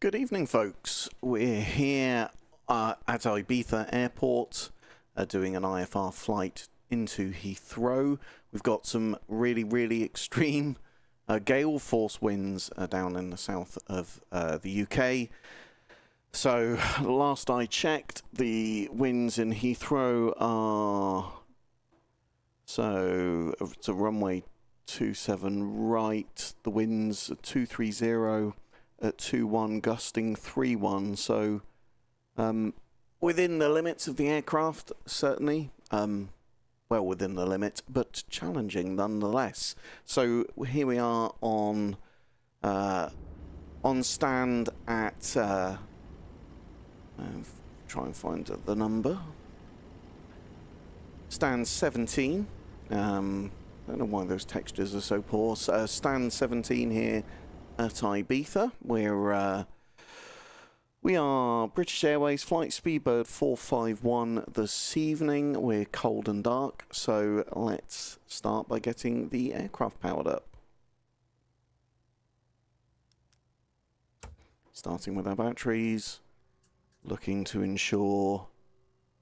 Good evening, folks. We're here at IBIZA Airport doing an IFR flight into Heathrow. We've got some really extreme gale force winds down in the south of the UK. So last I checked, the winds in Heathrow are, so it's a runway 27 right, the winds are 230 at 21, gusting 31, so within the limits of the aircraft, certainly, well within the limit, but challenging nonetheless. So here we are on stand at, try and find the number, stand 17, I don't know why those textures are so poor, stand 17 here at IBIZA. We are British Airways flight Speedbird 451 this evening. We're cold and dark, so let's start by getting the aircraft powered up. Starting with our batteries, looking to ensure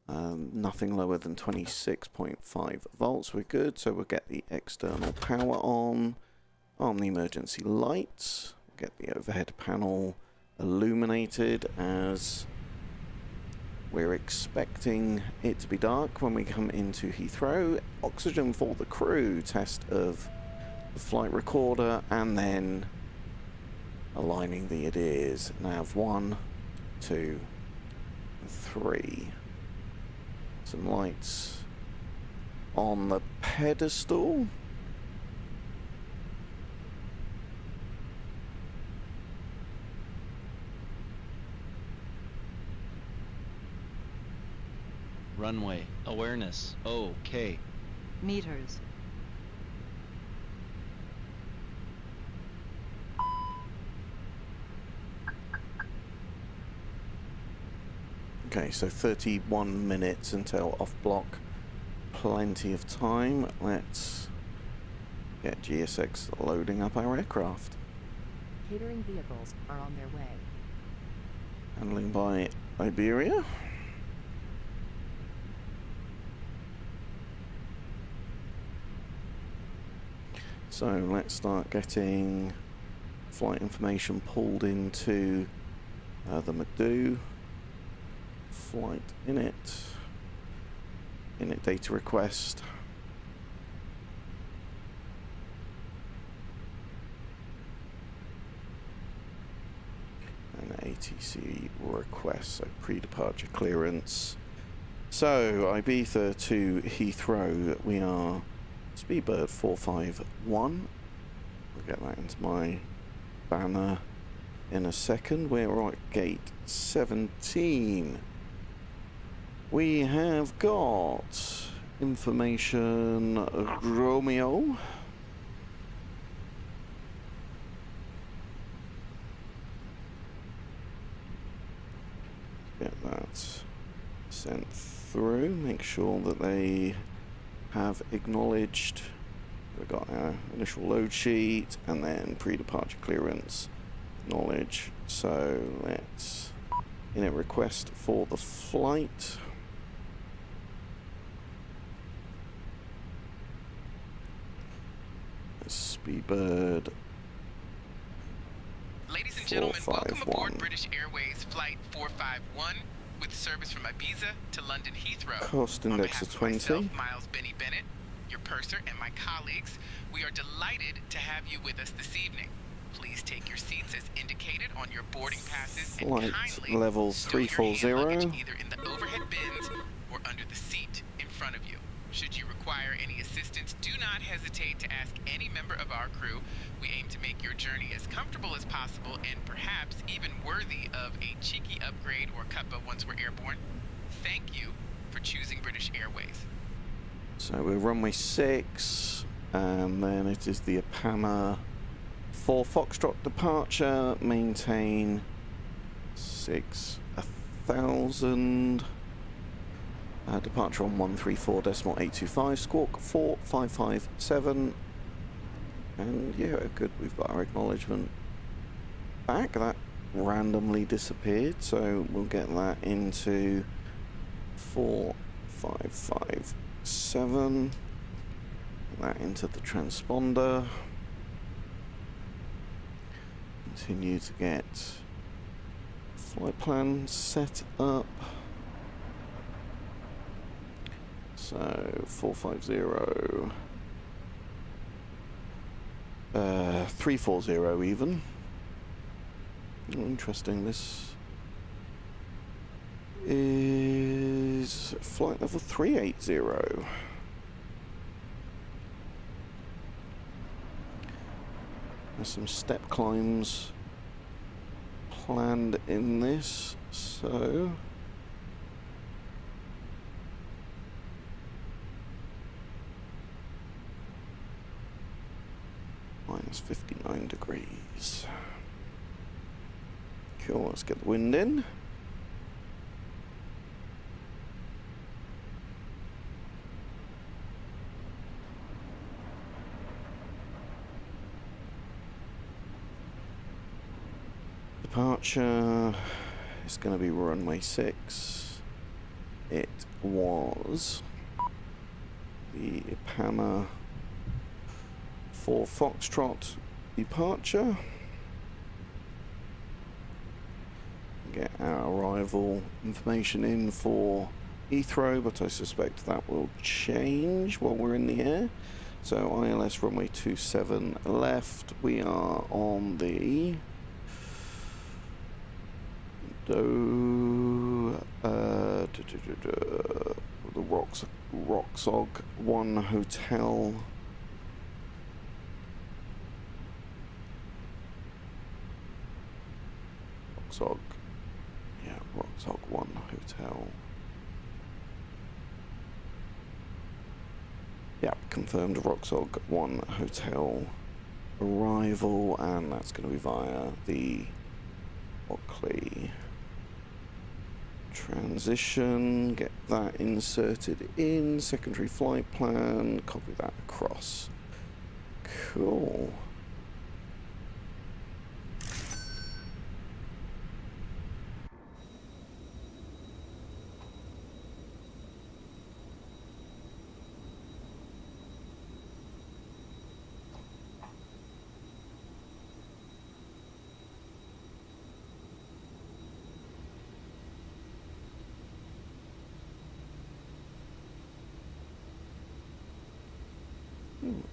nothing lower than 26.5 volts. We're good, so we'll get the external power on the emergency lights, get the overhead panel illuminated as we're expecting it to be dark when we come into Heathrow. Oxygen for the crew, test of the flight recorder, and then aligning the IDIs. Nav 1, 2, 3. Some lights on the pedestal. Runway, awareness, okay. Meters. Okay, so 31 minutes until off block. Plenty of time. Let's get GSX loading up our aircraft. Catering vehicles are on their way. Handling by Iberia. So let's start getting flight information pulled into the McDo. Flight init data request. And ATC request, so pre-departure clearance. So IBIZA to Heathrow, we are Speedbird 451. I'll get that into my banner in a second. We're at gate 17. We have got information Romeo. Get that sent through. Make sure that they have acknowledged. We've got our initial load sheet and then pre-departure clearance acknowledge. So let's init request for the flight. Speedbird. Ladies and gentlemen, welcome aboard British Airways Flight 451 with service from Ibiza to London Heathrow. Cost index of 20. Myself, Miles Benny Bennett, your purser, and my colleagues, we are delighted to have you with us this evening. Please take your seats as indicated on your boarding passes and kindly level stow your 340 hand luggage either in the overhead bins or under the seat in front of you. Should you require any assistance, do not hesitate to ask any member of our crew. We aim to make your journey as comfortable as possible and perhaps even worthy of a cheeky upgrade or cuppa once we're airborne. Thank you for choosing British Airways. So we're runway 6, and then it is the Apama for Foxtrot departure, maintain 6,000. Departure on 134.825, squawk 4557. And yeah, good, we've got our acknowledgement back. That randomly disappeared, so we'll get that into 4557. That into the transponder. Continue to get flight plan set up. So 450, 340 even. Oh, interesting. This is flight level 380. There's some step climbs planned in this, so minus 59 degrees. Cool, let's get the wind in. Departure is going to be runway 6. It was the Pama 4 Foxtrot departure. Get our arrival information in for Heathrow, but I suspect that will change while we're in the air. So ILS runway 27 left. We are on the Roxog 1 Hotel. Roxog, yeah, Roxog 1 Hotel. Yeah, confirmed Roxog 1 Hotel arrival, and that's going to be via the Oakley transition. Get that inserted in, secondary flight plan, copy that across. Cool.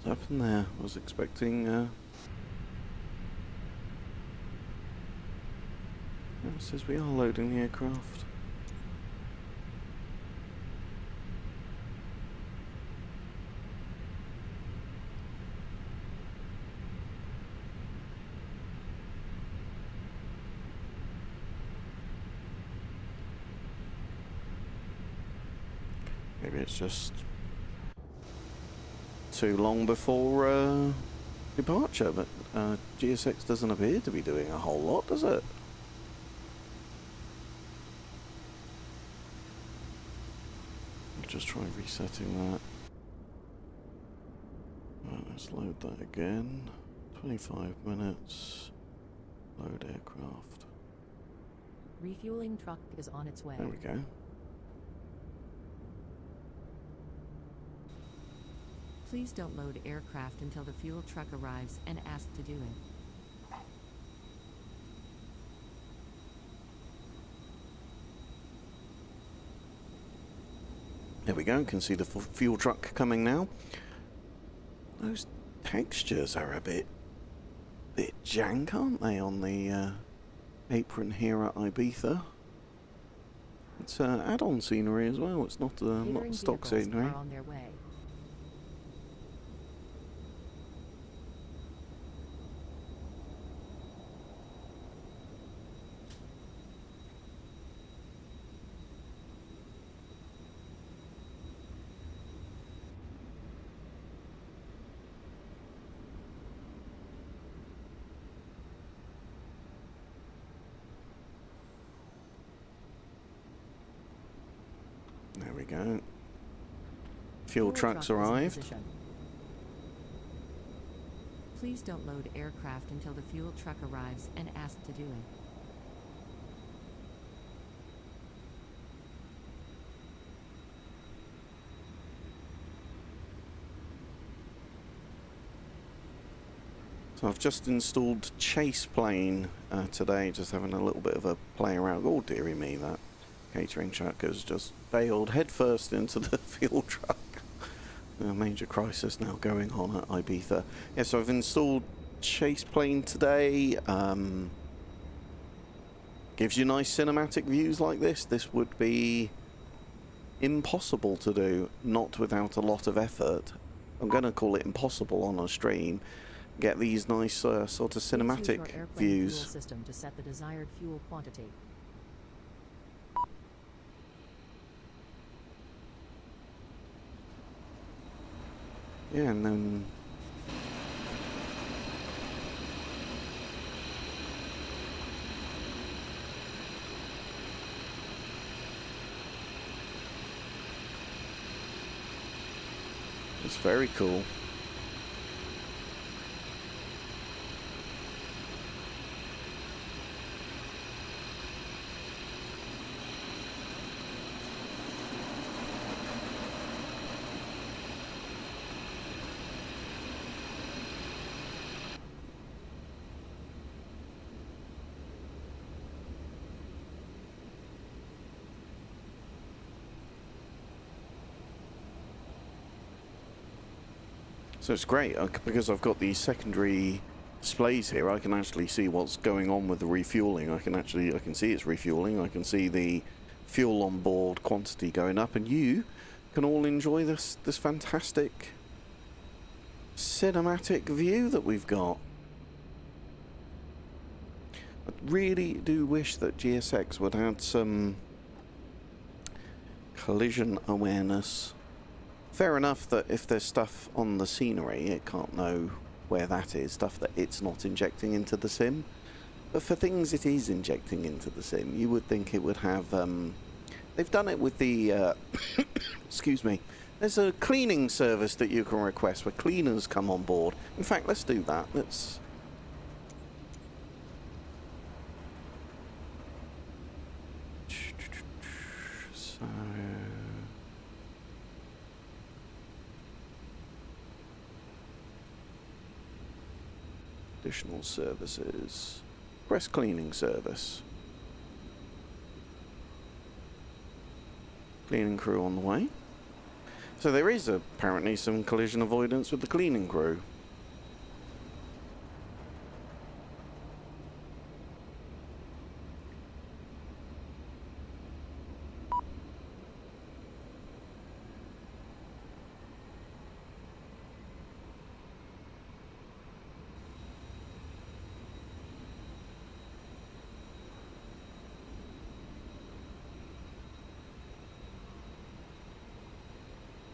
What's happened there? I was expecting it says we are loading the aircraft. Maybe it's just too long before departure, but GSX doesn't appear to be doing a whole lot, does it? I'll just try resetting that. Right, let's load that again. 25 minutes. Load aircraft. Refueling truck is on its way. There we go. Please don't load aircraft until the fuel truck arrives and ask to do it. There we go, can see the fuel truck coming now. Those textures are a bit jank, aren't they, on the apron here at Ibiza? It's add-on scenery as well, it's not stock scenery. Are on their way. There we go. Fuel trucks arrived. Please don't load aircraft until the fuel truck arrives and ask to do it. So I've just installed Chase Plane today, just having a little bit of a play around. Oh dearie me, that catering truck has just bailed headfirst into the fuel truck. A major crisis now going on at IBIZA. Yeah, so I've installed Chase Plane today. Gives you nice cinematic views like this. This would be impossible to do, not without a lot of effort. I'm going to call it impossible on a stream. Get these nice sort of cinematic Please use your airplane views. fuel system to set the desired fuel quantity. Yeah, and then it's very cool. So it's great because I've got these secondary displays here. I can actually see what's going on with the refueling. I can see it's refueling. I can see the fuel on board quantity going up, and you can all enjoy this fantastic cinematic view that we've got. I really do wish that GSX would add some collision awareness. Fair enough that if there's stuff on the scenery, it can't know where that is, stuff that it's not injecting into the sim. But for things it is injecting into the sim, you would think it would have... they've done it with the... excuse me. There's a cleaning service that you can request where cleaners come on board. In fact, let's do that. Let's... So... additional services. Press cleaning service. Cleaning crew on the way. So there is apparently some collision avoidance with the cleaning crew.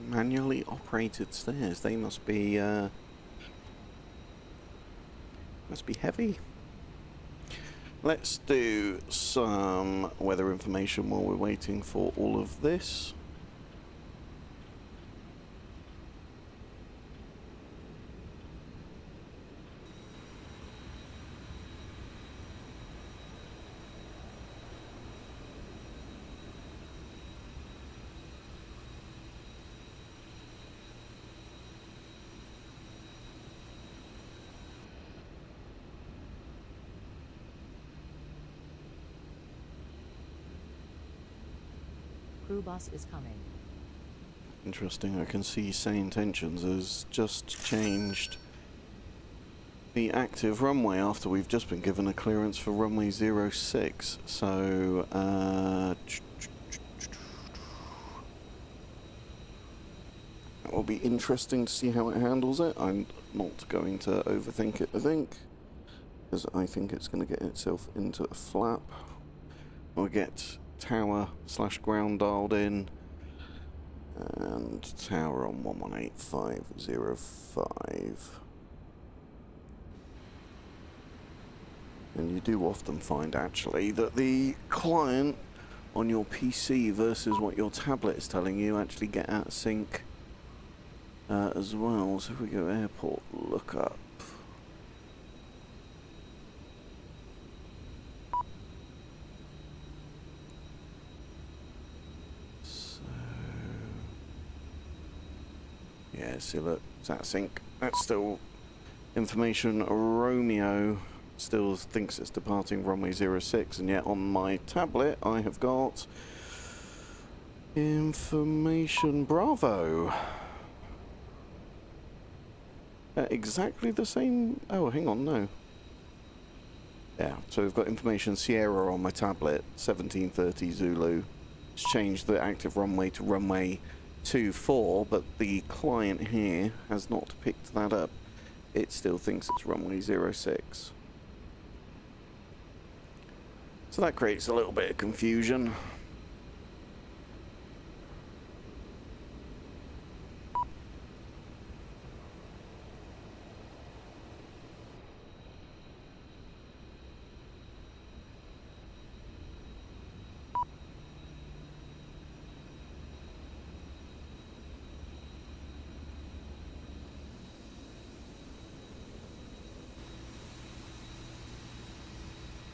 Manually operated stairs. They must be heavy. Let's do some weather information while we're waiting for all of this. Crew bus is coming. Interesting, I can see SAYINTENTIONS has just changed the active runway after we've just been given a clearance for runway 06. So, that will be interesting to see how it handles it. I'm not going to overthink it, I think, because I think it's going to get itself into a flap. We'll get tower/ground dialed in, and tower on 118505. And you do often find actually that the client on your PC versus what your tablet is telling you actually get out of sync as well. So if we go airport lookup. Yeah, see, look, it's out of sync. That's still Information Romeo still thinks it's departing runway 06, and yet on my tablet I have got Information Bravo. Exactly the same. Oh, hang on, no. Yeah, so we've got Information Sierra on my tablet, 1730 Zulu. It's changed the active runway to runway 24, but the client here has not picked that up. It still thinks it's runway 06. So that creates a little bit of confusion.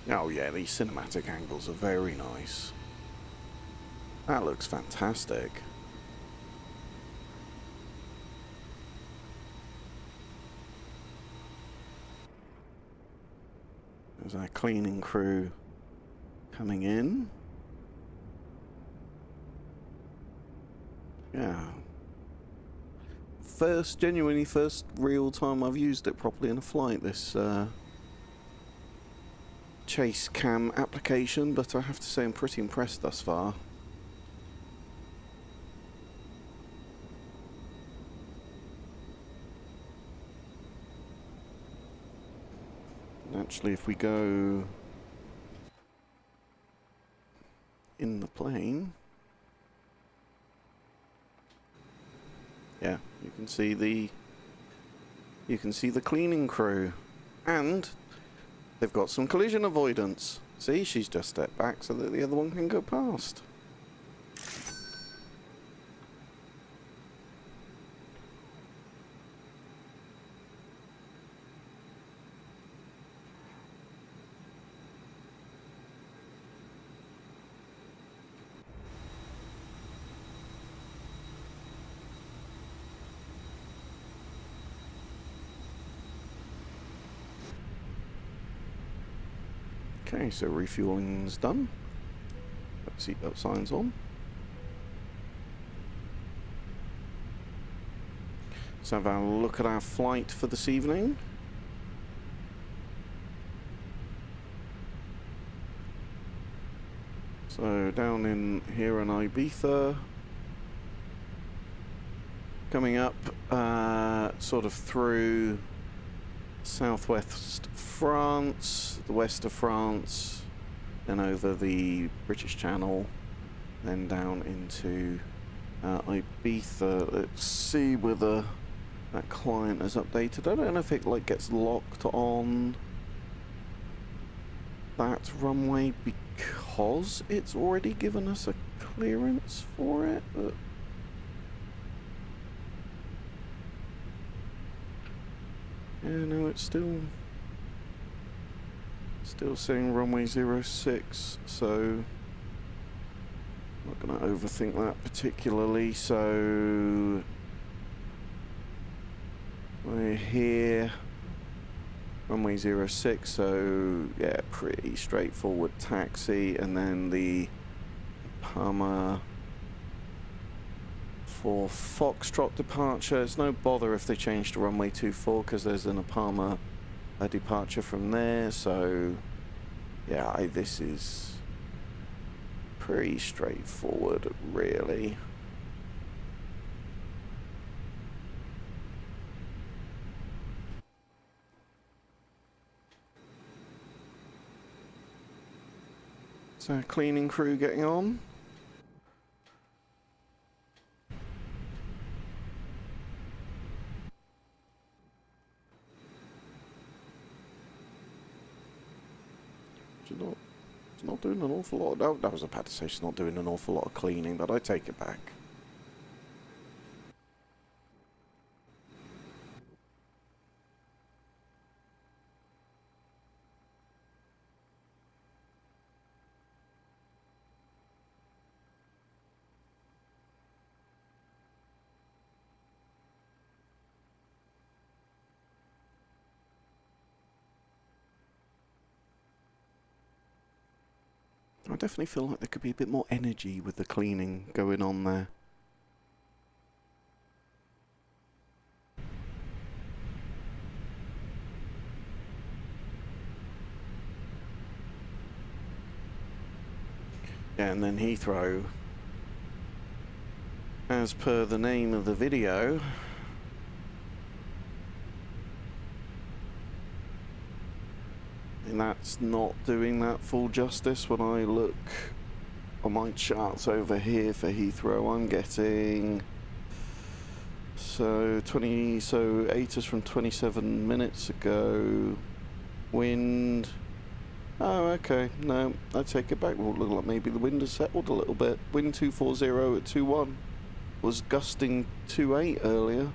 Oh yeah, these cinematic angles are very nice. That looks fantastic. There's our cleaning crew coming in. Yeah. Genuinely first real time I've used it properly in a flight, this chase cam application, but I have to say I'm pretty impressed thus far. Actually, if we go in the plane, yeah, you can see the cleaning crew, and they've got some collision avoidance. See, she's just stepped back so that the other one can go past. Okay, so refueling's done. Got seatbelt signs on. Let's have a look at our flight for this evening. So down in here in Ibiza, coming up sort of through southwest France, the west of France, then over the British Channel, then down into Ibiza. Let's see whether that client is updated. I don't know if it like gets locked on that runway because it's already given us a clearance for it, but yeah, no, it's still saying runway 06, so I'm not going to overthink that particularly. So we're here, runway 06, so yeah, pretty straightforward taxi, and then the Palma for Foxtrot departure. It's no bother if they change to runway 24 because there's an Palma departure from there, so yeah, this is pretty straightforward, really. So, cleaning crew getting on. It's not doing an awful lot. No, that was a bad to say. She's not doing an awful lot of cleaning, but I take it back. I definitely feel like there could be a bit more energy with the cleaning going on there. Yeah, and then Heathrow, as per the name of the video, and that's not doing that full justice. When I look on my charts over here for Heathrow, I'm getting so 8 from 27 minutes ago. Wind. Oh, okay. No, I take it back. Well, look like maybe the wind has settled a little bit. Wind 240 at 2.1. Was gusting 2.8 earlier.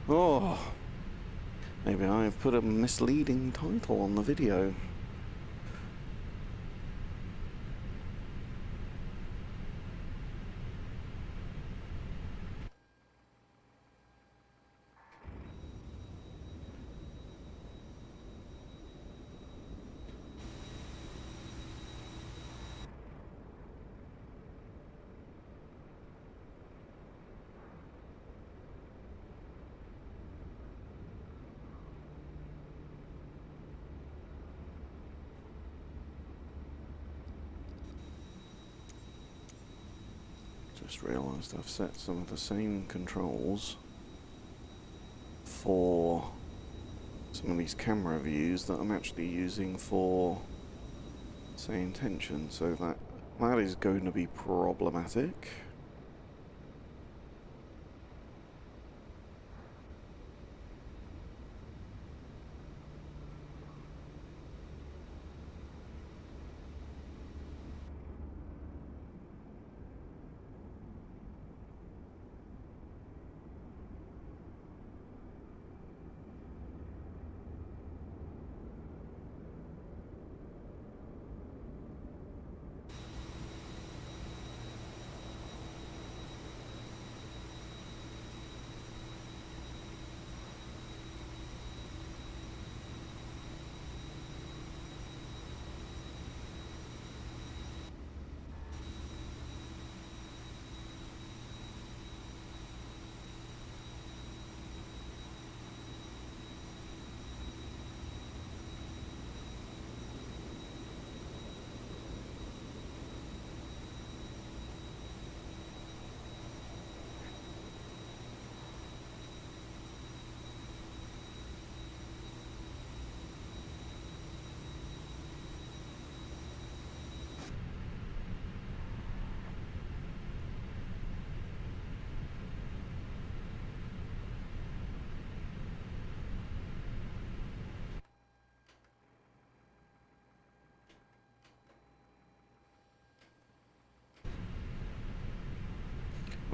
Oh. Maybe I've put a misleading title on the video. Just realised I've set some of the same controls for some of these camera views that I'm actually using for SAYINTENTIONS, so that is going to be problematic.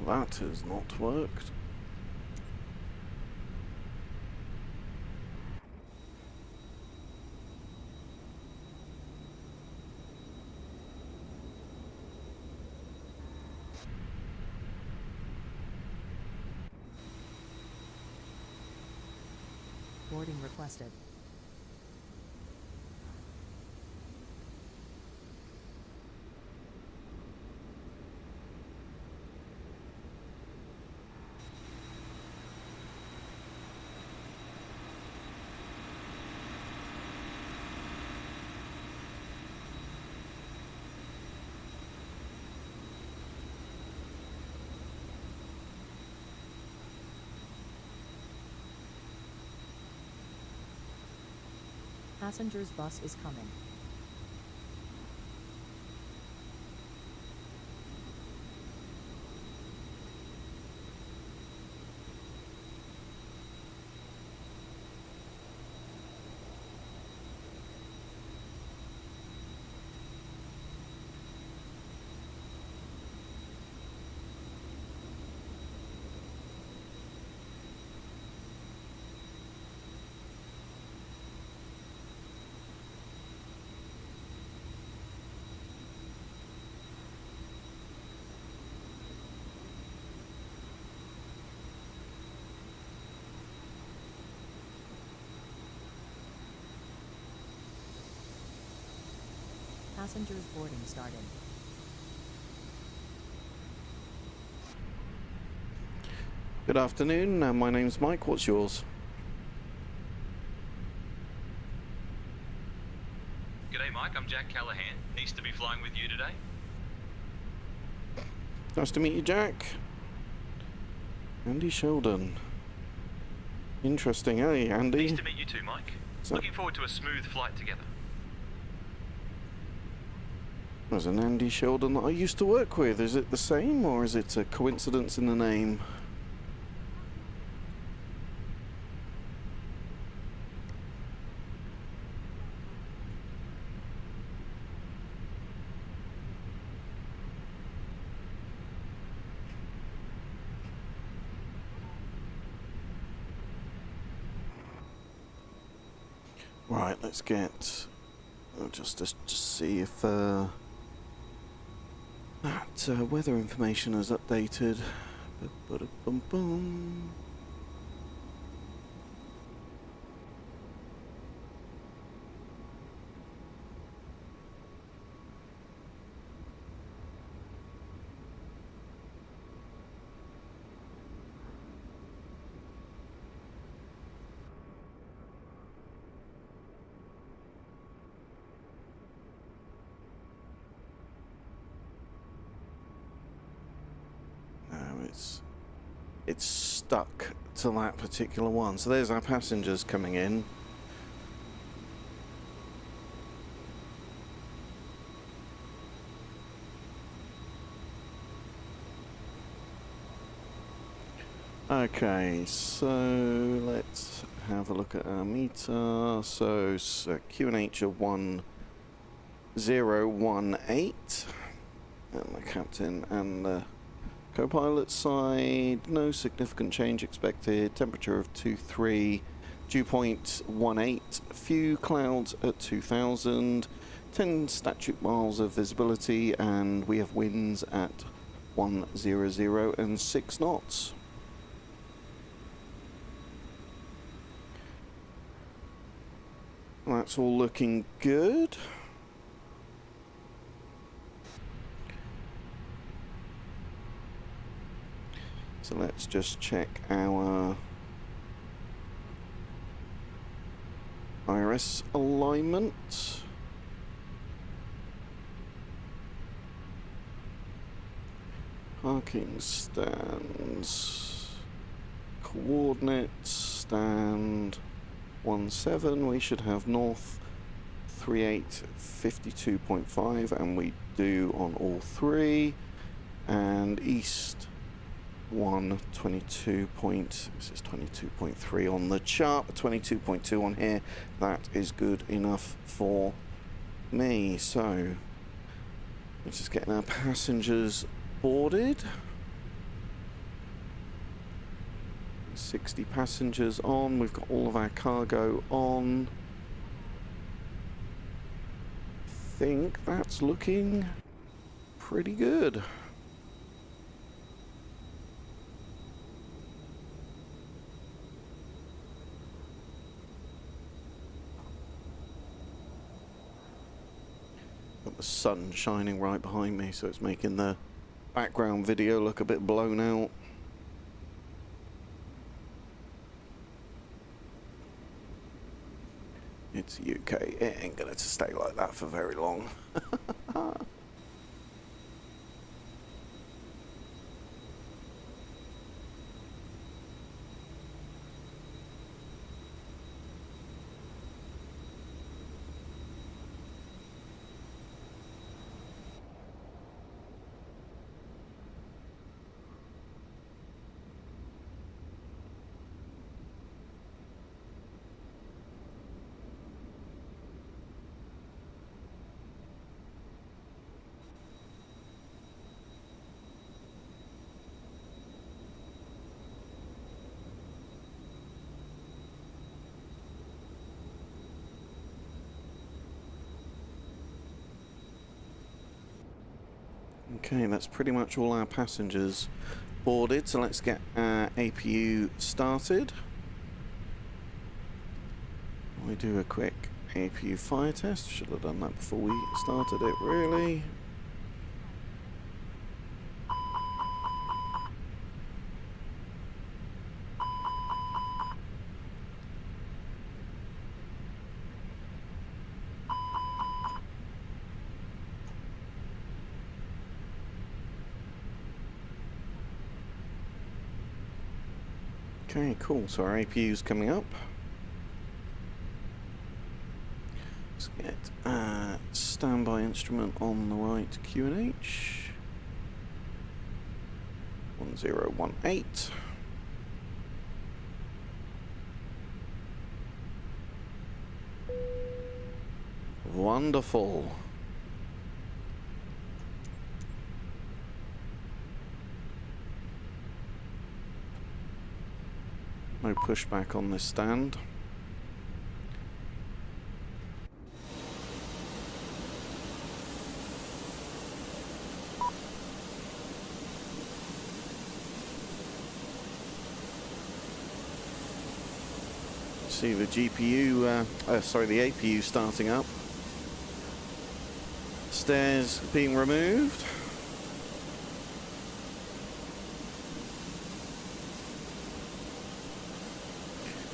That has not worked. Boarding requested. Passengers bus is coming. Passengers boarding started. Good afternoon, my name's Mike. What's yours? G'day Mike, I'm Jack Callahan. Nice to be flying with you today. Nice to meet you, Jack. Andy Sheldon. Interesting, eh, Andy? Nice to meet you too, Mike. So- Looking forward to a smooth flight together. There's an Andy Sheldon that I used to work with. Is it the same, or is it a coincidence in the name? Right, let's get... just see if that weather information is updated. Ba-ba-da-bum-bum. It's stuck to that particular one. So there's our passengers coming in. Okay, so let's have a look at our meter. So QNH of 1018, and the captain and the co-pilot side, no significant change expected. Temperature of 23, dew point 18, few clouds at 2000, 10 statute miles of visibility, and we have winds at 100 and 6 knots. That's all looking good. So let's just check our iris alignment. Parking stands. Coordinates, stand 17. We should have north 3852.5, and we do on all three. And east 122 point, this is 22.3 on the chart, 22.2 on here. That is good enough for me. So we're just getting our passengers boarded. 60 passengers on. We've got all of our cargo on. I think that's looking pretty good. Got the sun shining right behind me, so it's making the background video look a bit blown out. It's UK. It ain't going to stay like that for very long. Okay, that's pretty much all our passengers boarded, so let's get our APU started. We do a quick APU fire test. Should have done that before we started it, really. Okay, cool. So our APU's coming up. Let's get standby instrument on the right, QNH 1018. Wonderful. No pushback on this stand. See the GPU, sorry, the APU starting up. Stairs being removed.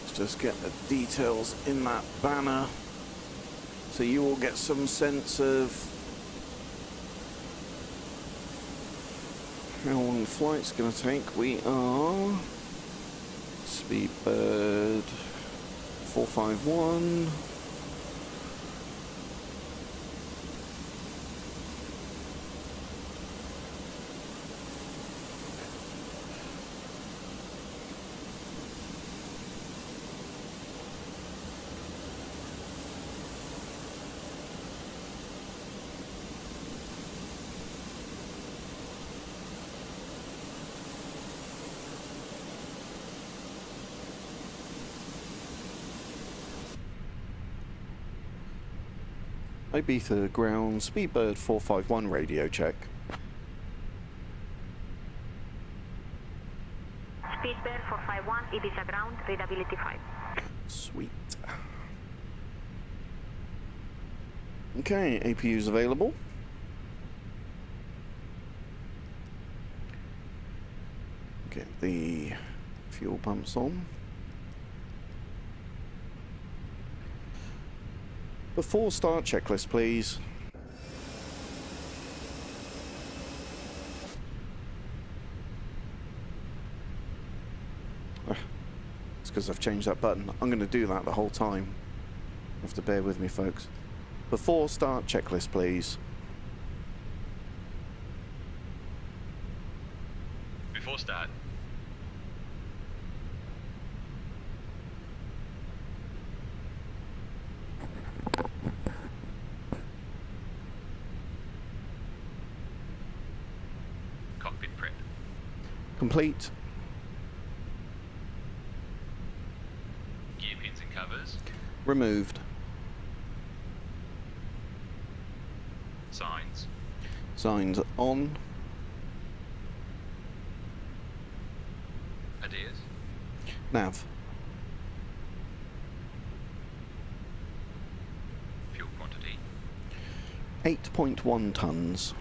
Let's just get the details in that banner so you all get some sense of how long the flight's going to take. We are Speedbird 451. IBIZA ground, Speedbird 451 radio check. Speedbird 451, Ibiza ground, readability 5. Sweet. Okay, APU's available. Get the fuel pumps on. Before start checklist, please. It's because I've changed that button. I'm going to do that the whole time. You have to bear with me, folks. Before start checklist, please. Before start. Cockpit prep. Complete. Gear pins and covers. Removed. Signs. Signs on. Ideas. Nav. Fuel quantity. 8.1 tons.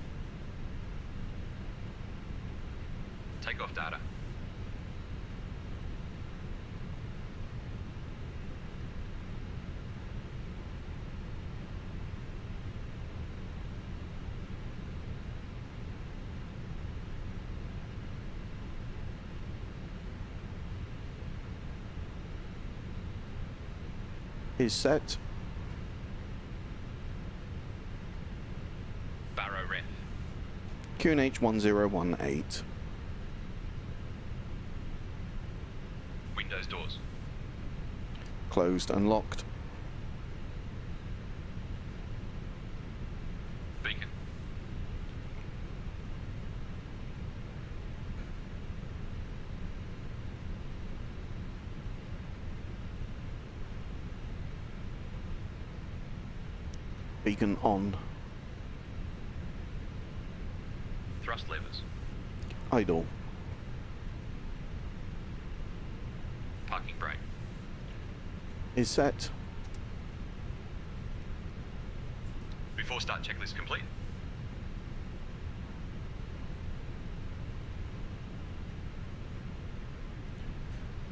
Takeoff data. Is set. Barrow ref. QNH 1018. Windows doors. Closed and locked. Beacon. Beacon on. Thrust levers. Idle. Parking brake. Is set. before start checklist complete.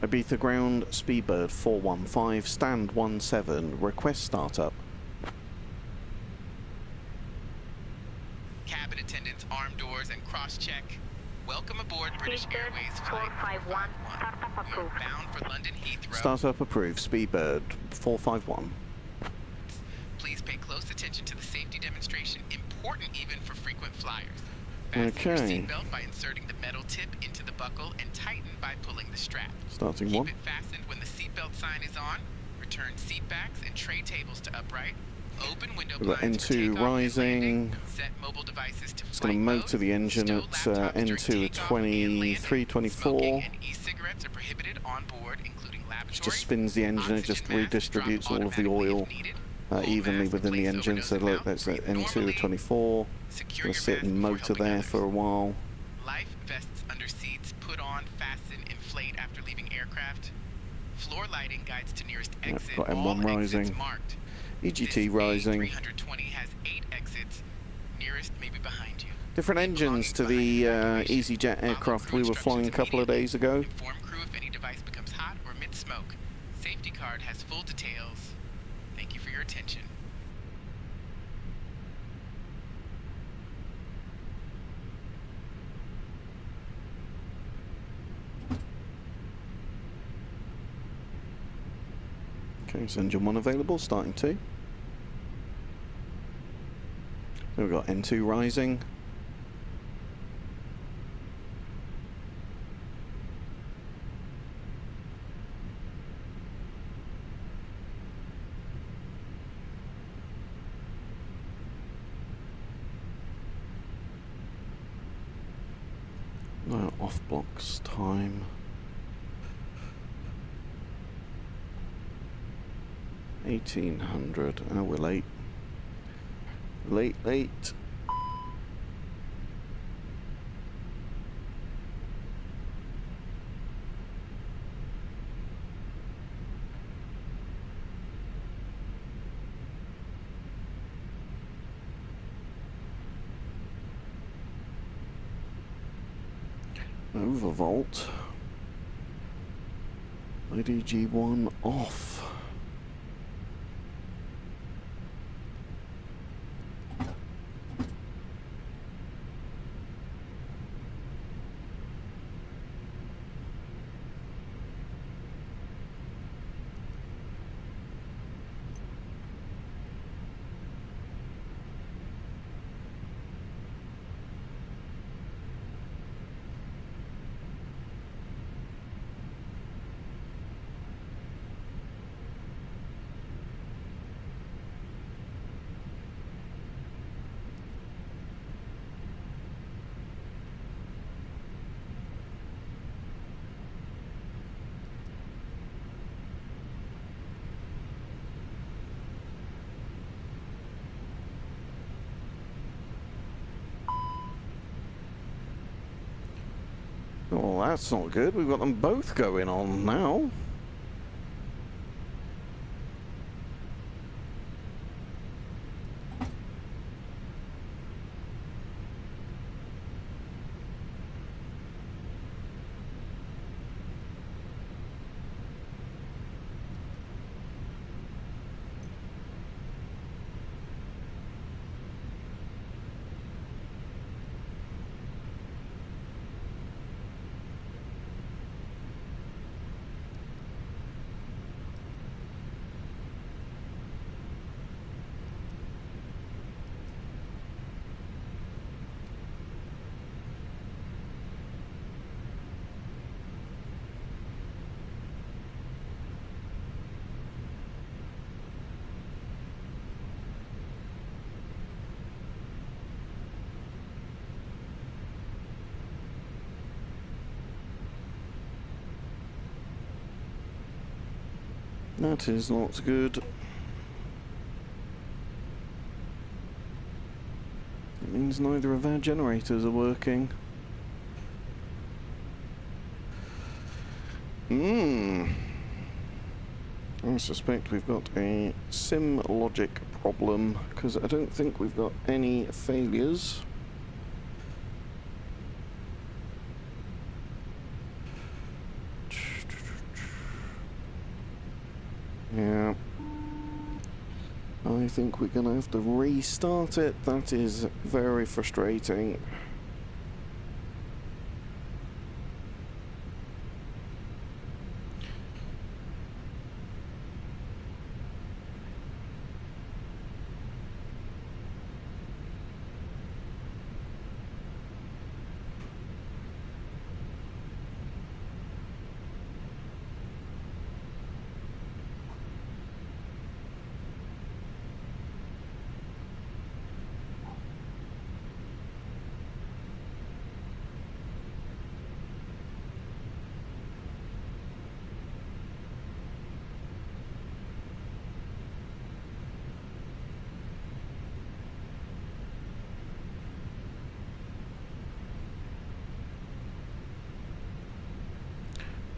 Ibiza ground, Speedbird 415, stand 17, request startup. Cabin attendants, arm doors, and cross-check. Welcome aboard British Speedbird Airways Flight 451, 451. startup We are approved. bound for London Heathrow. Startup approved, Speedbird 451. Please pay close attention to the safety demonstration, important even for frequent flyers. Fasten your Okay. seatbelt by inserting the metal tip into the buckle and tighten by pulling the strap. Starting Keep one. it fastened when the seatbelt sign is on. Return seat backs and tray tables to upright. Open window We've got blinds for N2 takeoff and landing. rising. Set mobile devices to It's going to flight motor mode. the engine Stow at laptops during N2 at takeoff and landing. 23, 24. Smoking and e-cigarettes are prohibited on board, including laboratories. It just spins the engine, it just Oxygen masks redistributes drop all of the automatically oil if needed. evenly Mask within the placed engine. over So nose look, and that's mouth. at N2 Normally, at 24. secure It's going your to sit mask and before motor helping there others. for a while. Life vests under seats, put on, fasten, inflate after leaving aircraft. Floor lighting guides to nearest Yep, exit. got All M1 exits rising. marked. EGT This rising. A320 has 8 exits. Nearest maybe behind you. Different engines to the EasyJet aircraft we were flying a couple of days ago. Inform crew if any device becomes hot or emits smoke. Safety card has full details. Thank you for your attention. Okay, so engine 1 available, starting 2. So we've got N2 rising. No off blocks time. 1800. Oh, we're late. Late. Overvolt. IDG1 off. Oh, that's not good. We've got them both going on now. That is not good. It means neither of our generators are working. I suspect we've got a sim logic problem, because I don't think we've got any failures. Yeah. I think we're going to have to restart it. That is very frustrating.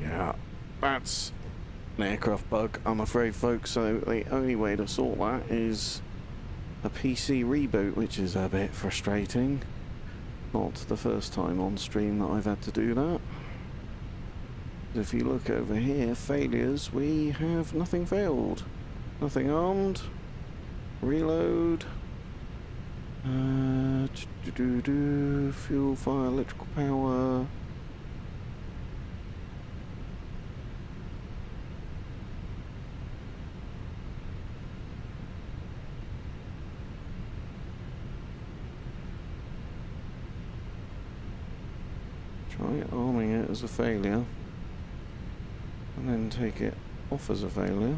Yeah, that's an aircraft bug, I'm afraid, folks. So the only way to sort that is a PC reboot, which is a bit frustrating. Not the first time on stream that I've had to do that. If you look over here, failures, we have nothing failed. Nothing armed. Reload. Fuel, fire, electrical power. Try arming it as a failure, and then take it off as a failure.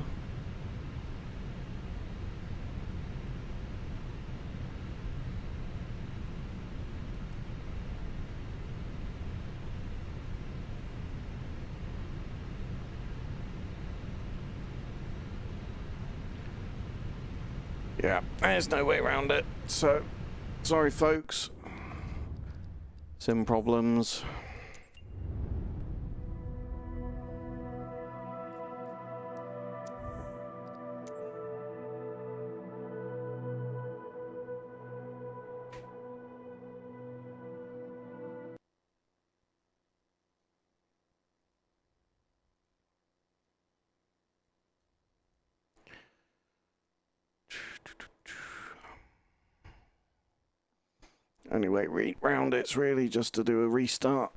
Yeah, there's no way around it. So, sorry folks. Sim problems. Only way round it's really just to do a restart.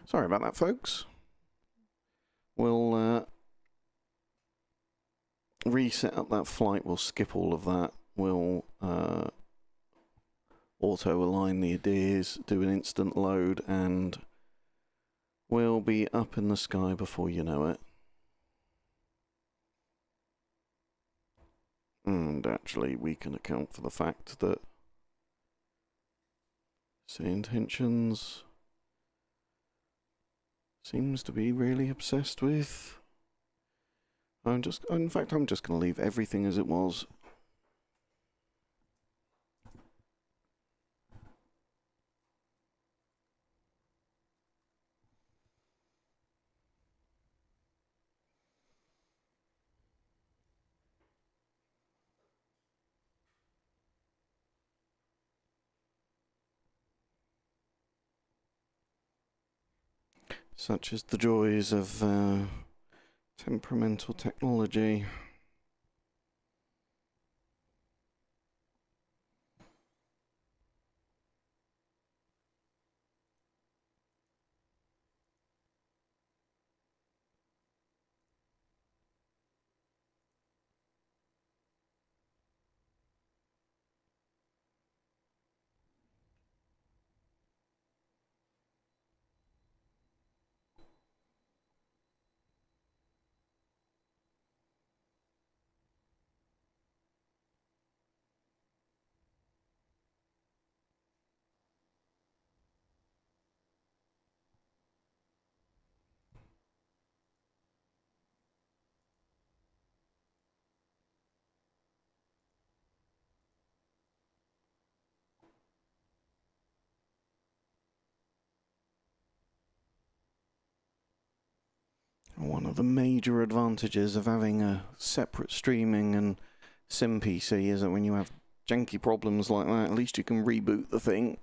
Sorry about that, folks. We'll reset up that flight. We'll skip all of that. We'll auto-align the ideas, do an instant load, and we'll be up in the sky before you know it. And actually, we can account for the fact that SAYINTENTIONS seems to be really obsessed with. In fact, I'm just going to leave everything as it was. Such is the joys of temperamental technology. one of the major advantages of having a separate streaming and sim PC is that when you have janky problems like that, at least you can reboot the thing.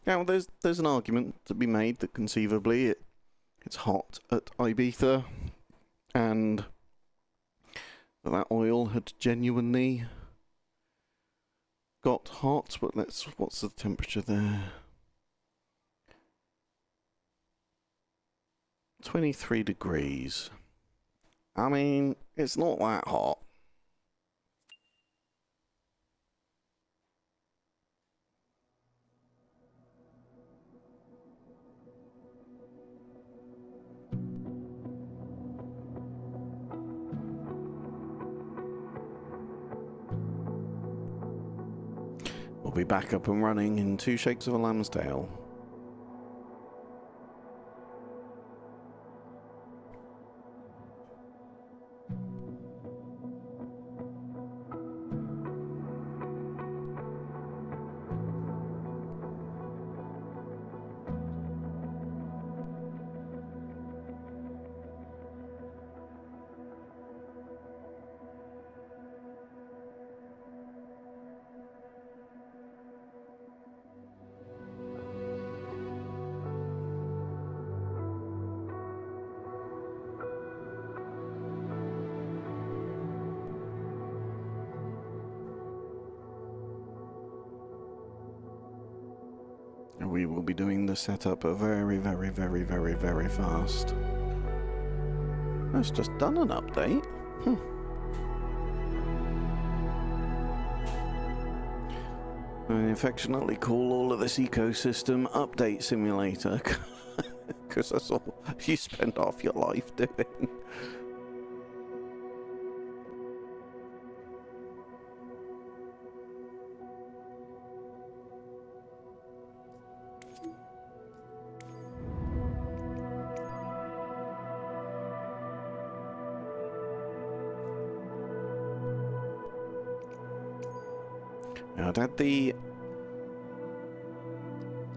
Now, there's an argument to be made that conceivably it's hot at Ibiza, and that oil had genuinely got hot. But what's the temperature there? 23 degrees. I mean, it's not that hot. We'll be back up and running in 2 shakes of a lamb's tail. We will be doing the setup very, very, very, very, very fast. That's just done an update. I affectionately call all of this ecosystem Update Simulator, because that's all you spend half your life doing.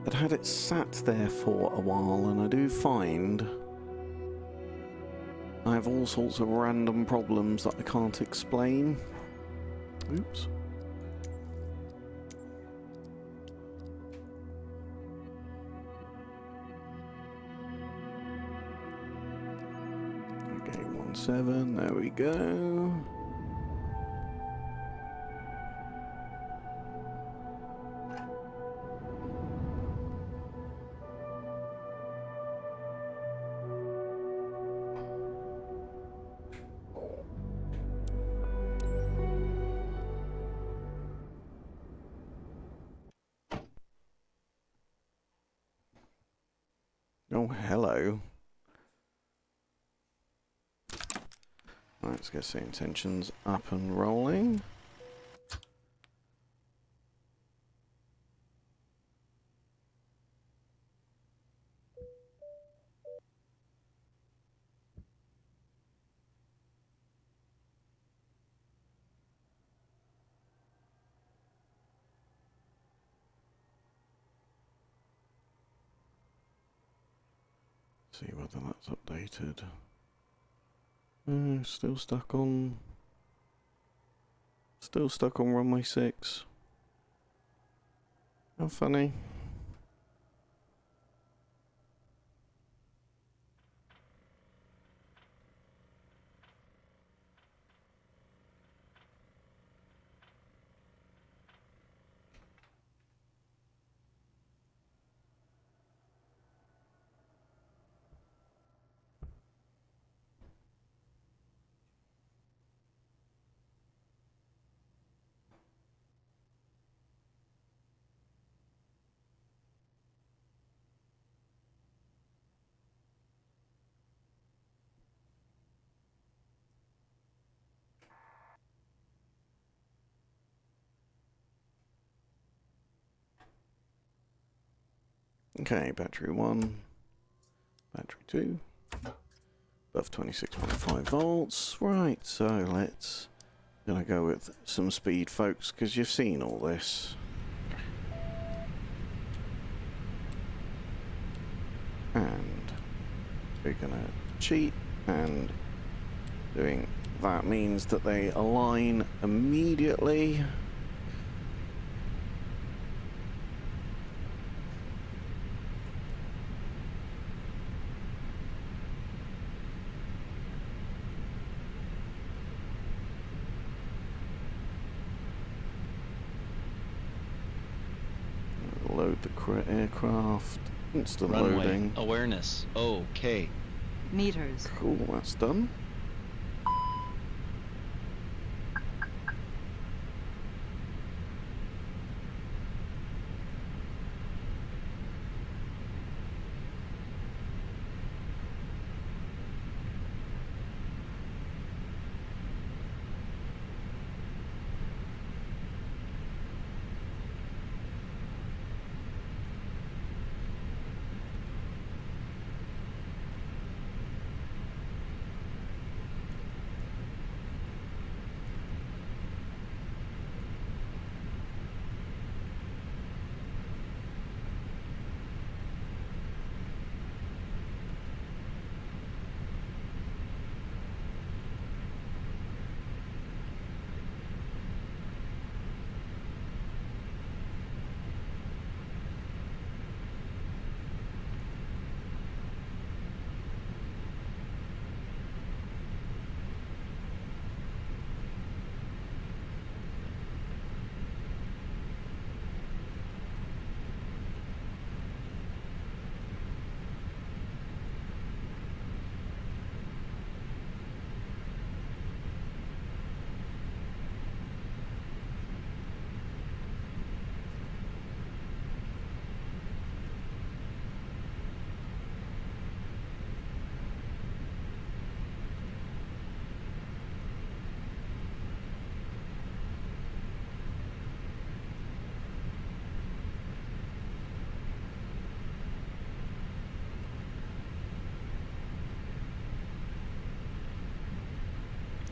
I'd had it sat there for a while, and I do find I have all sorts of random problems that I can't explain. Oops. Okay, 1.7, there we go. Oh, hello. Right, let's get SAYINTENTIONS up and rolling. See whether that's updated. Still stuck on runway 6. How funny. Okay, battery 1, battery 2, above 26.5 volts. Right, so gonna go with some speed, folks, because you've seen all this. And we're gonna cheat, and doing that means that they align immediately. Load the aircraft. Instant Runway. loading. Awareness. OK. Meters. Cool, that's done.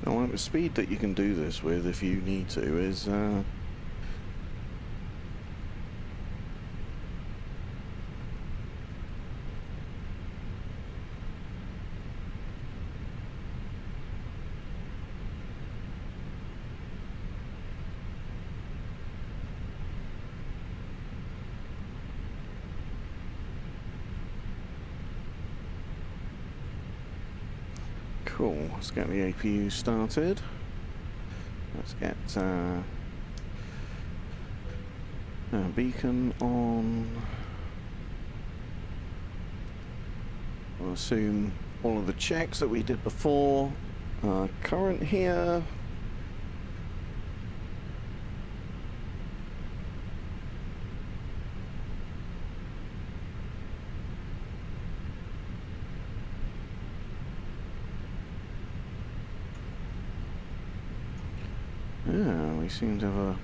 I like the speed that you can do this with if you need to is cool. Let's get the APU started. Let's get beacon on. I'll assume all of the checks that we did before are current here. Yeah, we seem to have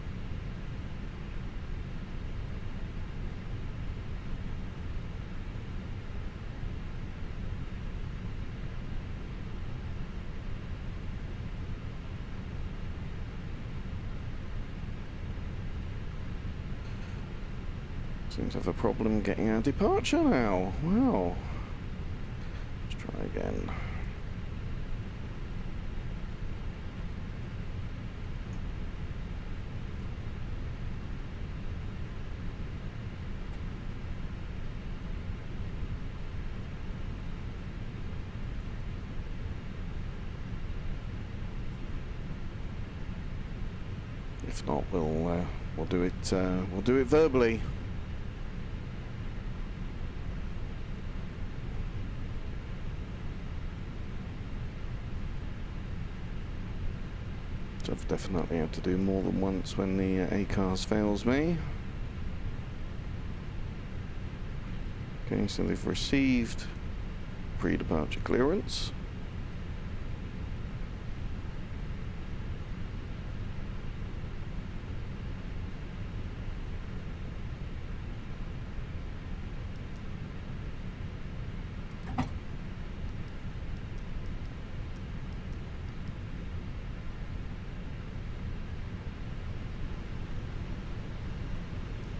a problem getting our departure now. Wow. Let's try again. If not, we'll do it verbally. So I've definitely had to do more than once when the ACARS fails me. Okay, so they've received pre-departure clearance.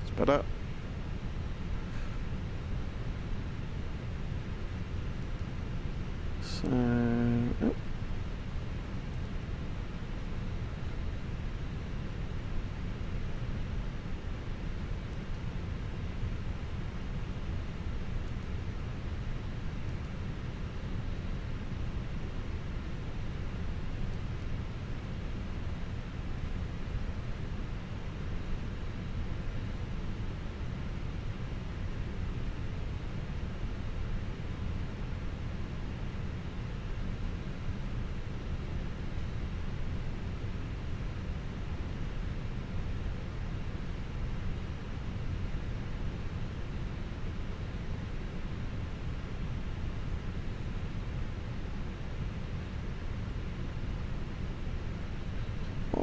It's better. So, oh.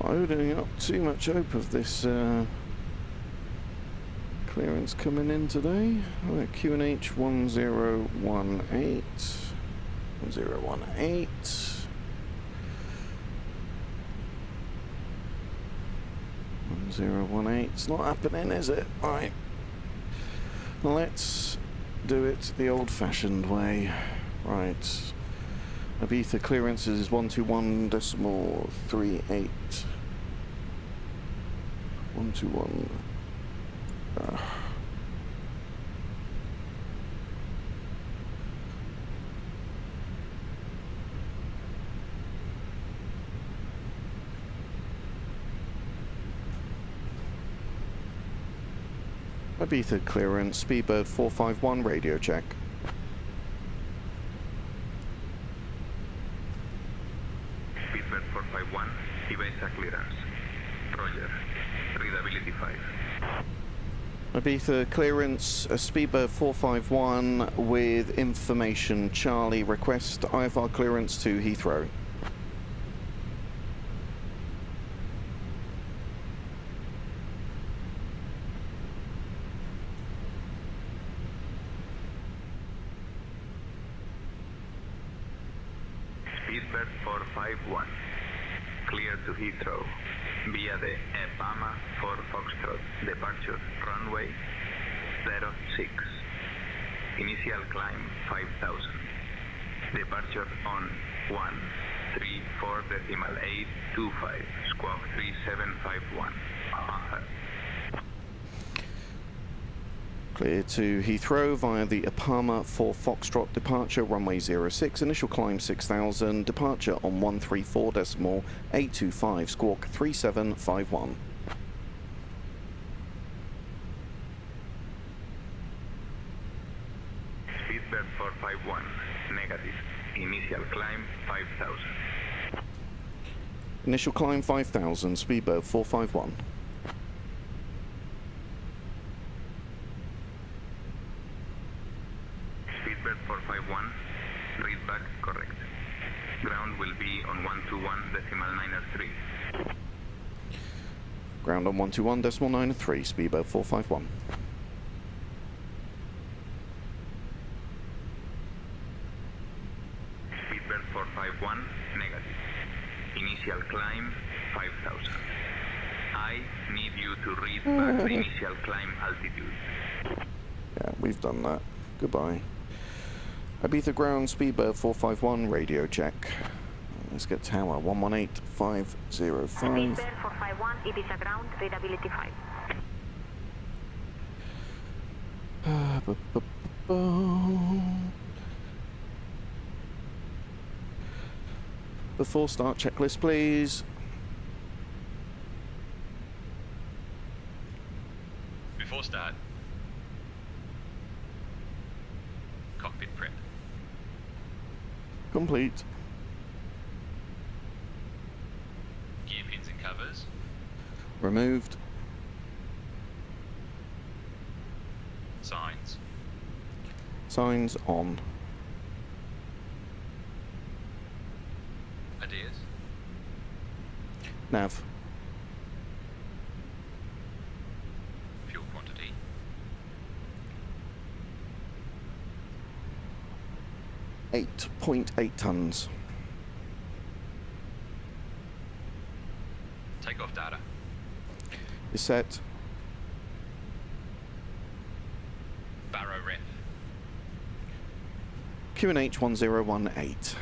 Opening up too much hope of this clearance coming in today. QNH 1018. 1018. 1018. It's not happening, is it? Right. Let's do it the old-fashioned way. Right. IBIZA clearance is 121.38. 121. IBIZA clearance, Speedbird 451, radio check. Speedbird 451, IBIZA clearance. Roger. Readability 5. IBIZA clearance, Speedbird 451 with information Charlie. Request IFR clearance to Heathrow. Speedbird 451. Clear to Heathrow. Via the EPAMA 4 Foxtrot. Departure runway 06. Initial climb 5000. Departure on 134.825. Squawk 3751. Clear to Heathrow via the EPAMA 4 Foxtrot. Departure runway 06. Initial climb 6000. Departure on 134.825. Squawk 3751. Speedbird 451. Negative. Initial climb 5000. Initial climb 5000. Speedbird 451. Speedbird 451, read back correct. Ground will be on 121.903. Ground on 121.903. Speedbird 451. Speedbird 451, negative. Initial climb 5000. I need you to read back the initial climb altitude. Yeah, we've done that. Goodbye. IBIZA ground, Speedbird 451, radio check. Let's get tower 118505. Speedbird 451, IBIZA ground, readability 5. Before start, checklist, please. Before start, cockpit prep. Complete. Gear pins and covers. Removed. Signs. Signs on. Ideas. Nav. Fuel quantity. .8 tons. Takeoff data. Is set. Barrow ref. QNH 1018.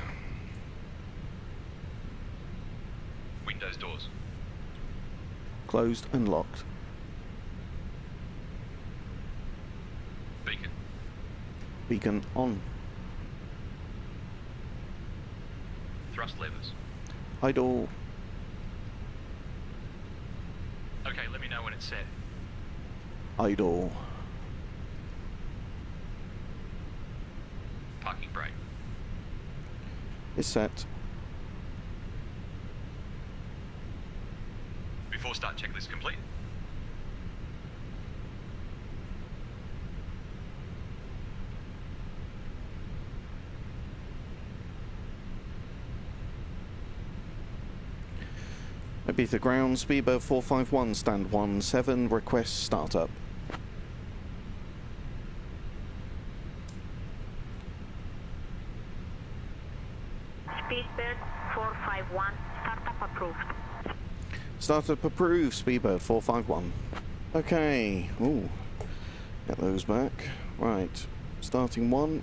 Windows, doors. Closed and locked. Beacon. Beacon on. Thrust levers. Idle. Okay, let me know when it's set. Idle. Parking brake. Is set. Before start checklist complete. Ibiza ground, Speedbird 451, stand 17, request startup. Speedbird 451, startup approved. Startup approved, Speedbird 451. Okay, ooh, get those back. Right, starting one.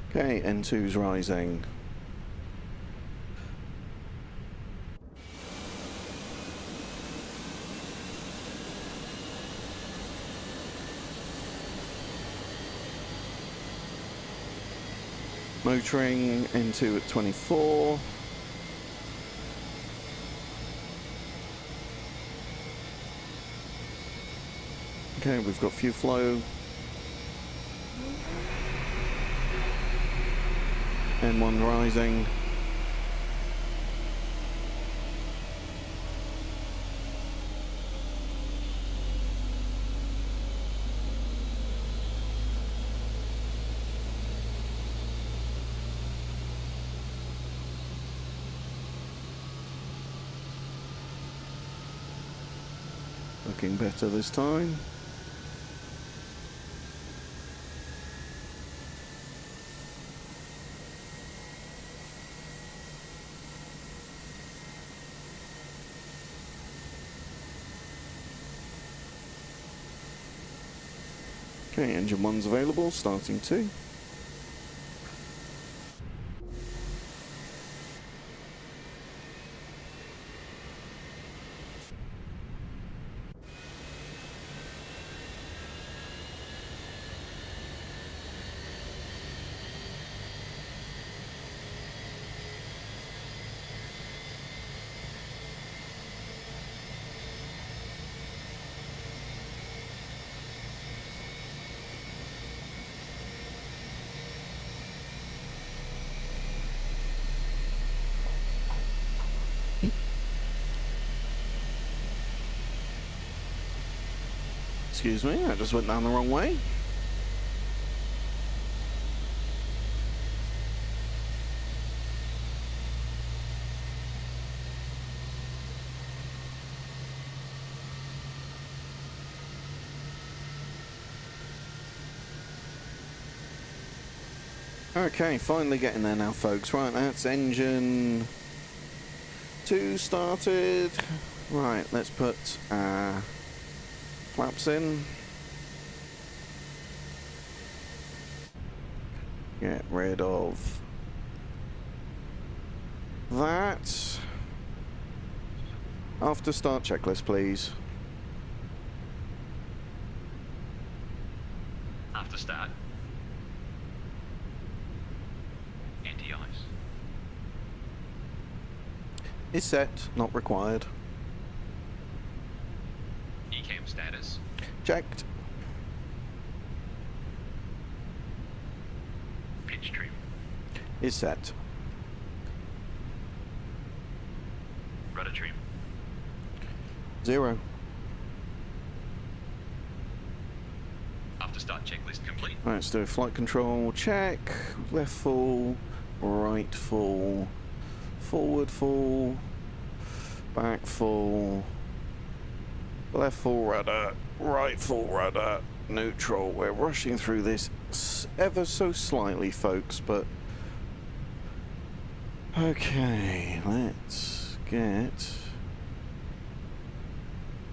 Okay, N2's rising. Motoring, N2 at 24. Okay, we've got fuel flow. N1 rising. Looking better this time. Okay, engine one's available, starting two. Excuse me, I just went down the wrong way. Okay, finally getting there now, folks. Right, that's engine 2 started. Right, let's put flaps in. Get rid of that. After start checklist, please. After start. Anti-ice. Is set, not required. ECAM status. Checked. Pitch trim. Is set. Rudder trim. 0. After start checklist complete. Right, let's do a flight control check. Left full, right full, forward full, back full, left full rudder, right full rudder, neutral. We're rushing through this ever so slightly, folks, but okay, let's get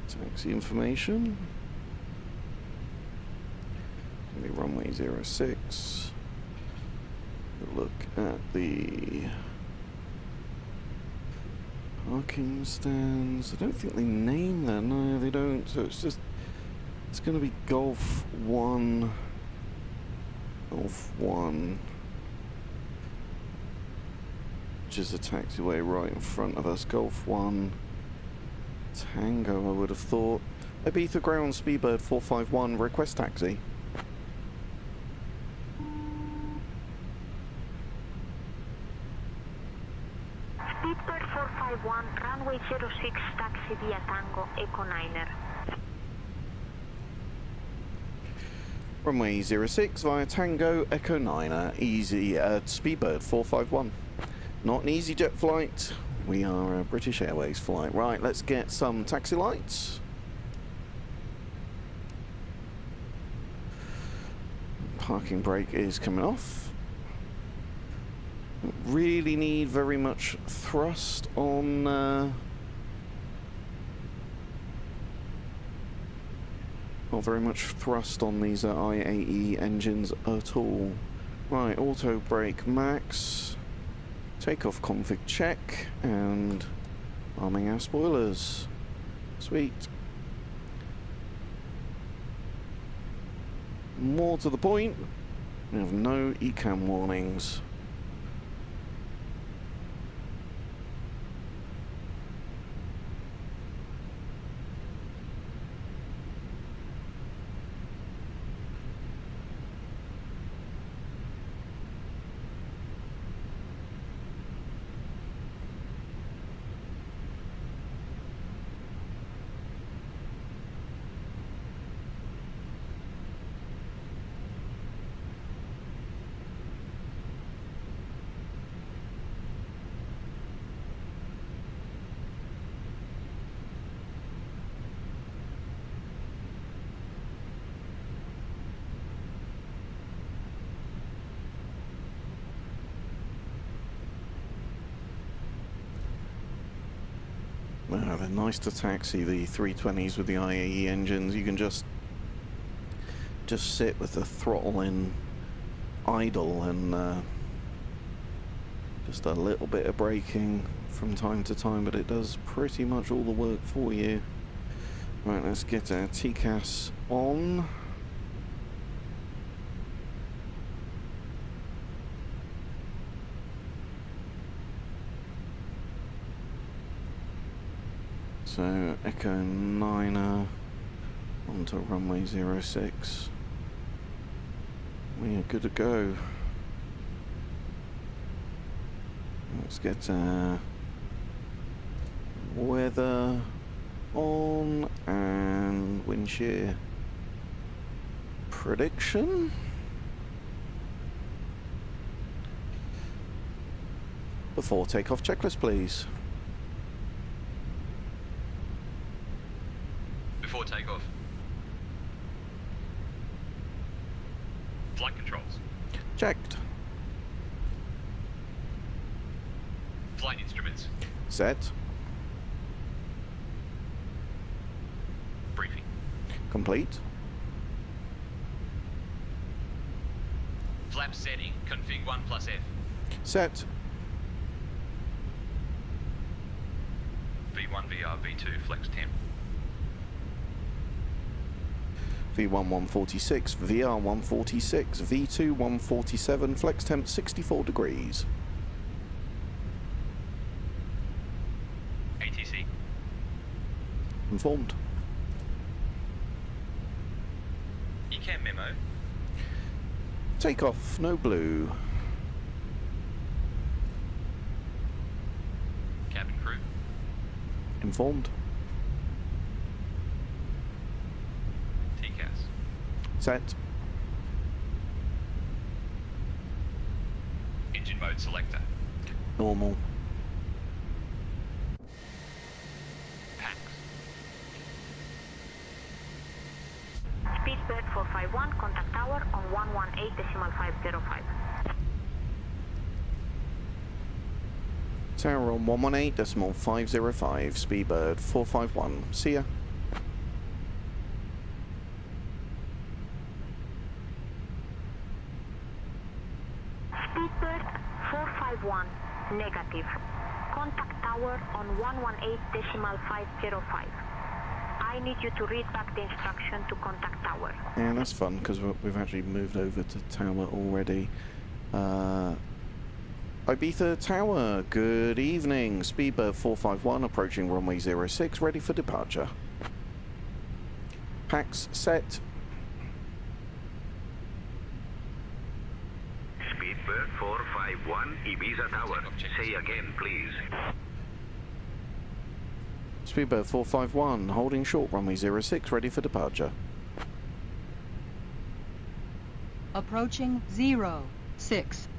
taxi information. The runway 06. Look at the parking stands. I don't think they name that. No, they don't. So it's going to be Golf 1. Golf 1. Which is a taxiway right in front of us. Golf 1. Tango, I would have thought. Ibiza ground, Speedbird 451, request taxi. Speedbird 451, runway 06, taxi via Tango, Echo 9er. Runway 06 via Tango, Echo 9er, easy, Speedbird 451. Not an EasyJet flight, we are a British Airways flight. Right, let's get some taxi lights. Parking brake is coming off. Really need very much thrust on not very much thrust on these IAE engines at all. Right, auto brake max, takeoff config check, and arming our spoilers. Sweet. More to the point, we have no ECAM warnings. They're nice to taxi, the 320s with the IAE engines. You can just sit with the throttle in idle and just a little bit of braking from time to time, but it does pretty much all the work for you. Right, let's get our TCAS on. So, Echo 9er onto runway 06. We are good to go. Let's get weather on and wind shear prediction. Before takeoff checklist, please. Before takeoff. Flight controls. Checked. Flight instruments. Set. Briefing. Complete. Flap setting. Config 1+F. Set. V1 VR V2 flex temp. V1 146, VR 146, V2 147, flex temp 64 degrees. ATC. Informed. ECAM memo. Takeoff, no blue. Cabin crew. Informed. TCAS. Set. Engine mode selector. Normal. PAX. Speedbird 451, contact tower on 118.505. Tower on 118.505, Speedbird 451. See ya. 451, negative. Contact tower on 118.505. I need you to read back the instruction to contact tower. Yeah, that's fun because we've actually moved over to tower already. Ibiza Tower, good evening. Speedbird 451 approaching runway 06, ready for departure. Packs set. Speedbird 451, Ibiza Tower. Say again, please. Speedbird 451 holding short runway 06, ready for departure. Approaching 06.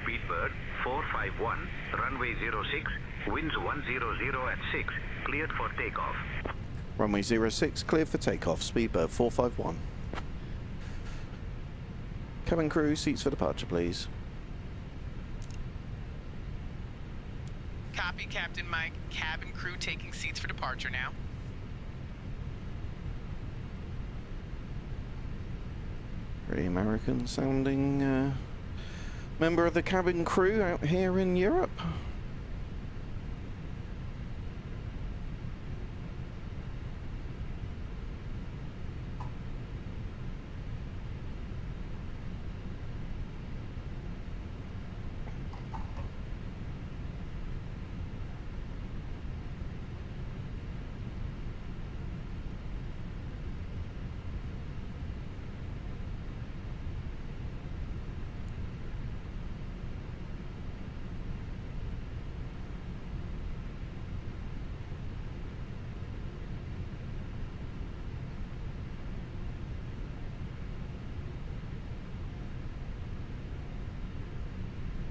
Speedbird 451, runway 06, winds 100 at 6, cleared for takeoff. Runway 06 cleared for takeoff. Speedbird 451. Cabin crew, seats for departure, please. Copy, Captain Mike. Cabin crew taking seats for departure now. Very American sounding member of the cabin crew out here in Europe.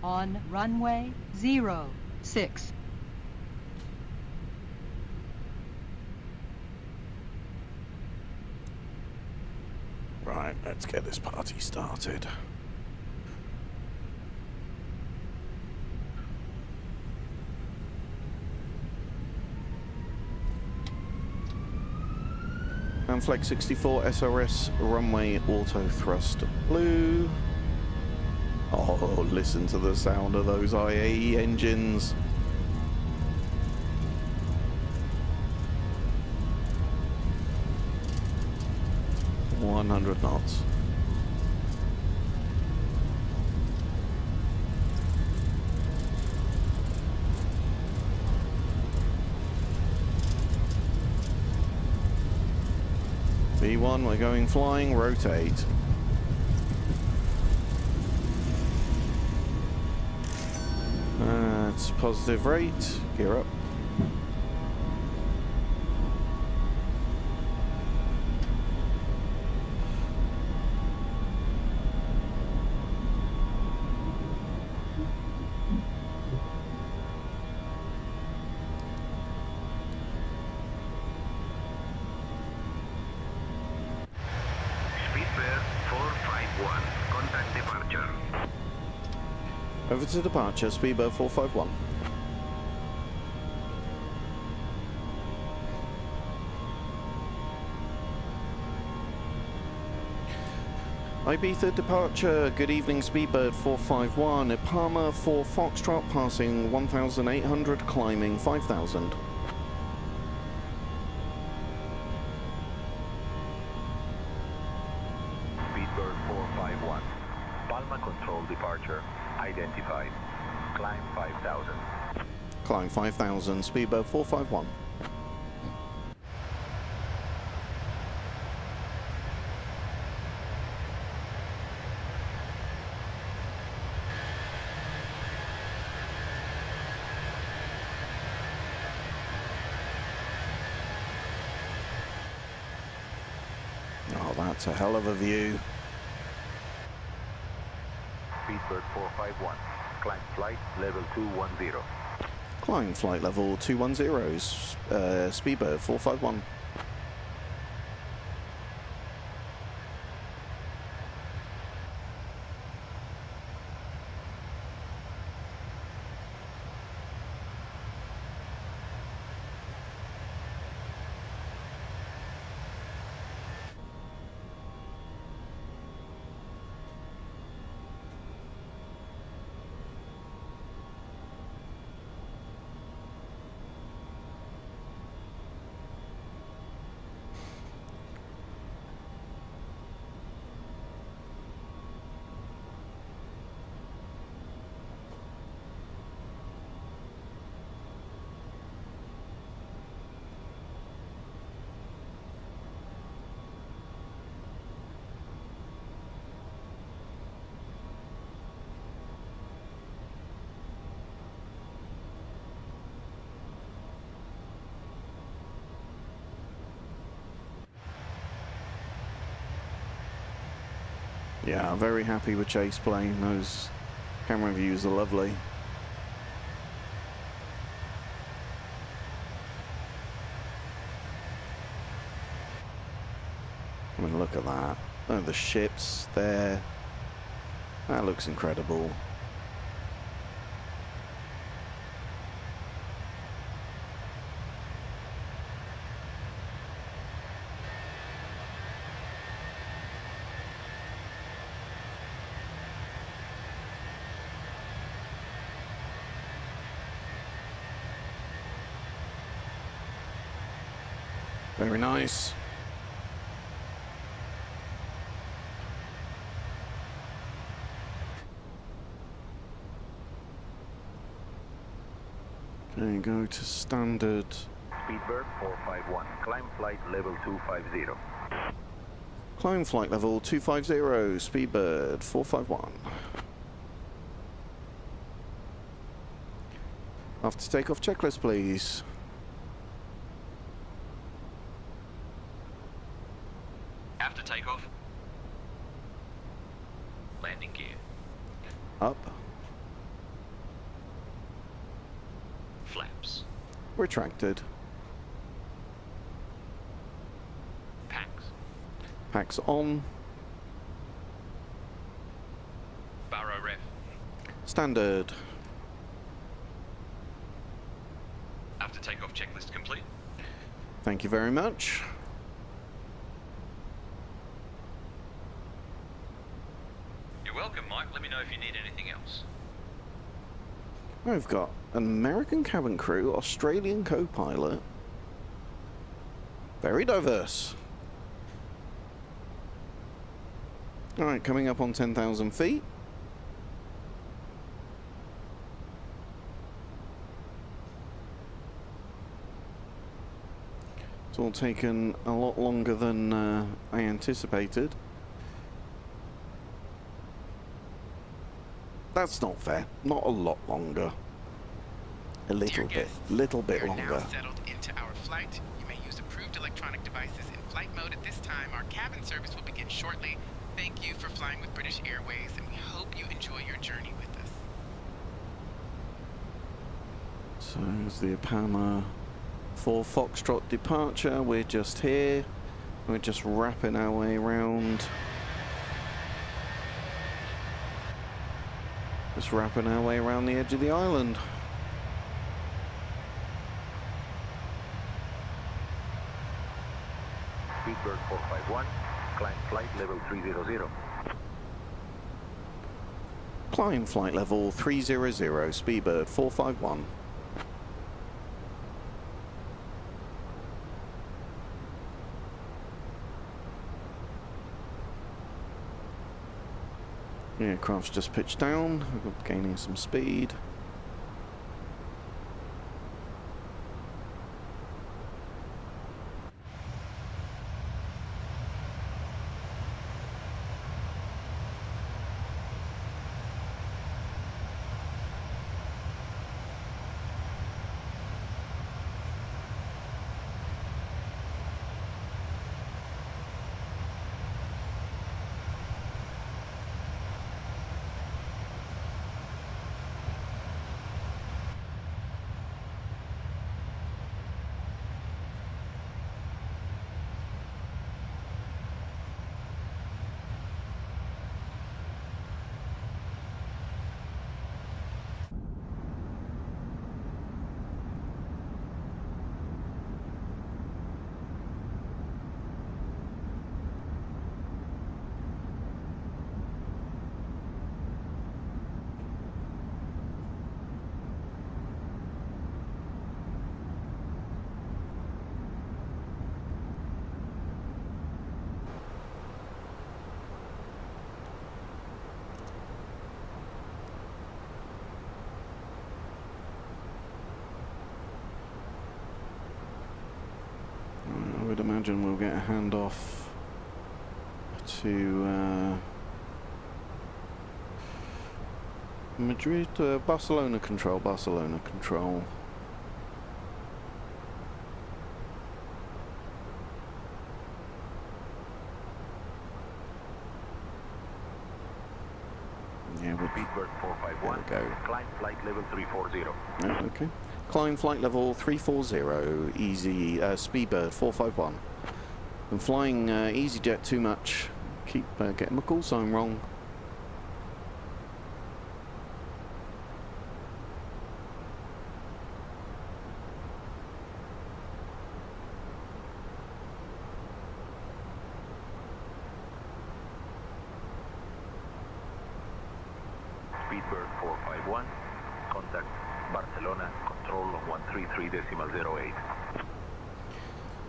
On runway 06. Right, let's get this party started. And Flex 64 SRS runway auto thrust blue. Oh, listen to the sound of those IAE engines. .100 knots. V1, we're going flying, rotate. That's positive rate, gear up. Speedbird 451, contact departure. Over to departure, Speedbird 451. Ibiza departure, good evening Speedbird 451, Palma for Foxtrot passing 1,800, climbing 5,000. Speedbird 451, Palma control departure, identified, climb 5,000. Climb 5,000, Speedbird 451. Oh, that's a hell of a view. Speedbird 451, climb flight level 210. Climb flight level 210, Speedbird 451. Yeah, I'm very happy with chase plane. Those camera views are lovely. I mean, look at that. Oh, the ships there. That looks incredible. Very nice. Okay, go to standard. Speedbird 451, climb flight level 250. Climb flight level 250, Speedbird 451. After takeoff checklist, please. After takeoff. Landing gear. Up. Flaps. Retracted. Packs. Packs on. Barrow ref. Standard. After takeoff checklist complete. Thank you very much. You're welcome, Mike. Let me know if you need anything else. We've got American cabin crew, Australian co-pilot. Very diverse. Alright, coming up on 10,000 feet. It's all taken a lot longer than I anticipated. That's not fair. Not a lot longer. A little Dear bit. guests, Little bit we are longer. now settled into our flight. You may use approved electronic devices in flight mode at this time. Our cabin service will begin shortly. Thank you for flying with British Airways, and we hope you enjoy your journey with us. So there's the Apama 4 Foxtrot departure. We're just here. We're just wrapping our way around. Just wrapping our way around the edge of the island. Speedbird 451, climb flight level 300. Climb flight level 300, Speedbird 451. The aircraft's just pitched down, we're gaining some speed. I would imagine we'll get a handoff to Madrid, Barcelona control, Barcelona control. Speedbird 451. There we go. Climb flight level 340. Yeah, okay. Climb flight level 340, easy, Speedbird 451. I'm flying EasyJet too much. Keep getting my call sign wrong. Speedbird 451. Contact Barcelona. Control on 133.08.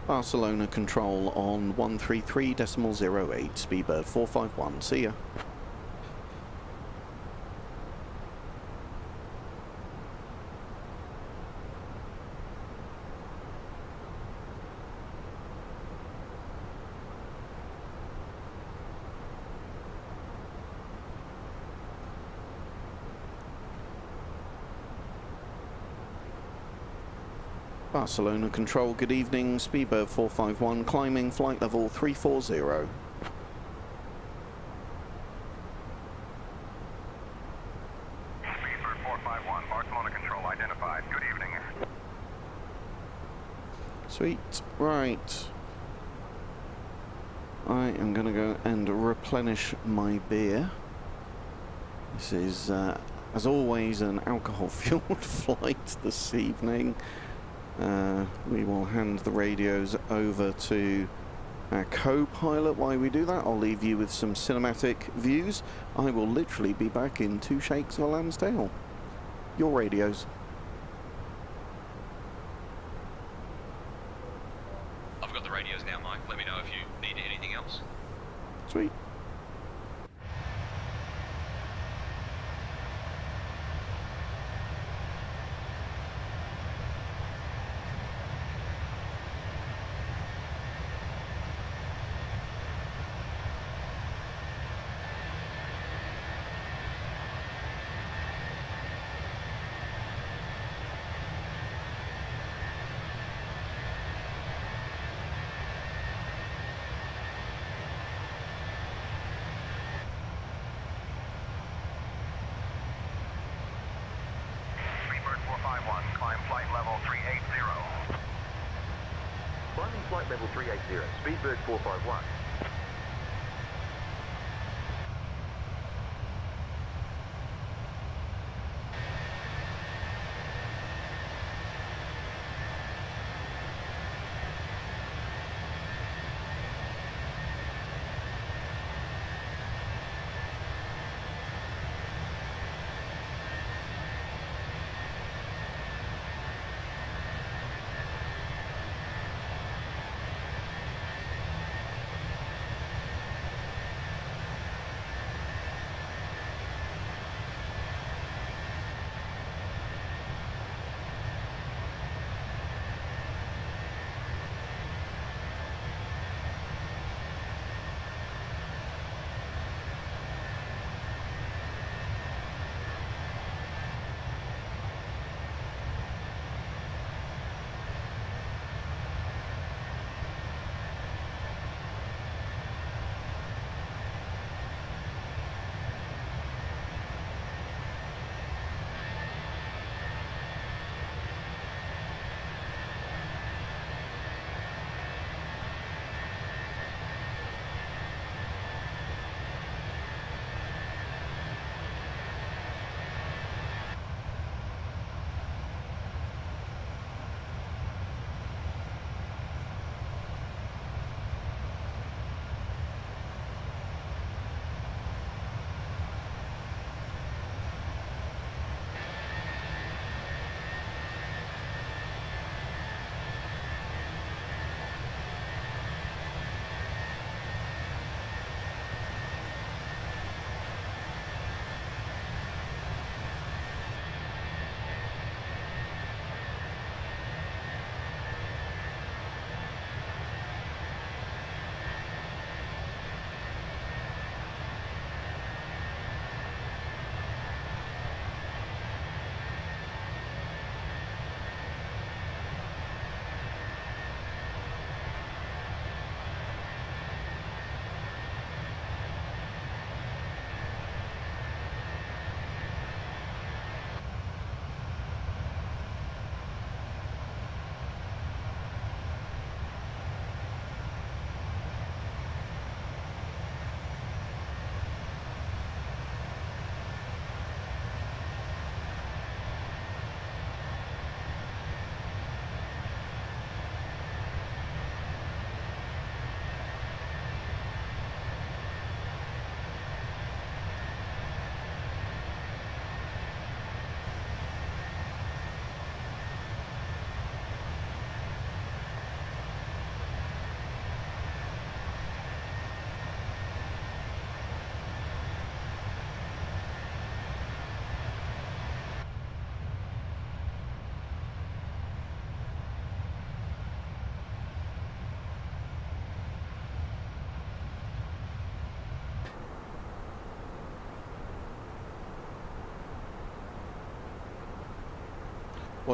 Barcelona control on 133.08, Speedbird 451. See ya. Barcelona control, good evening, Speedbird 451, climbing flight level 340. Speedbird 451. Barcelona control identified. Good evening. Sweet, right. I am going to go and replenish my beer. This is, as always, an alcohol-fueled flight this evening. We will hand the radios over to our co-pilot while we do that. I'll leave you with some cinematic views. I will literally be back in 2 shakes of a lamb's tail. Your radios. I've got the radios now, Mike. Let me know if you need anything else. Sweet. Speedbird 451. Climb flight level 380. Climbing flight level 380. Speedbird 451.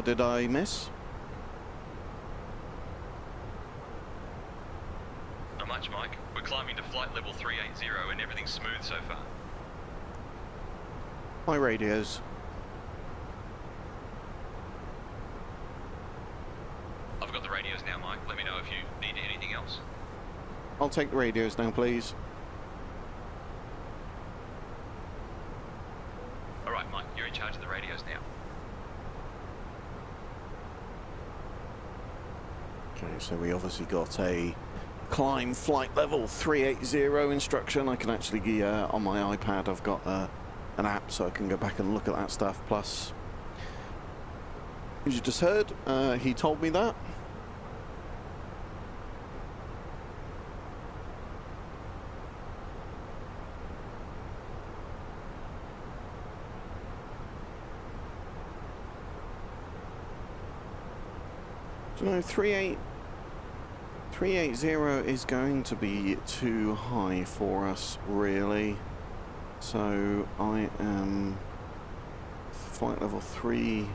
What did I miss? Not much, Mike. We're climbing to flight level 380 and everything's smooth so far. My radios. I've got the radios now, Mike. Let me know if you need anything else. I'll take the radios now, please. All right, Mike, you're in charge of the radios now. Okay, so we obviously got a climb flight level 380 instruction. I can actually, on my iPad, I've got an app so I can go back and look at that stuff. Plus, as you just heard, he told me that. Do you know, 380 is going to be too high for us, really. So I am flight level 3.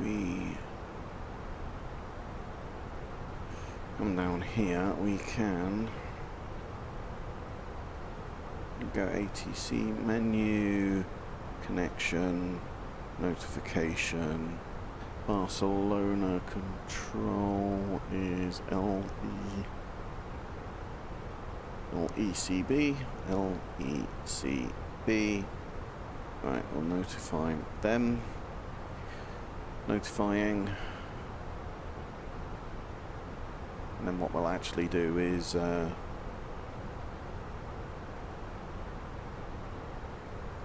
We come down here, we can go ATC menu, connection, notification, Barcelona control is LE or ECB, LECB. Right, we'll notify them. Notifying, and then what we'll actually do is as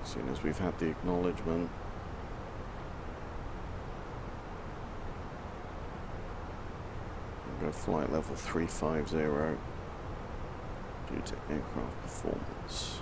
soon as we've had the acknowledgement, we'll go flight level 350 due to aircraft performance.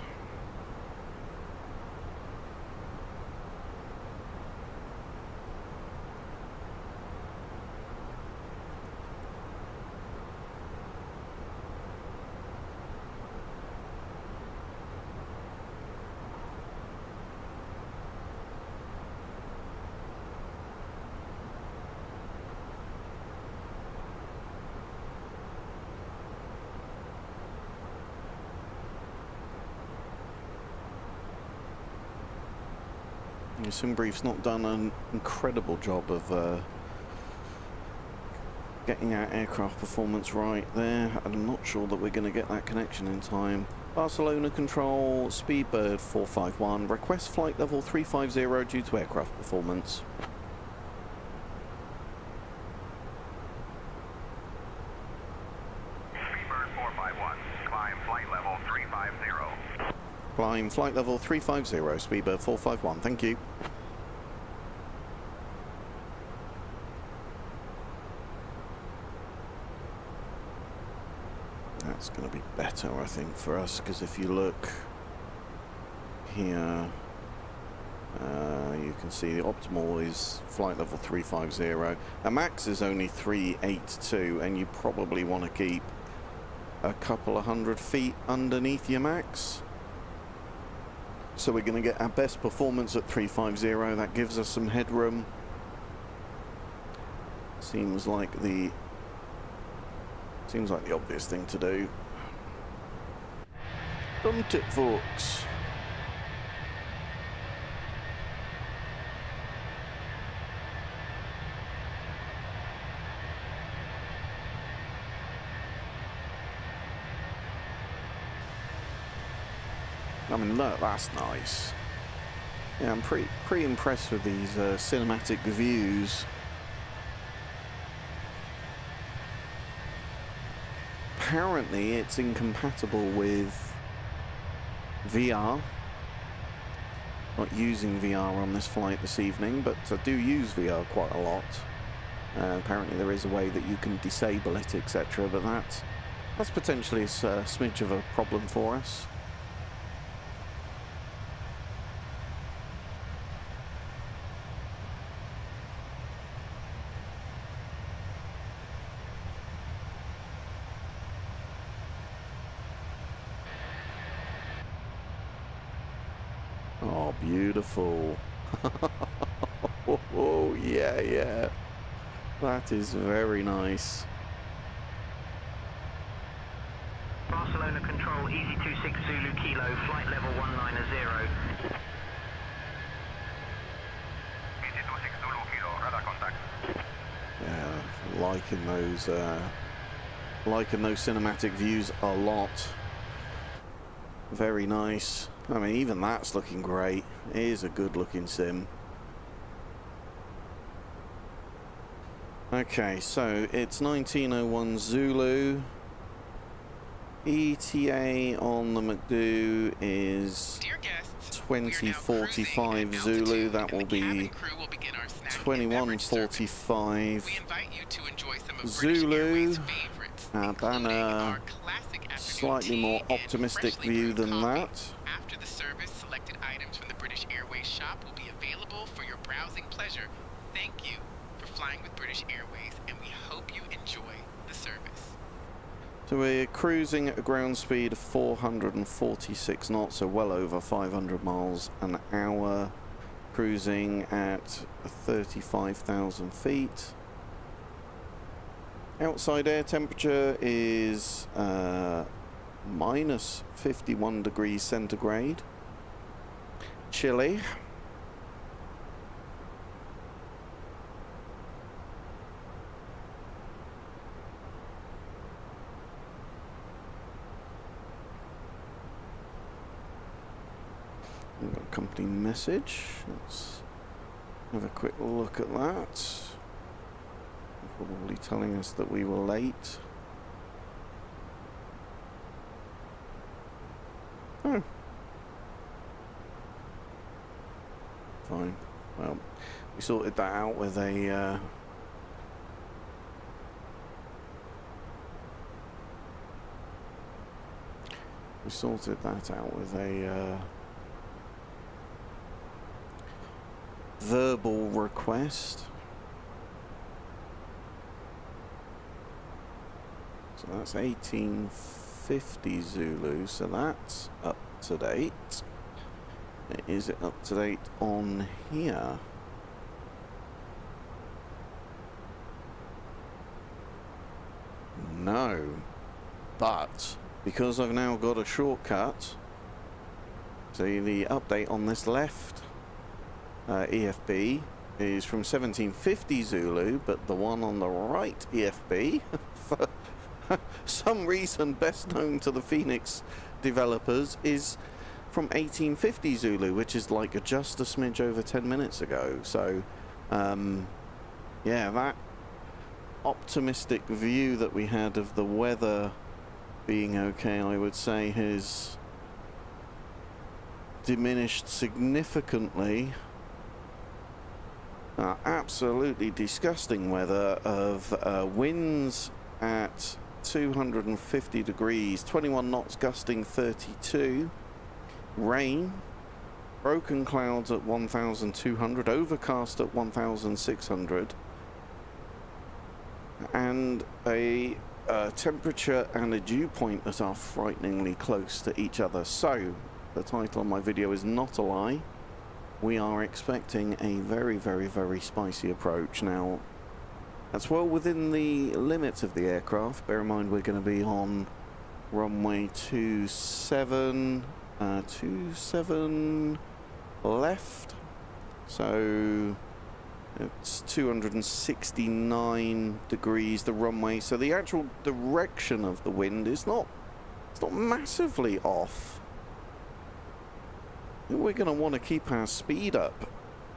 Simbrief's not done an incredible job of getting our aircraft performance right there. I'm not sure that we're going to get that connection in time. Barcelona control, Speedbird 451, request flight level 350 due to aircraft performance. Speedbird 451, climb flight level 350. Climb flight level 350, Speedbird 451, thank you. That's going to be better, I think, for us, because if you look here, you can see the optimal is flight level 350. A max is only 382, and you probably want to keep a couple of 100 feet underneath your max. So we're going to get our best performance at 350. That gives us some headroom. Seems like the obvious thing to do. Don't it, folks? I mean, look, that's nice. Yeah, I'm pretty impressed with these cinematic views. Apparently, it's incompatible with VR. Not using VR on this flight this evening, but I do use VR quite a lot. Apparently, there is a way that you can disable it, etc. But that's potentially a smidge of a problem for us. Oh, beautiful. Oh, yeah, yeah. That is very nice. Barcelona Control, Easy 26 Zulu Kilo, flight level 190. Easy 26 Zulu Kilo, radar contact. Yeah, liking those cinematic views a lot. Very nice. I mean, even that's looking great. It is a good looking sim. Okay, so it's 1901 Zulu. ETA on the McDo is Dear guests, 2045 Zulu. That will be 2145 we invite you to enjoy some of Zulu. British Airways favorites, including Havana. our classic afternoon Slightly tea more and optimistic freshly view brewed than coffee. that. After the service, selected items from the British Airways shop will be available for your browsing pleasure. Thank you for flying with British Airways, and we hope you enjoy the service. So we're cruising at a ground speed of 446 knots, so well over 500 miles an hour. Cruising at 35,000 feet. Outside air temperature is minus 51 degrees centigrade. Chilly. We've got a company message. Let's have a quick look at that. Probably telling us that we were late. Oh. Fine. Well, we sorted that out with a verbal request. So that's 1850 Zulu, so that's up to date. Is it up to date on here? No. But because I've now got a shortcut, see the update on this left EFB is from 1750 Zulu, but the one on the right EFB, for some reason best known to the Phoenix developers, is from 1850 Zulu, which is like just a smidge over 10 minutes ago. So yeah, that optimistic view that we had of the weather being okay, I would say, has diminished significantly. Absolutely disgusting weather of winds at 250 degrees, 21 knots gusting 32, rain, broken clouds at 1,200, overcast at 1,600, and a temperature and a dew point that are frighteningly close to each other. So the title of my video is not a lie. We are expecting a very, very, very spicy approach. Now, that's well within the limits of the aircraft. Bear in mind we're going to be on runway 27, 27 left. So it's 269 degrees the runway. So the actual direction of the wind is not massively off. I think we're going to want to keep our speed up,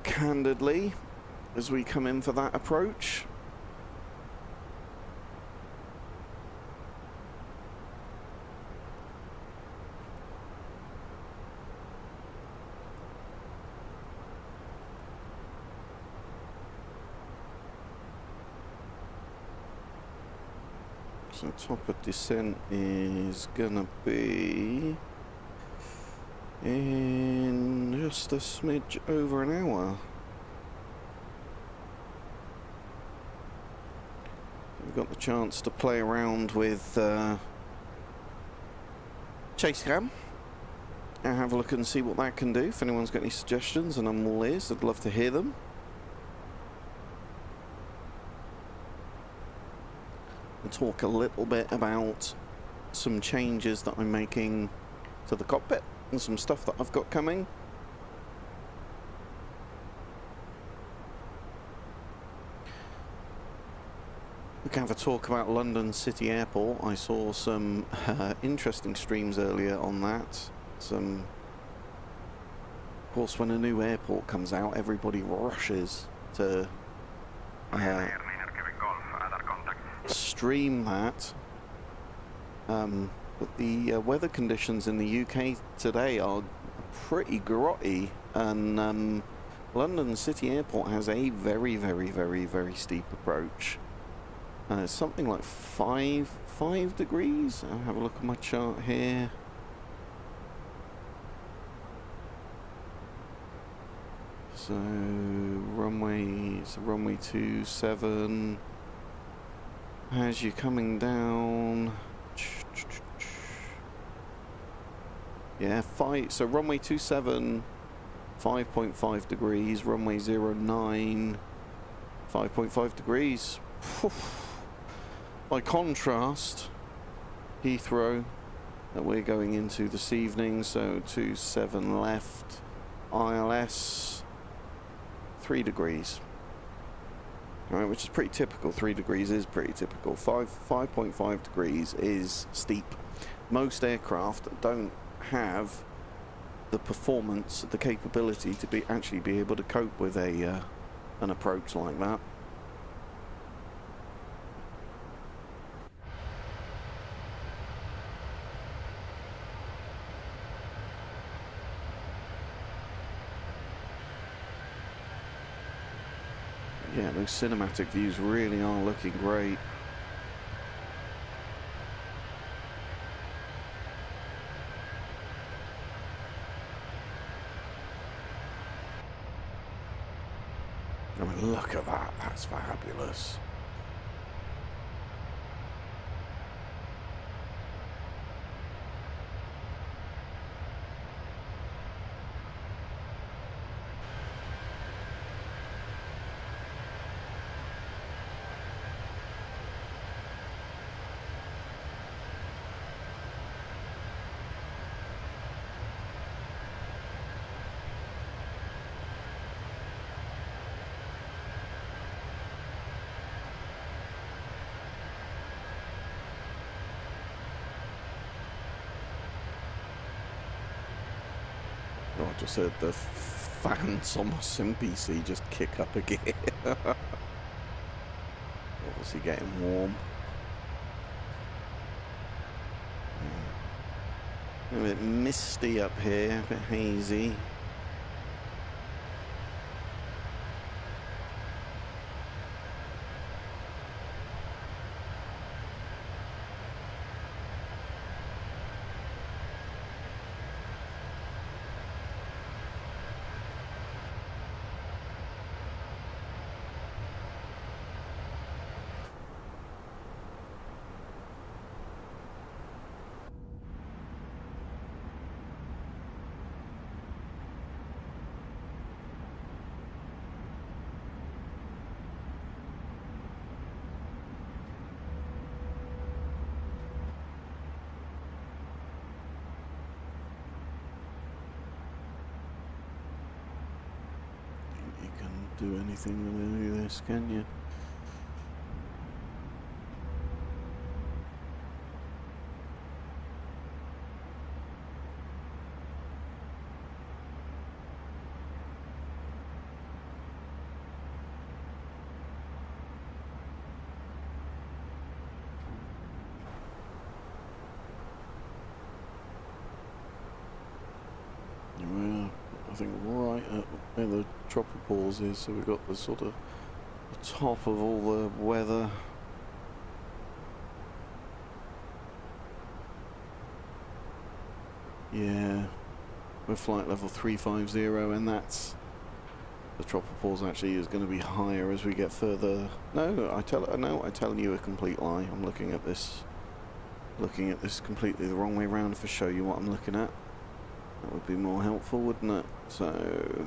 candidly, as we come in for that approach. So top of descent is gonna be in just a smidge over an hour. We've got the chance to play around with chase cam and have a look and see what that can do. If anyone's got any suggestions, and I'm all ears, I'd love to hear them. And talk a little bit about some changes that I'm making to the cockpit and some stuff that I've got coming. We can have a talk about London City Airport. I saw some interesting streams earlier on that. Of course, when a new airport comes out, everybody rushes to stream that. But the weather conditions in the UK today are pretty grotty, and London City Airport has a very, very, very, very steep approach. It's something like 5 degrees. I'll have a look at my chart here. So runway 27. As you're coming down, yeah, so runway 27, 5.5 degrees, runway 09, 5.5 degrees. By contrast, Heathrow that we're going into this evening, so 27 left, ILS 3 degrees. Right, which is pretty typical. 3 degrees is pretty typical. 5.5 degrees is steep. Most aircraft don't have the performance, the capability to actually be able to cope with an approach like that. Yeah, those cinematic views really are looking great. I mean, look at that. That's fabulous. Oh, I just heard the fans on my SimPC just kick up again. Obviously getting warm. A bit misty up here, a bit hazy. do anything with any of this, can you? Well, I think right at where the tropopause is, so we've got the sort of the top of all the weather. Yeah, we're flight level 350, and that's the tropopause actually is going to be higher as we get further. No, I'm telling you a complete lie. I'm looking at this completely the wrong way around. If I show you what I'm looking at, that would be more helpful, wouldn't it? So,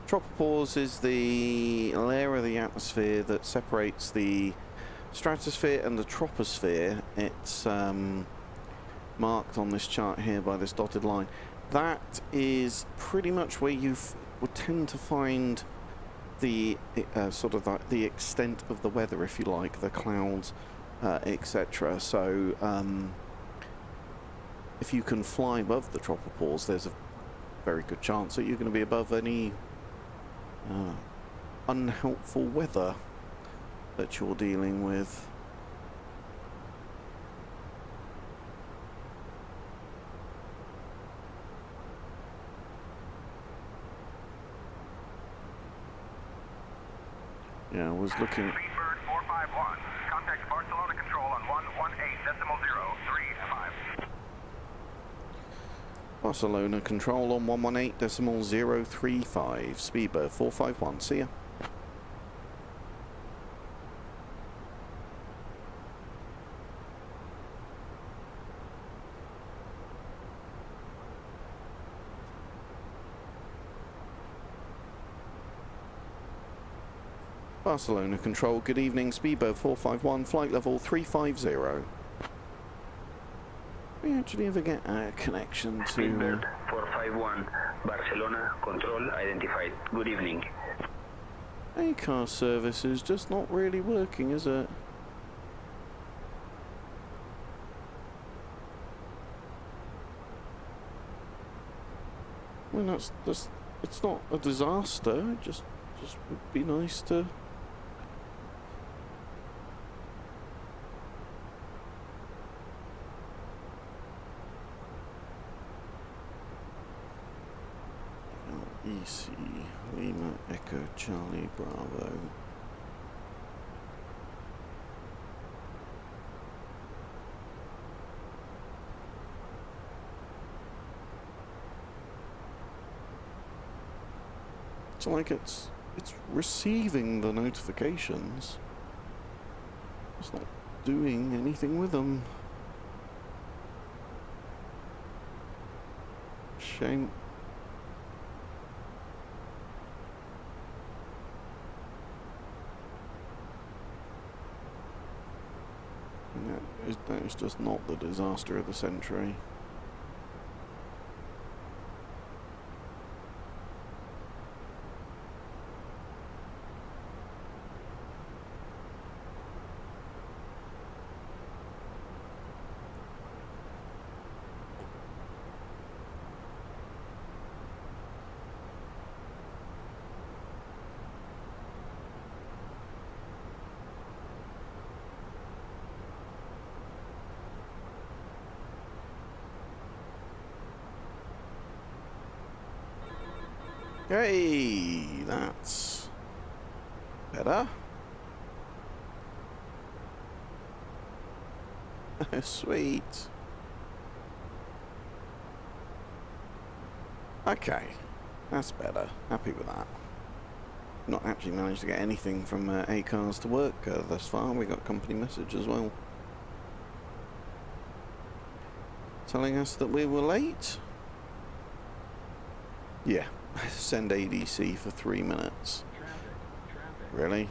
tropopause is the layer of the atmosphere that separates the stratosphere and the troposphere. It's marked on this chart here by this dotted line. That is pretty much where you would tend to find the sort of the extent of the weather, if you like, the clouds, etc. So if you can fly above the tropopause, there's a very good chance that you're going to be above any unhelpful weather that you're dealing with. Yeah, I was looking. Speedbird 451. Contact Barcelona Control on 118.035. Barcelona Control on 118.035. Speedbird 451. See ya. Barcelona Control, good evening, Speedbird 451, flight level 350. We actually ever get a connection to... Speedbird 451, Barcelona Control identified. Good evening. ACAR service is just not really working, is it? I mean, that's it's not a disaster, it just would be nice to... EC Lima Echo Charlie Bravo. It's like it's receiving the notifications. It's not doing anything with them. Shame. That is just not the disaster of the century. Hey, that's better. Sweet. Okay, that's better. Happy with that. Not actually managed to get anything from ACARS to work thus far. We got company message as well, telling us that we were late. Yeah. Send ADC for 3 minutes. Really?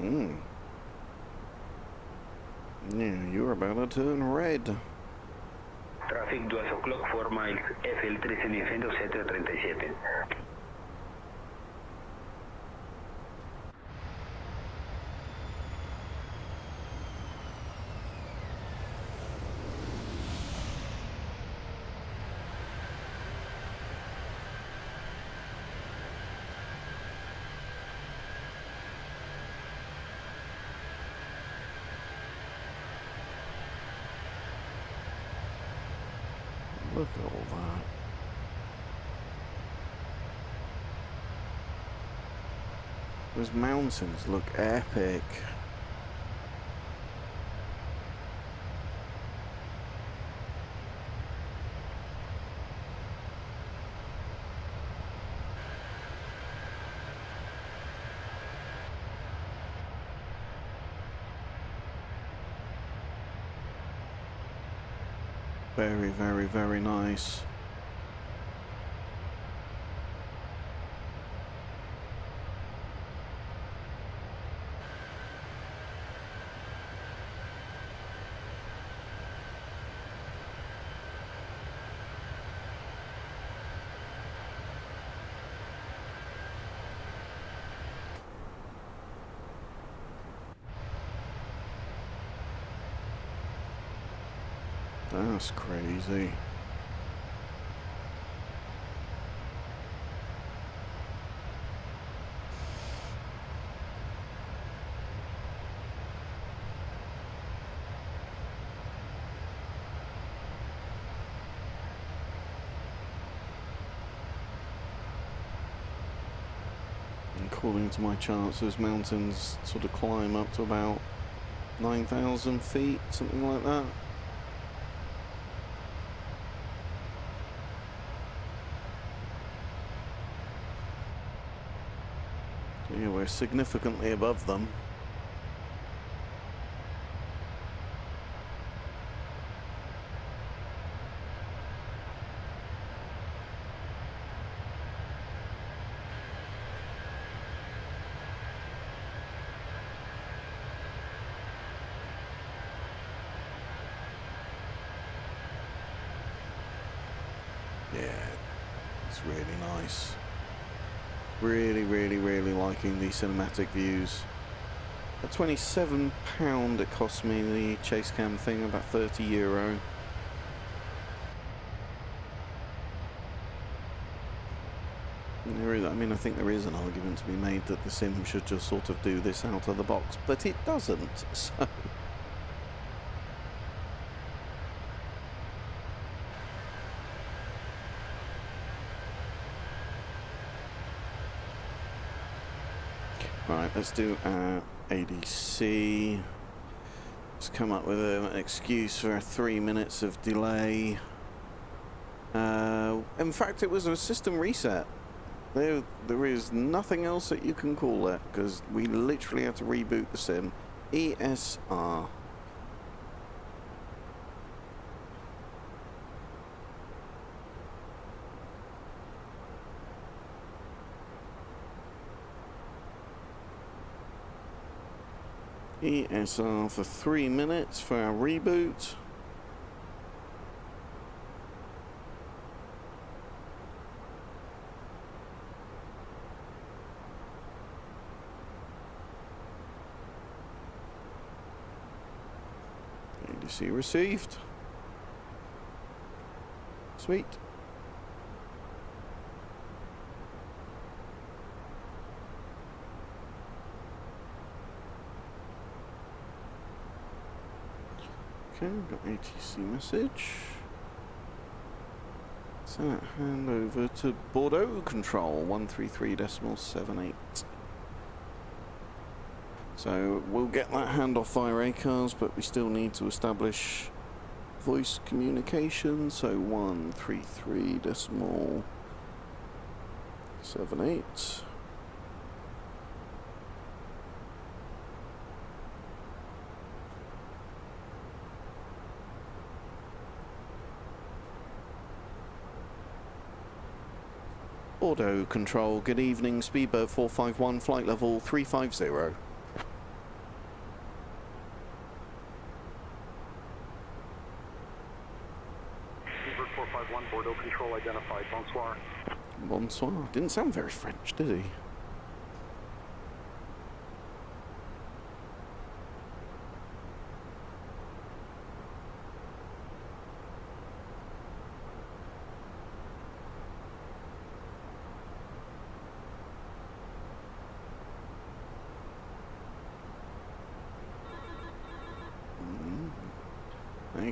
Yeah, you're about to turn red. Traffic 12 o'clock, 4 miles, FL 1337. Look at all that. Those mountains look epic. Very, very, very nice. That's crazy. According to my charts, those mountains sort of climb up to about 9,000 feet, something like that. Yeah, we're significantly above them. Yeah, it's really nice. Really, really, really liking the cinematic views. At £27 it cost me the chase cam thing, about €30. There is, I mean, I think there is an argument to be made that the sim should just sort of do this out of the box, but it doesn't, so... Right, let's do our ADC. Let's come up with an excuse for 3 minutes of delay. In fact, it was a system reset. There is nothing else that you can call it, because we literally had to reboot the sim. ESR. ESR for 3 minutes for our reboot. ADC received. Sweet. Okay, we've got ATC message. So hand over to Bordeaux control 133.78. So we'll get that handoff via ACARS, but we still need to establish voice communication. So 133.78. Bordeaux control, good evening, speedbird 451, flight level 350. 451, Bordeaux control identified. Bonsoir. Bonsoir. Didn't sound very French, did he?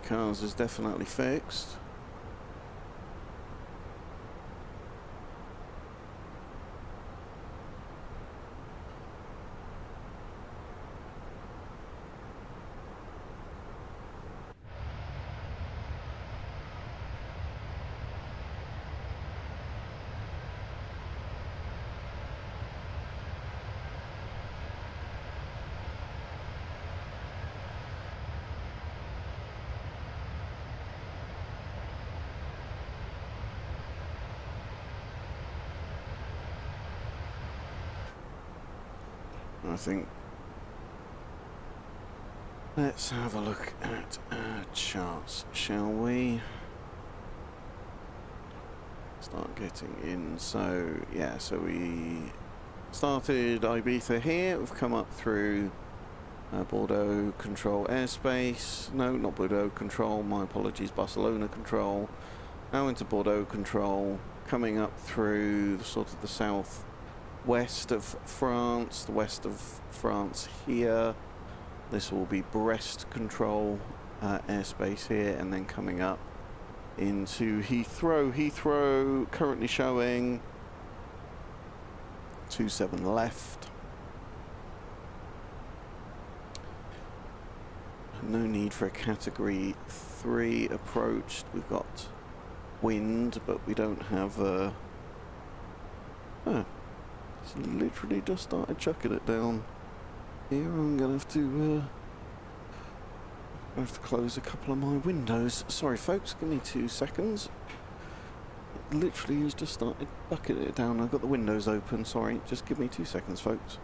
Cars is definitely fixed. I think let's have a look at our charts, shall we? Start getting in. So yeah, so we started Ibiza here. We've come up through Bordeaux control airspace. No, not Bordeaux control. My apologies, Barcelona control. Now into Bordeaux control. Coming up through sort of the south west of France, the west of France here. This will be Brest control airspace here, and then coming up into Heathrow. Heathrow currently showing 27 left. No need for a category 3 approach. We've got wind, but we don't have a... It's literally just started chucking it down here. I'm gonna have to close a couple of my windows. Sorry folks, give me 2 seconds. It literally has just started bucketing it down. I've got the windows open, sorry, just give me 2 seconds folks.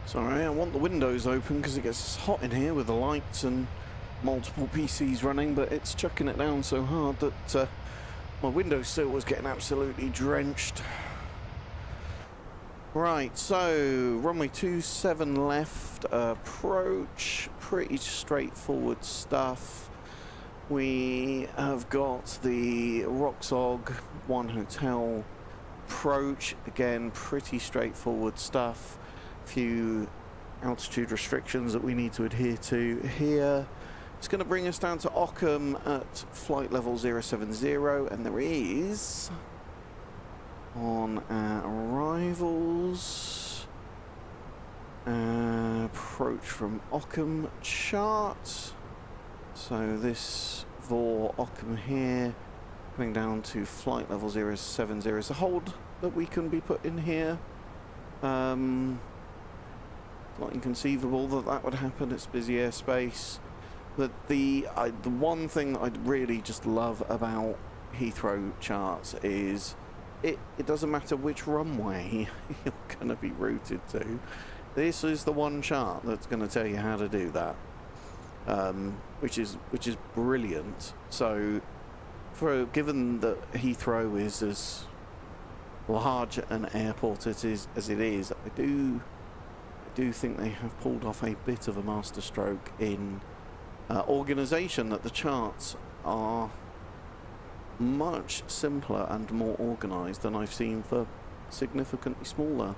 Sorry, I want the windows open because it gets hot in here with the lights and multiple PCs running, but it's chucking it down so hard that my windowsill was getting absolutely drenched. Right, so runway 27 left, approach, pretty straightforward stuff. We have got the Roxog 1 Hotel approach, again pretty straightforward stuff. Few altitude restrictions that we need to adhere to here. It's going to bring us down to Ockham at flight level 070, and there is, on our arrivals, approach from Ockham chart. So this for Ockham here, coming down to flight level 070 is a hold that we can be put in here. Not inconceivable that that would happen. It's busy airspace. But the one thing that I really just love about Heathrow charts is it doesn't matter which runway you're going to be routed to. This is the one chart that's going to tell you how to do that, which is brilliant. So, given that Heathrow is as large an airport as it is, I do think they have pulled off a bit of a masterstroke in organisation, that the charts are much simpler and more organised than I've seen for significantly smaller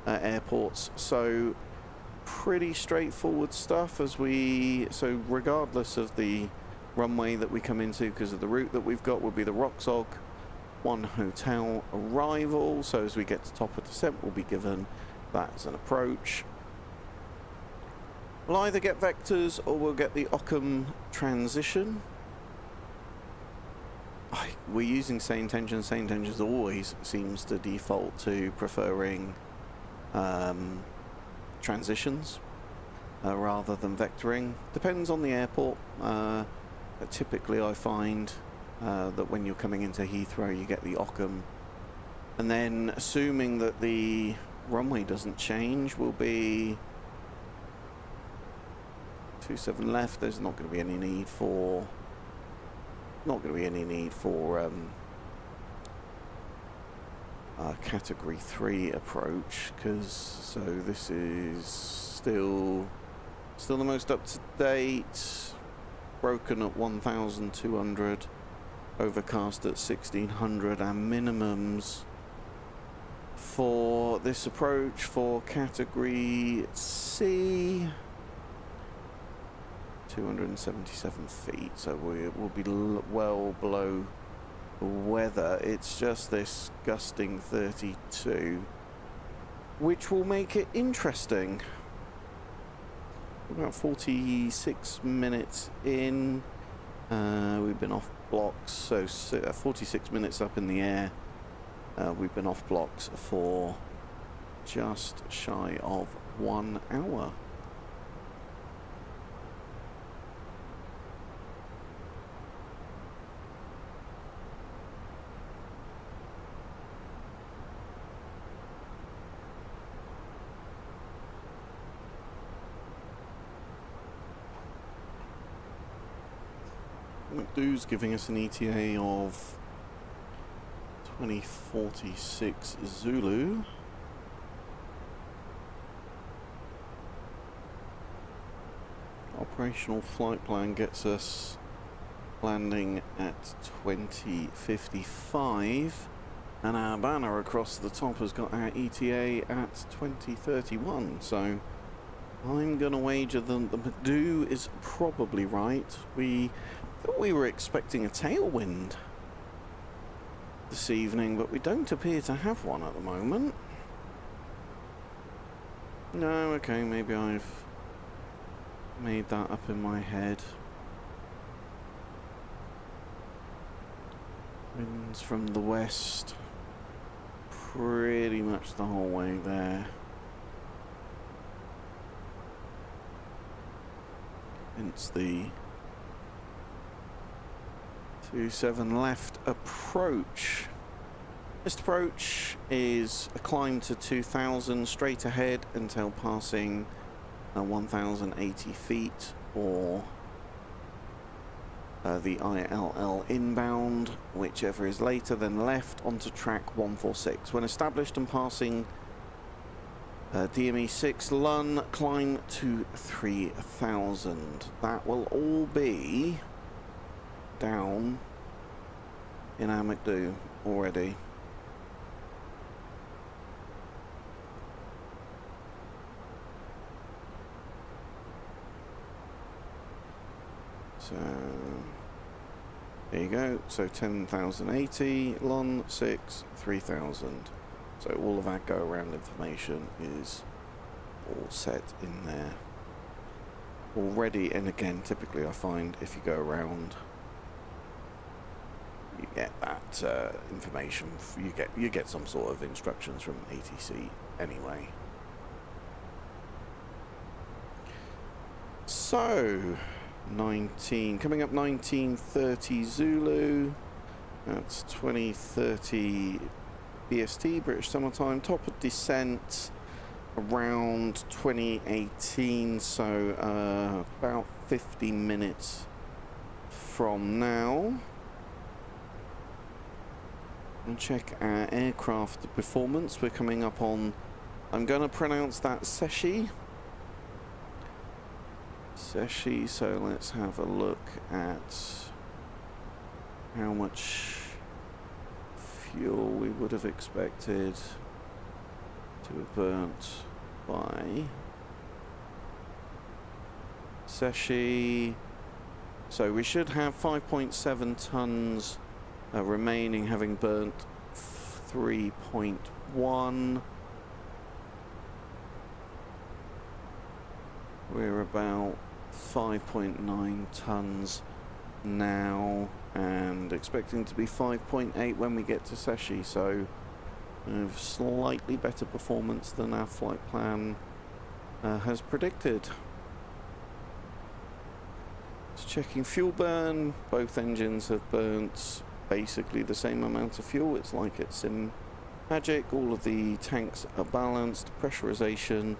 airports. So pretty straightforward stuff so regardless of the runway that we come into, because of the route that we've got, will be the Roxog 1 hotel arrival. So as we get to top of descent, we'll be given that as an approach. We'll either get vectors or we'll get the Occam transition. We're using SAYINTENTIONS. SAYINTENTIONS always seems to default to preferring transitions rather than vectoring. Depends on the airport. But typically I find that when you're coming into Heathrow you get the Occam, and then assuming that the runway doesn't change, will be 27 left. There's not going to be any need for category 3 approach, because this is still the most up to date. Broken at 1,200, overcast at 1,600, and minimums for this approach for category C 277 feet, so we will be well below weather. It's just this gusting 32, which will make it interesting. About 46 minutes in, we've been off blocks, so 46 minutes up in the air. We've been off blocks for just shy of 1 hour. McDo's giving us an ETA of 2046 Zulu. Operational flight plan gets us landing at 2055, and our banner across the top has got our ETA at 2031. So I'm gonna wager that the McDo is probably right. We thought we were expecting a tailwind this evening, but we don't appear to have one at the moment. No, okay, maybe I've made that up in my head. Winds from the west pretty much the whole way there. Hence the 27 left approach. This approach is a climb to 2,000 straight ahead until passing 1,080 feet, or the ILL inbound, whichever is later, then left onto track 146. When established and passing DME 6 Lun, climb to 3,000. That will all be down in our McDo already. So there you go. So 10,080, Lon 6, 3,000. So all of our go around information is all set in there already. And again, typically I find if you go around, you get that information. You get some sort of instructions from ATC anyway. So coming up 1930 Zulu. That's 2030 BST, British Summertime. Top of descent around 2018, so about 50 minutes from now. And check our aircraft performance. We're coming up on, I'm going to pronounce that Seshi. Seshi, so let's have a look at how much fuel we would have expected to be burnt by Seshi. So we should have 5.7 tons remaining, having burnt 3.1. We're about 5.9 tons now, and expecting to be 5.8 when we get to Seshi, so slightly better performance than our flight plan has predicted. Just checking fuel burn. Both engines have burnt basically the same amount of fuel. It's like it's Sim Magic. All of the tanks are balanced. Pressurization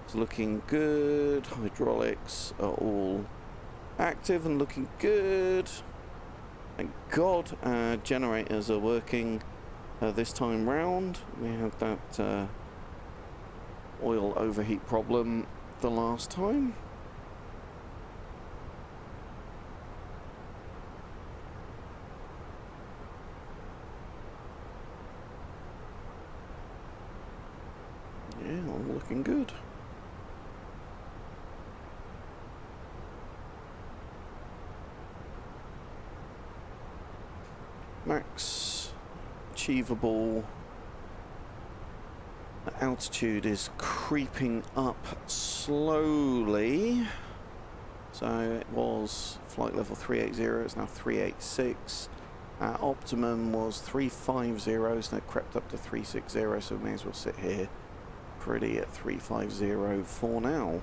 is looking good. Hydraulics are all active and looking good. Thank God. Generators are working this time round. We had that oil overheat problem the last time. Yeah, all looking good. Max achievable altitude is creeping up slowly. So it was flight level 380, it's now 386. Optimum was 350, so it crept up to 360, so we may as well sit here pretty at 350 for now.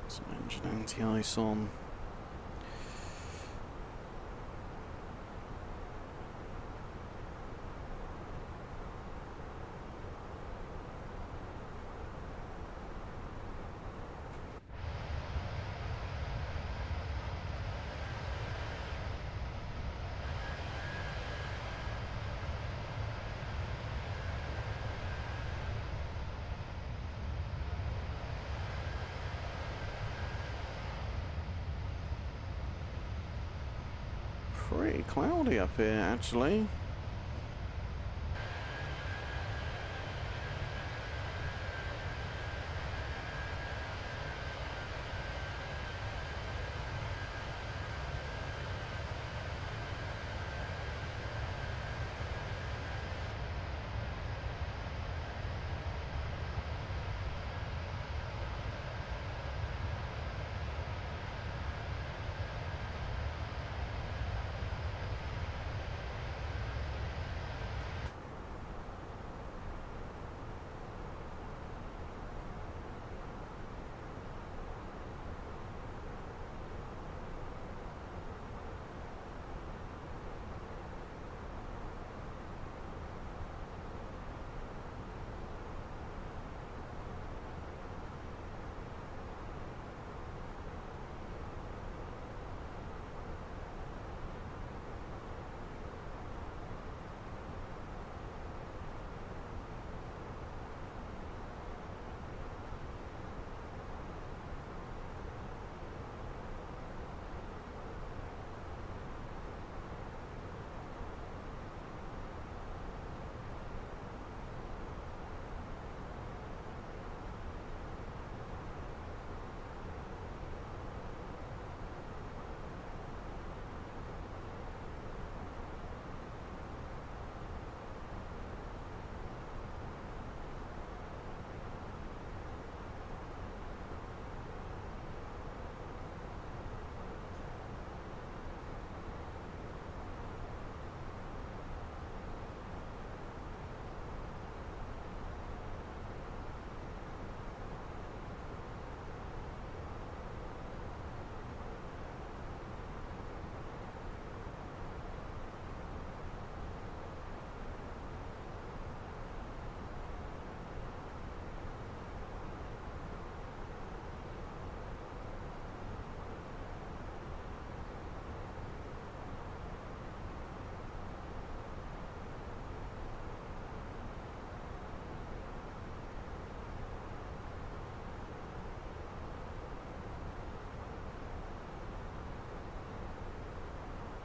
Some engine anti-ice on. Pretty cloudy up here, actually.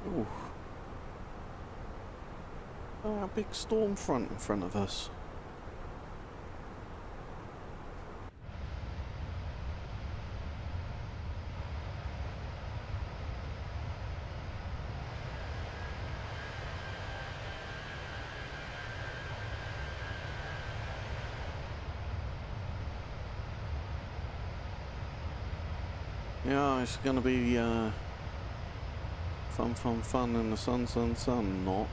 Ooh. Oh, a big storm front in front of us. Yeah, it's gonna be fun in the sun, not.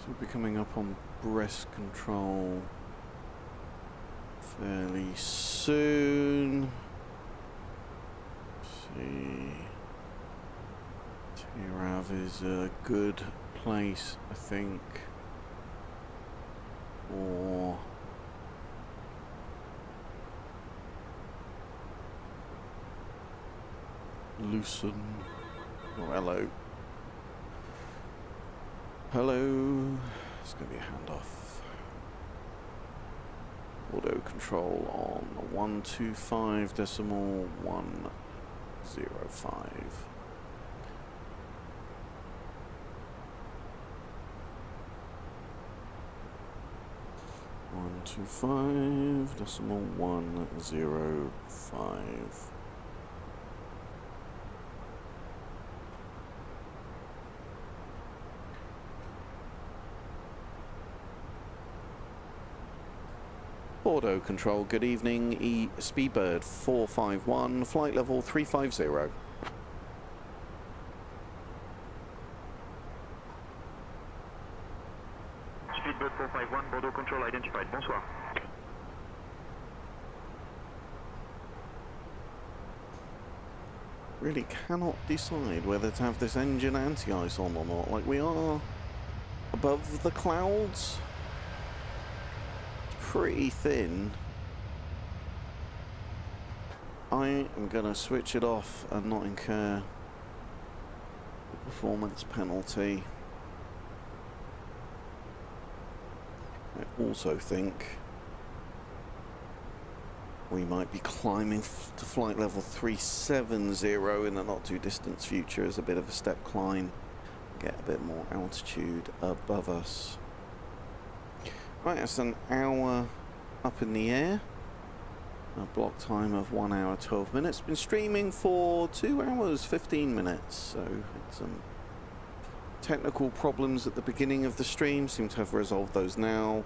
We'll be coming up on breast control fairly soon. Let's see. TRAV is a good place, I think, for loosen. Oh, hello. Hello. It's going to be a handoff. Auto control on 125.105. 125.105. Auto control, good evening, Speedbird 451, flight level 350. Speedbird 451, Bordeaux control identified. Bonsoir. Really cannot decide whether to have this engine anti-ice on or not. Like, we are above the clouds. Pretty thin. I am going to switch it off and not incur a performance penalty. I also think we might be climbing to flight level 370 in the not too distant future as a bit of a step climb. Get a bit more altitude above us. Right, that's an hour up in the air. A block time of 1 hour 12 minutes. Been streaming for 2 hours 15 minutes. So had some technical problems at the beginning of the stream. Seem to have resolved those now.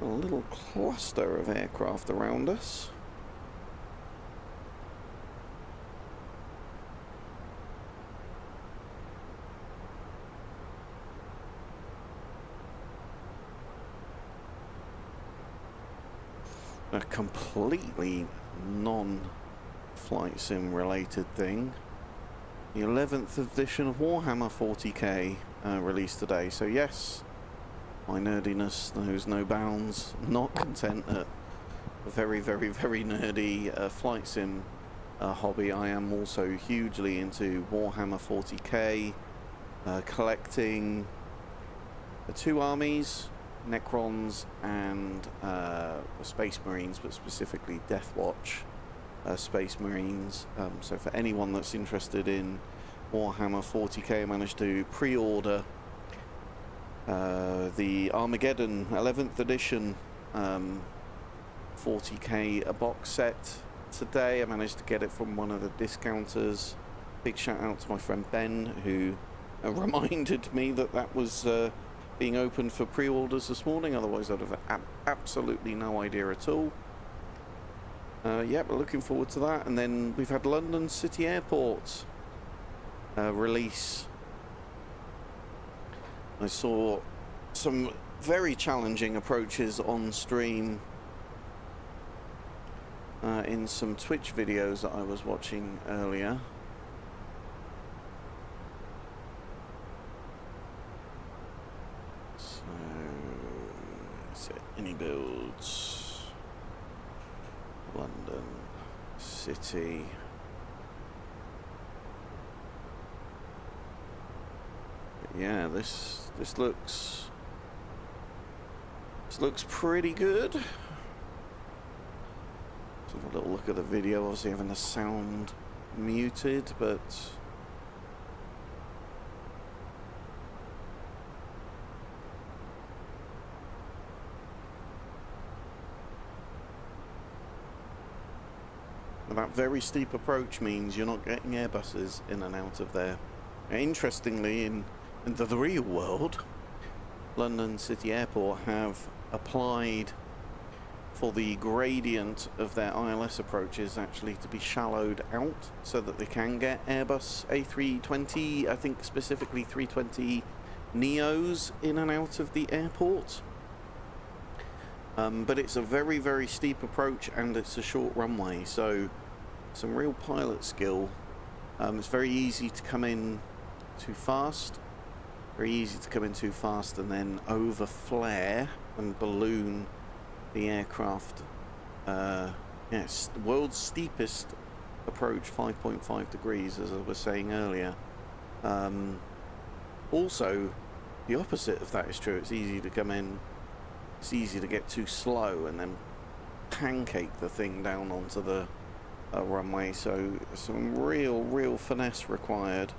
A little cluster of aircraft around us. A completely non-flight sim related thing. The 11th edition of Warhammer 40k released today. So yes, my nerdiness knows no bounds. Not content at a very, very, very nerdy flight sim hobby. I am also hugely into Warhammer 40k, collecting the two armies, Necrons and Space Marines, but specifically Death Watch Space Marines. So for anyone that's interested in Warhammer 40k, I managed to pre-order the Armageddon 11th edition 40k box set today. I managed to get it from one of the discounters. Big shout out to my friend Ben, who reminded me that that was being opened for pre-orders this morning. Otherwise I'd have absolutely no idea at all. Yeah, but looking forward to that. And then we've had London City Airport release. I saw some very challenging approaches on stream in some Twitch videos that I was watching earlier. So, is it any builds? London City. But yeah, this looks pretty good. Let's have a little look at the video. Obviously having the sound muted, but that very steep approach means you're not getting Airbuses in and out of there. Interestingly, in the real world, London City Airport have applied for the gradient of their ILS approaches actually to be shallowed out so that they can get Airbus A320, I think specifically 320 Neos in and out of the airport. But it's a very, very steep approach and it's a short runway, so some real pilot skill. It's very easy to come in too fast. Very easy to come in too fast and then over flare and balloon the aircraft. Yes, the world's steepest approach, 5.5 degrees, as I was saying earlier. Also, the opposite of that is true. It's easy to come in, it's easy to get too slow and then pancake the thing down onto the runway. So some real finesse required.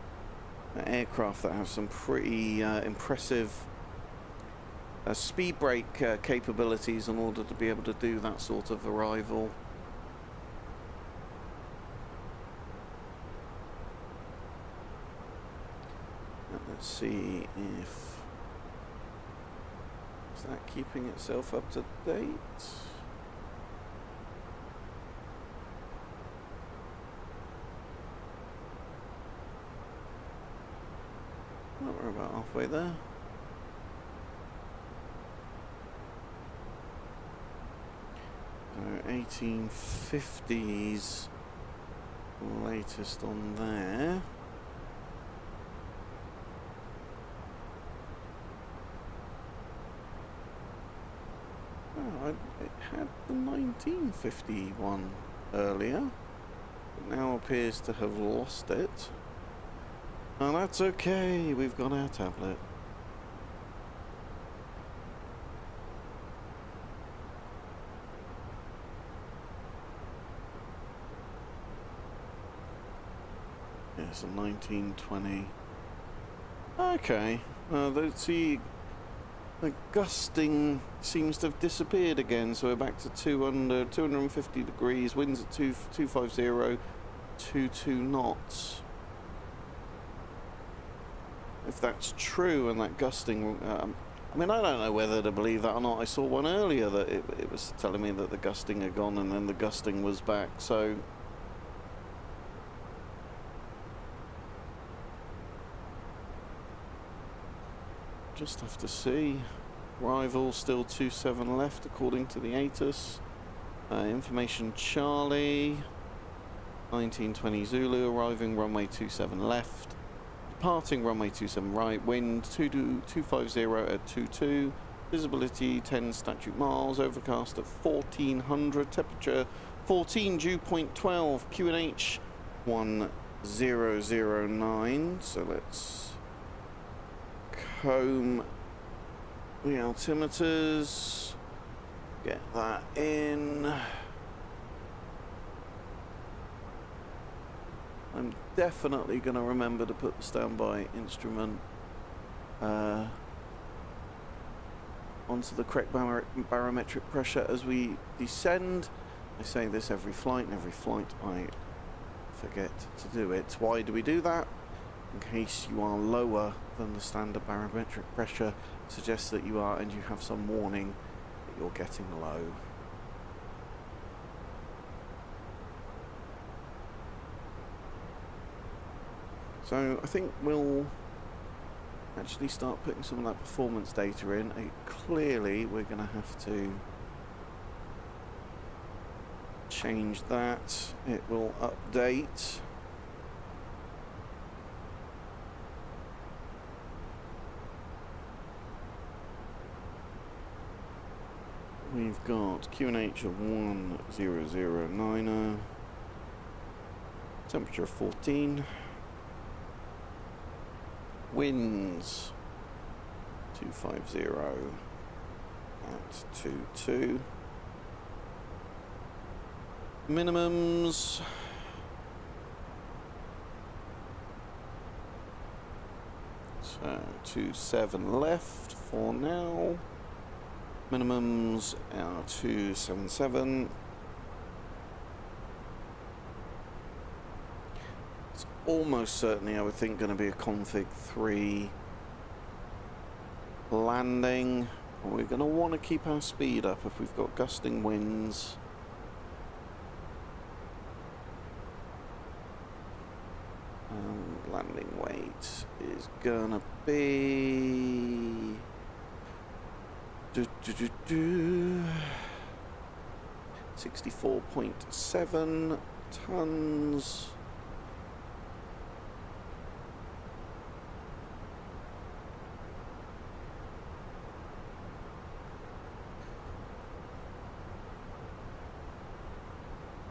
Aircraft that have some pretty impressive speed brake capabilities in order to be able to do that sort of arrival. Let's see if is that keeping itself up to date. Oh, we're about halfway there. So 1850s latest on there. Oh, it had the 1951 earlier, but now appears to have lost it. Oh, that's okay, we've got our tablet. Yes, a 1920. Okay, let's see. The gusting seems to have disappeared again, so we're back to 250 degrees, winds at 250, 22 knots. If that's true and that gusting, I mean, I don't know whether to believe that or not. I saw one earlier that it was telling me that the gusting had gone and then the gusting was back, so just have to see. Arrival still 27 left according to the ATIS. Information Charlie 1920 Zulu, arriving runway 27 left, departing runway 27 right, wind 250 at 22, visibility 10 statute miles, overcast at 1400, temperature 14, dew point 12, QNH 1009. So let's comb the altimeters, get that in. I'm definitely going to remember to put the standby instrument onto the correct barometric pressure as we descend. I say this every flight, and every flight I forget to do it. Why do we do that? In case you are lower than the standard barometric pressure, suggests that you are, and you have some warning that you're getting low. So I think we'll actually start putting some of that performance data in, clearly we're going to have to change that. It will update. We've got QNH of 1009er, temperature of 14, winds 250 at 22, minimums so 27 left for now. Minimums are 277. It's almost certainly, I would think, going to be a config 3 landing. We're going to want to keep our speed up if we've got gusting winds. Landing weight is going to be 64.7 tons.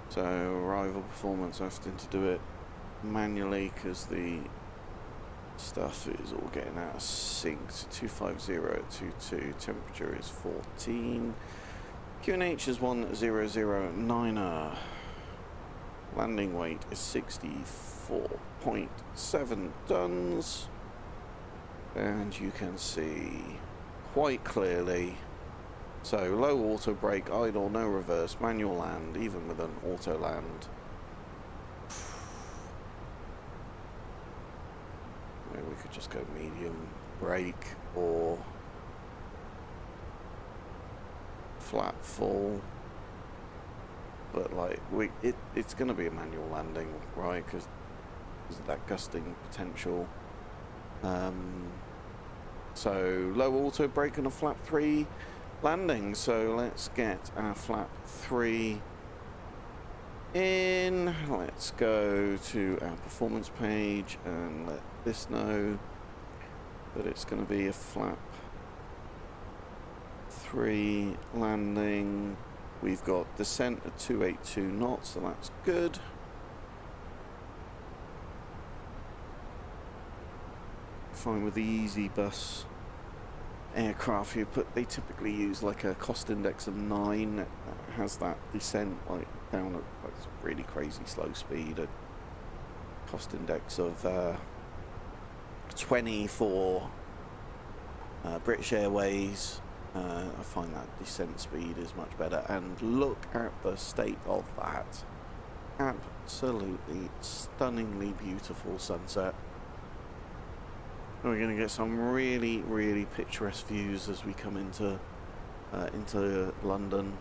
So arrival performance, having to do it manually because the stuff is all getting out of sync. 25022, temperature is 14. QNH is 1009er. Landing weight is 64.7 tons. And you can see quite clearly. So low auto brake, idle, no reverse, manual land, even with an auto land. Maybe we could just go medium brake or flat full, but like it's going to be a manual landing, right? Because of that gusting potential. So low auto brake and a flap 3 landing. So let's get our flap 3 in. Let's go to our performance page and let this know that it's going to be a flap 3 landing. We've got descent at 282 knots, so that's good. Fine with the easy bus aircraft, they typically use like a cost index of 9 that has that descent like down at like really crazy slow speed. A cost index of 20 for British Airways. I find that descent speed is much better, and look at the state of that. Absolutely stunningly beautiful sunset. We're going to get some really, really picturesque views as we come into London.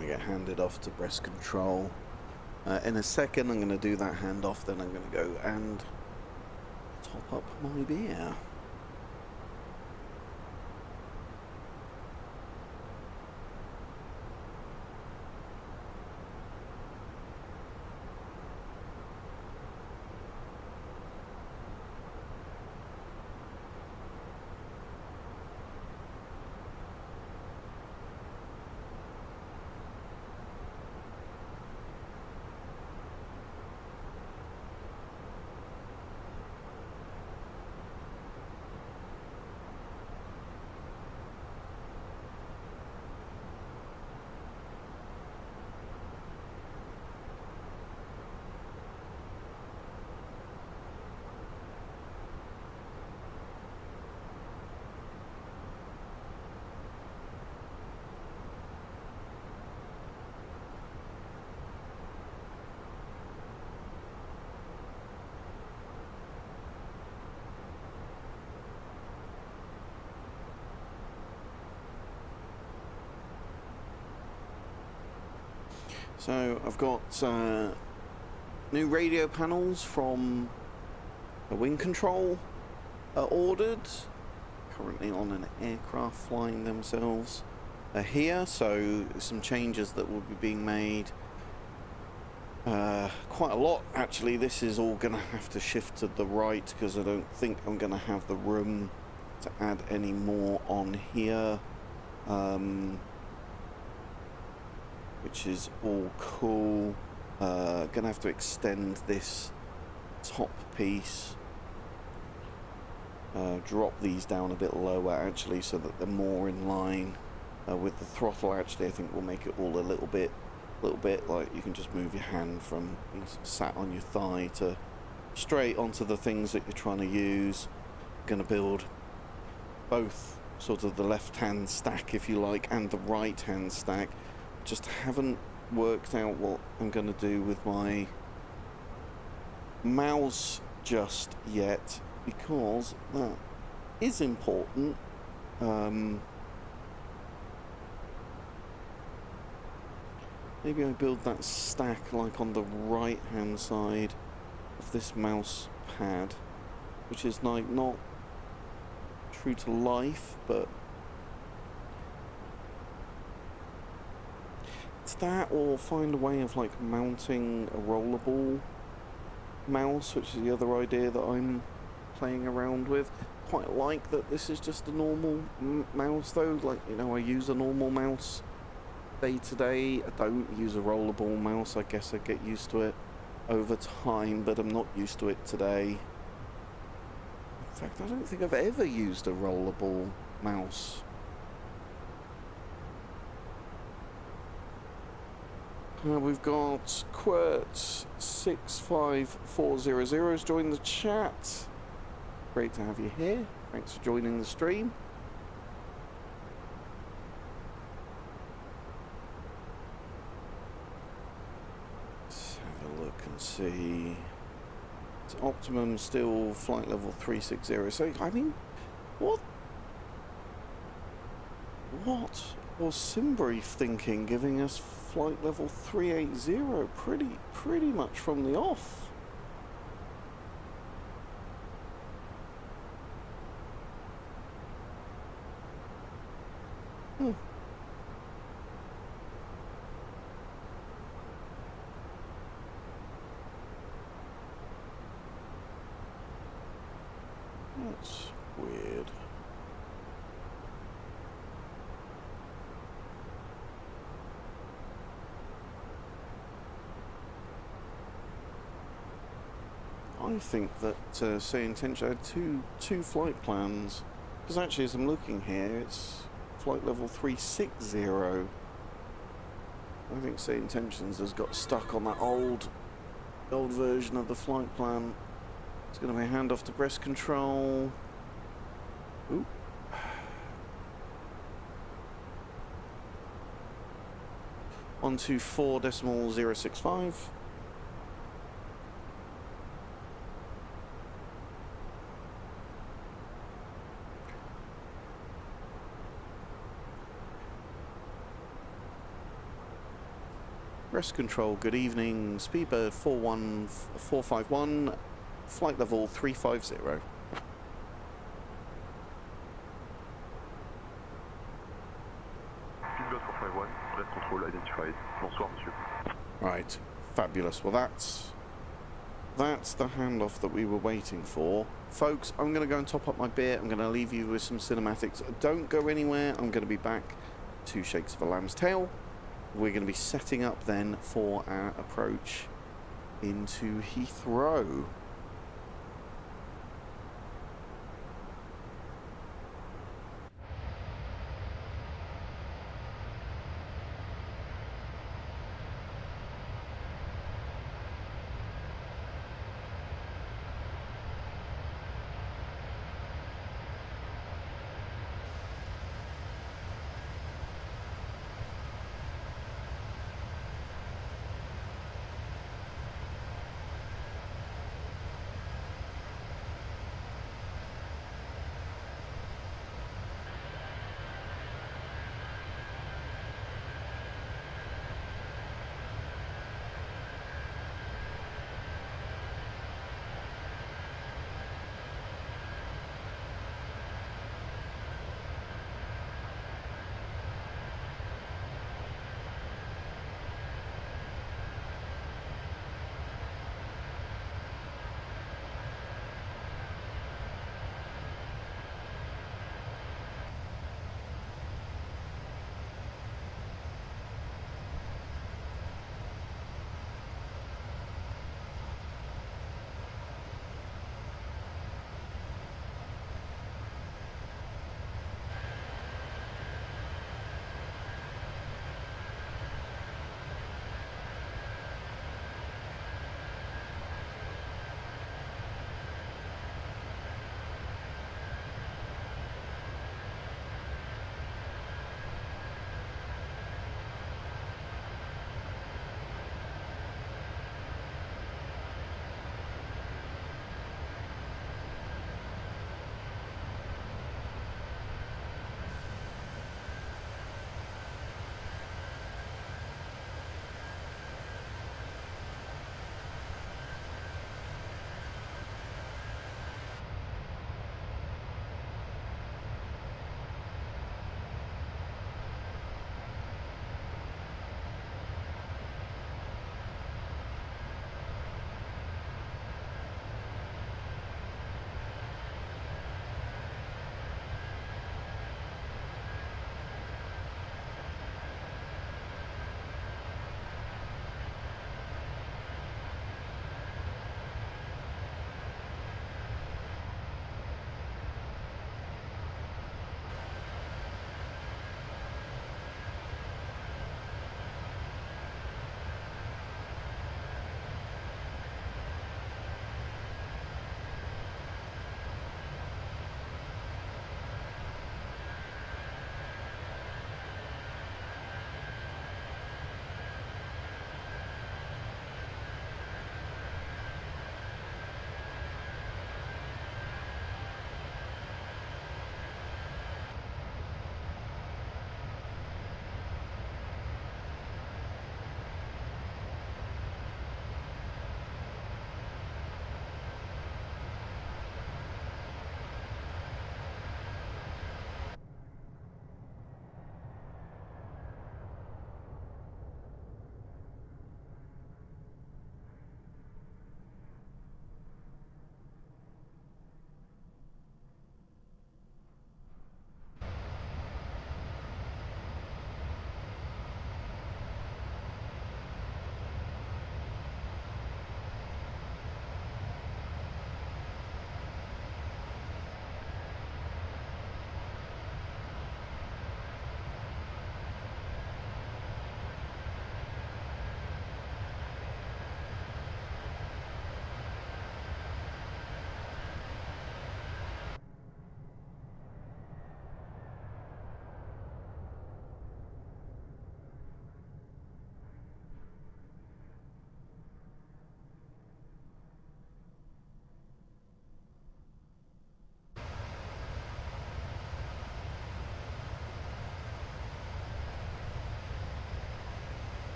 Get handed off to breast control. In a second I'm going to do that handoff, then I'm going to go and top up my beer. So I've got new radio panels from the Wing Control ordered. Currently on an aircraft flying themselves here, so some changes that will be being made. Quite a lot actually. This is all going to have to shift to the right because I don't think I'm going to have the room to add any more on here, which is all cool. Gonna have to extend this top piece, drop these down a bit lower actually so that they're more in line with the throttle. Actually, I think we'll make it all a little bit like you can just move your hand from being sat on your thigh to straight onto the things that you're trying to use. Gonna build both sort of the left hand stack, if you like, and the right hand stack. Just haven't worked out what I'm going to do with my mouse just yet, because that is important. Maybe I build that stack like on the right hand side of this mouse pad, which is like not true to life, but it's that, or find a way of like mounting a rollerball mouse, which is the other idea that I'm playing around with. Quite like that this is just a normal mouse though, like, you know, I use a normal mouse day to day. I don't use a rollerball mouse. I guess I get used to it over time, but I'm not used to it today. In fact, I don't think I've ever used a rollerball mouse. We've got Quirt65400 has joined the chat. Great to have you here. Thanks for joining the stream. Let's have a look and see. It's optimum still flight level 360. So, I mean, what was Simbrief thinking, giving us flight level 380 pretty much from the off? That's weird. I think that SAYINTENTIONS had two flight plans, because actually as I'm looking here it's flight level 360. I think SAYINTENTIONS has got stuck on that old version of the flight plan. It's going to be a handoff to breast control. Ooh. 124.065. Breast control, good evening. Speedbird 451, flight level 350. Speedbird 451, breast control identified. Bonsoir, monsieur. Right, fabulous. Well, that's the handoff that we were waiting for. Folks, I'm going to go and top up my beer. I'm going to leave you with some cinematics. Don't go anywhere. I'm going to be back. 2 shakes of a lamb's tail. We're going to be setting up then for our approach into Heathrow.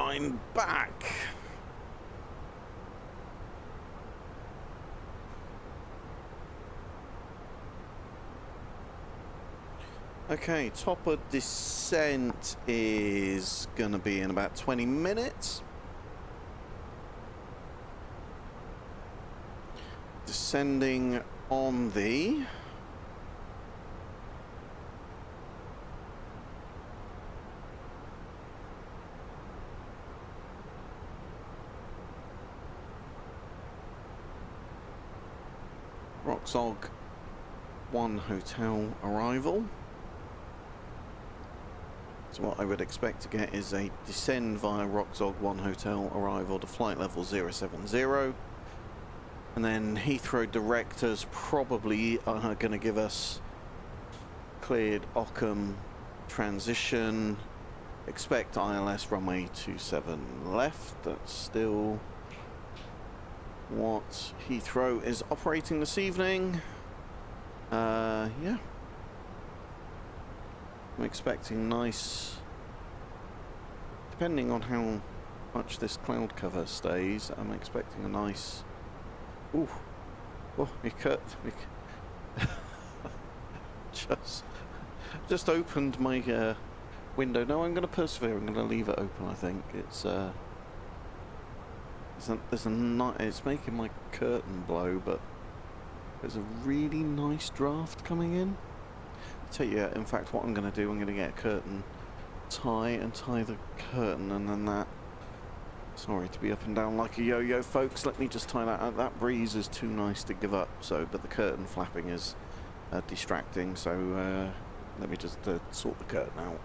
line back. Okay, top of descent is going to be in about 20 minutes. Descending on the Roxog 1 hotel arrival. So what I would expect to get is a descend via Roxog 1 hotel arrival to flight level 070. And then Heathrow directors probably are going to give us cleared Ockham transition. Expect ILS runway 27 left. That's still what Heathrow is operating this evening. Yeah. I'm expecting nice, depending on how much this cloud cover stays, I'm expecting a nice, ooh, oh, me cut, just opened my window. No, I'm going to persevere, I'm going to leave it open, I think. It's it's making my curtain blow, but there's a really nice draft coming in. I'll tell you, in fact, what I'm going to do, I'm going to get a curtain tie and tie the curtain, and then that, sorry to be up and down like a yo-yo, folks, let me just tie that out. That breeze is too nice to give up, so, but the curtain flapping is distracting, so let me just sort the curtain out.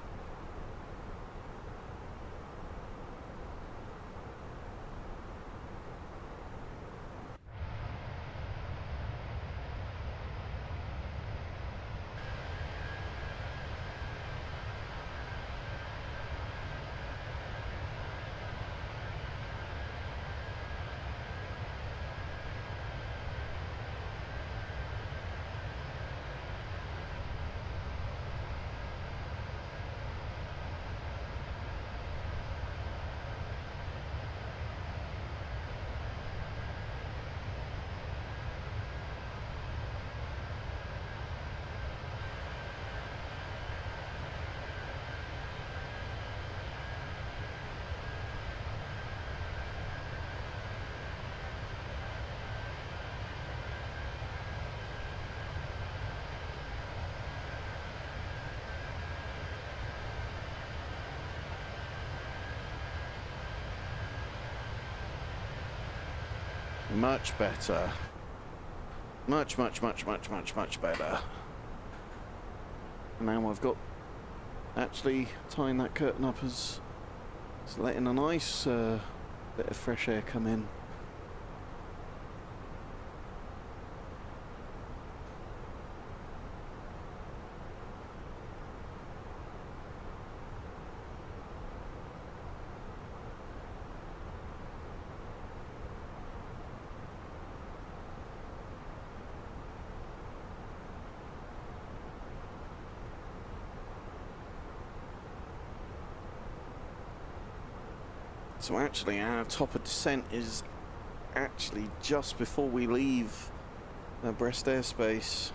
Much better. Much better. Now I've got actually tying that curtain up as it's letting a nice bit of fresh air come in. So actually our top of descent is actually just before we leave Brest airspace.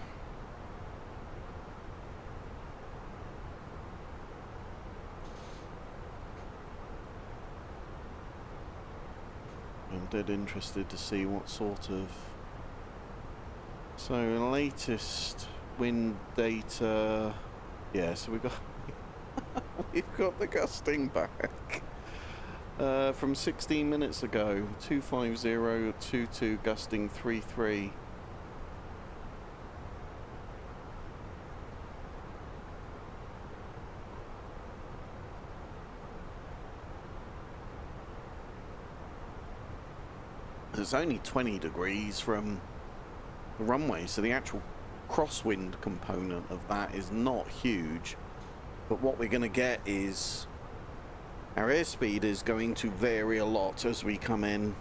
I'm dead interested to see what sort of... So latest wind data... Yeah, so we've got... we've got the gusting back. From 16 minutes ago, 25022 gusting 33. It's only 20 degrees from the runway, so the actual crosswind component of that is not huge. But what we're going to get is our airspeed is going to vary a lot as we come in.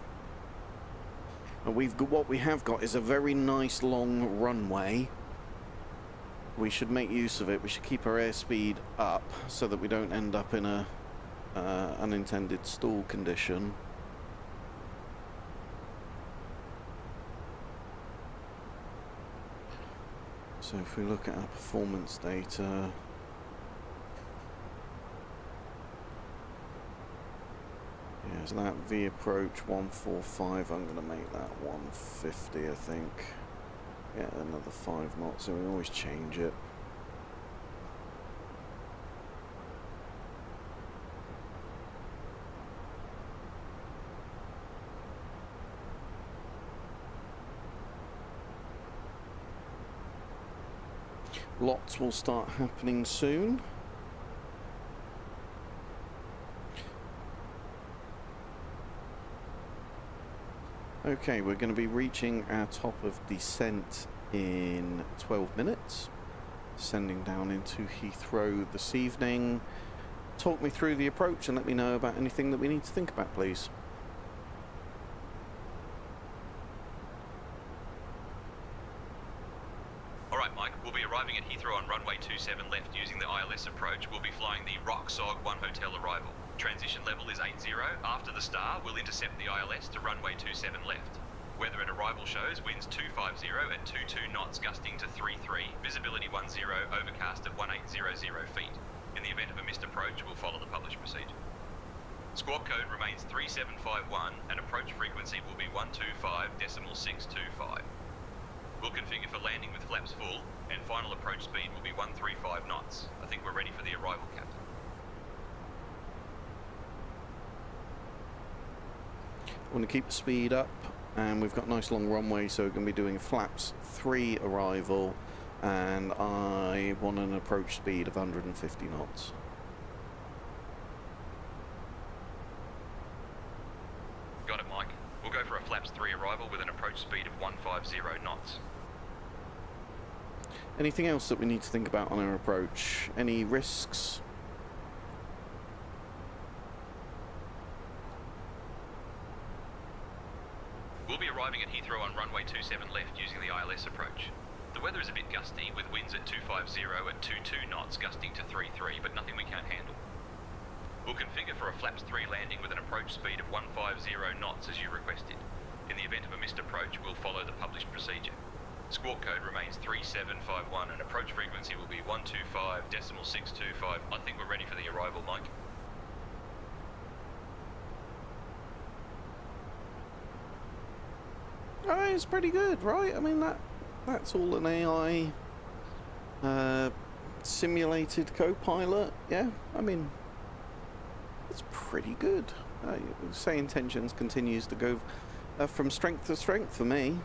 And what we have got is a very nice long runway. We should make use of it. We should keep our airspeed up so that we don't end up in a unintended stall condition. So if we look at our performance data, yeah, so that V approach 145, I'm going to make that 150, I think. Yeah, another 5 knots, so we always change it. Lots will start happening soon. Okay, we're going to be reaching our top of descent in 12 minutes. Descending down into Heathrow this evening. Talk me through the approach and let me know about anything that we need to think about, please. Alright Mike, we'll be arriving at Heathrow on runway 27 left using the ILS approach. We'll be flying the Rocksog 1 hotel arrival. Transition level is 80. After the star, we'll intercept the ILS to runway 27 left. Weather at arrival shows winds 250 at 22 knots, gusting to 33. Visibility 10, overcast at 1800 feet. In the event of a missed approach, we'll follow the published procedure. Squawk code remains 3751 and approach frequency will be 125.625. We'll configure for landing with flaps full and final approach speed will be 135 knots. I think we're ready for the arrival, Captain. I want to keep the speed up, and we've got a nice long runway, so we're going to be doing flaps 3 arrival, and I want an approach speed of 150 knots. Got it, Mike. We'll go for a flaps 3 arrival with an approach speed of 150 knots. Anything else that we need to think about on our approach? Any risks? We'll be arriving at Heathrow on runway 27 left using the ILS approach. The weather is a bit gusty, with winds at 250 at 22 knots, gusting to 33, but nothing we can't handle. We'll configure for a flaps 3 landing with an approach speed of 150 knots as you requested. In the event of a missed approach, we'll follow the published procedure. Squawk code remains 3751 and approach frequency will be 125.625. I think we're ready for the arrival, Mike. Oh, it's pretty good, right? I mean, that's all an AI simulated co-pilot. Yeah, I mean, it's pretty good. SAYINTENTIONS continues to go from strength to strength for me.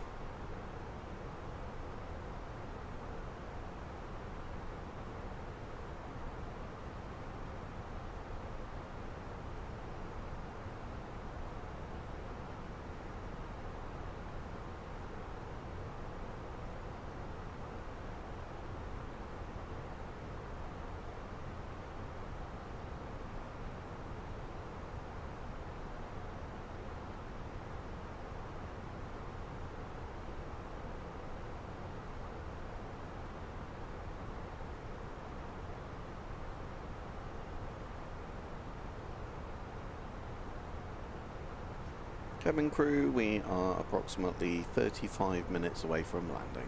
Cabin crew, we are approximately 35 minutes away from landing.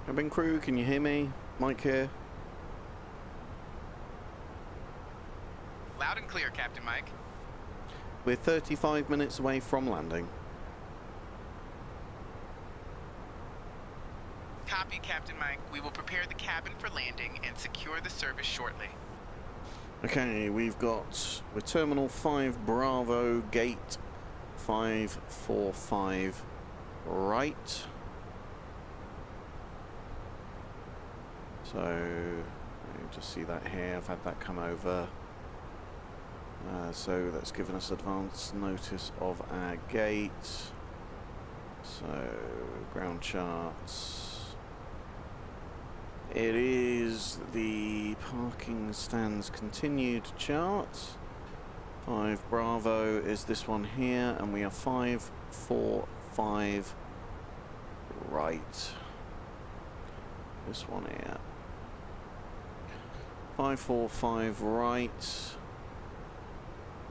Cabin crew, can you hear me? Mike here. Loud and clear, Captain Mike. We're 35 minutes away from landing. Copy, Captain Mike. We will prepare the cabin for landing and secure the service shortly. Okay, we're Terminal 5 Bravo, gate 545 right. So, you just see that here, I've had that come over. So that's given us advance notice of our gate. So, ground charts. It is the parking stands continued chart. 5 Bravo is this one here, and we are 545 right. This one here. 545 right.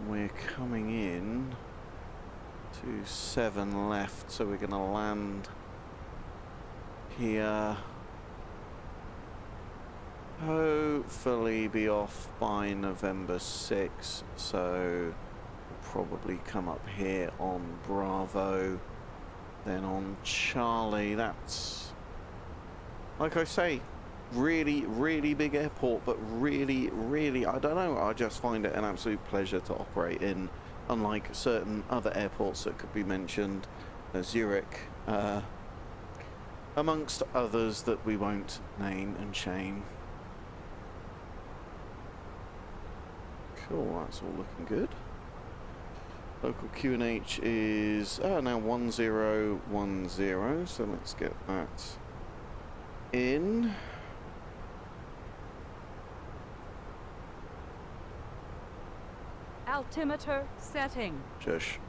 We're coming in to 7 left, so we're going to land here. Hopefully be off by November 6, so we'll probably come up here on Bravo, then on Charlie. That's, like I say, really big airport, but really, I don't know, I just find it an absolute pleasure to operate in, unlike certain other airports that could be mentioned, Zurich, amongst others that we won't name and shame. Cool, that's all looking good. Local QNH is now 1010, so let's get that in. Altimeter setting. Shush.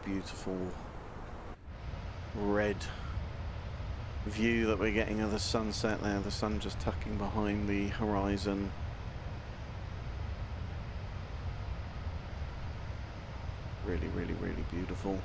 Beautiful red view that we're getting of the sunset there, the sun just tucking behind the horizon. Really beautiful.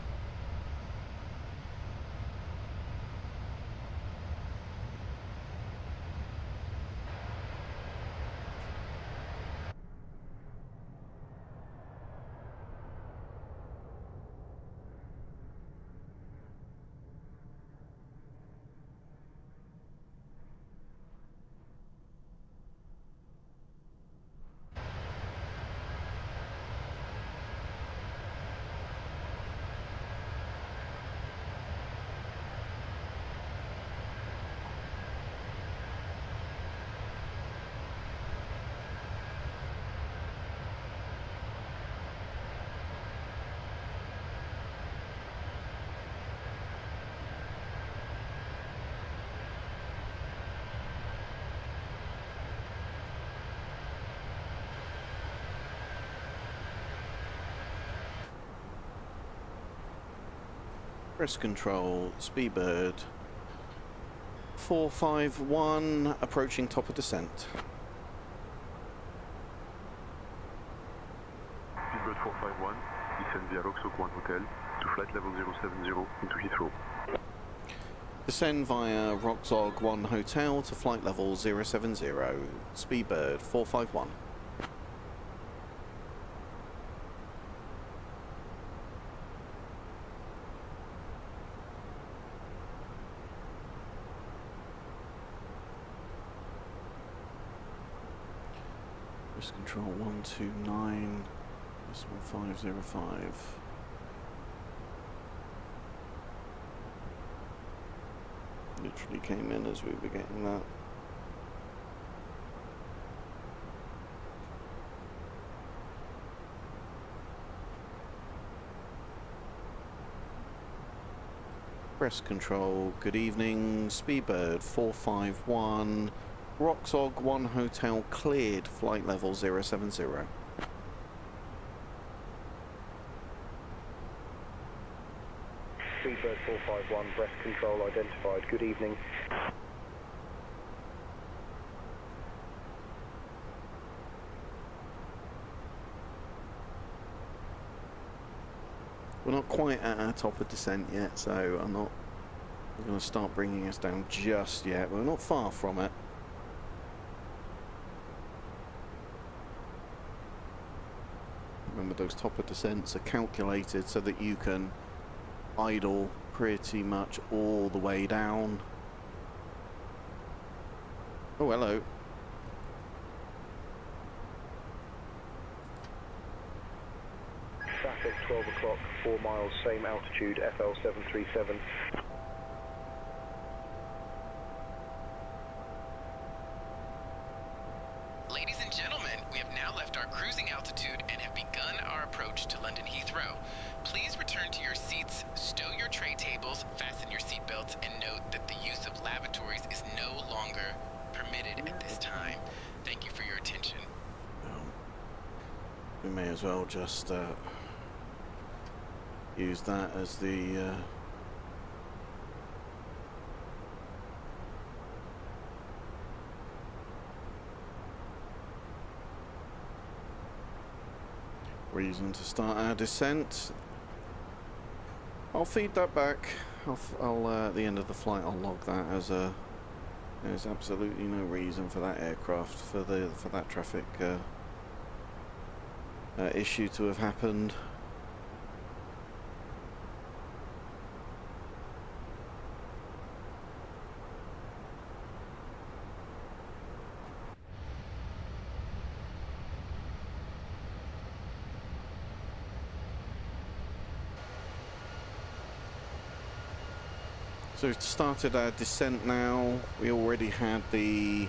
Press control, Speedbird 451, approaching top of descent. Speedbird 451, descend via Roxoak 1 Hotel to flight level 070 into Heathrow. Descend via Roxog 1 Hotel to flight level 070, Speedbird 451. Press control 129, decimal 505. Literally came in as we were getting that. Press control, good evening, Speedbird 451, Roxog 1 Hotel cleared, flight level 070. Speedbird 451, breast control identified, good evening. We're not quite at our top of descent yet, so I'm not going to start bringing us down just yet. We're not far from it. Remember, those top of descents are calculated so that you can idle pretty much all the way down. Oh, hello. Traffic 12 o'clock, 4 miles, same altitude, FL 737. Ladies and gentlemen, we have now left our cruising altitude and have begun our approach to London Heathrow. Please return to your seats, stow your tray tables, fasten your seatbelts, and note that the use time. Thank you for your attention. We may as well just use that as the reason to start our descent. I'll feed that back. I'll at the end of the flight I'll log that as a. There's absolutely no reason for that aircraft, for that traffic issue to have happened. So we've started our descent now. We already had the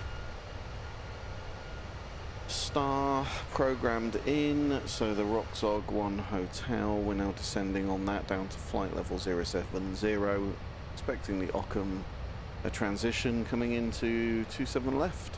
star programmed in, so the Roxog 1 hotel, we're now descending on that down to flight level 070, expecting the Occam transition coming into 27 left.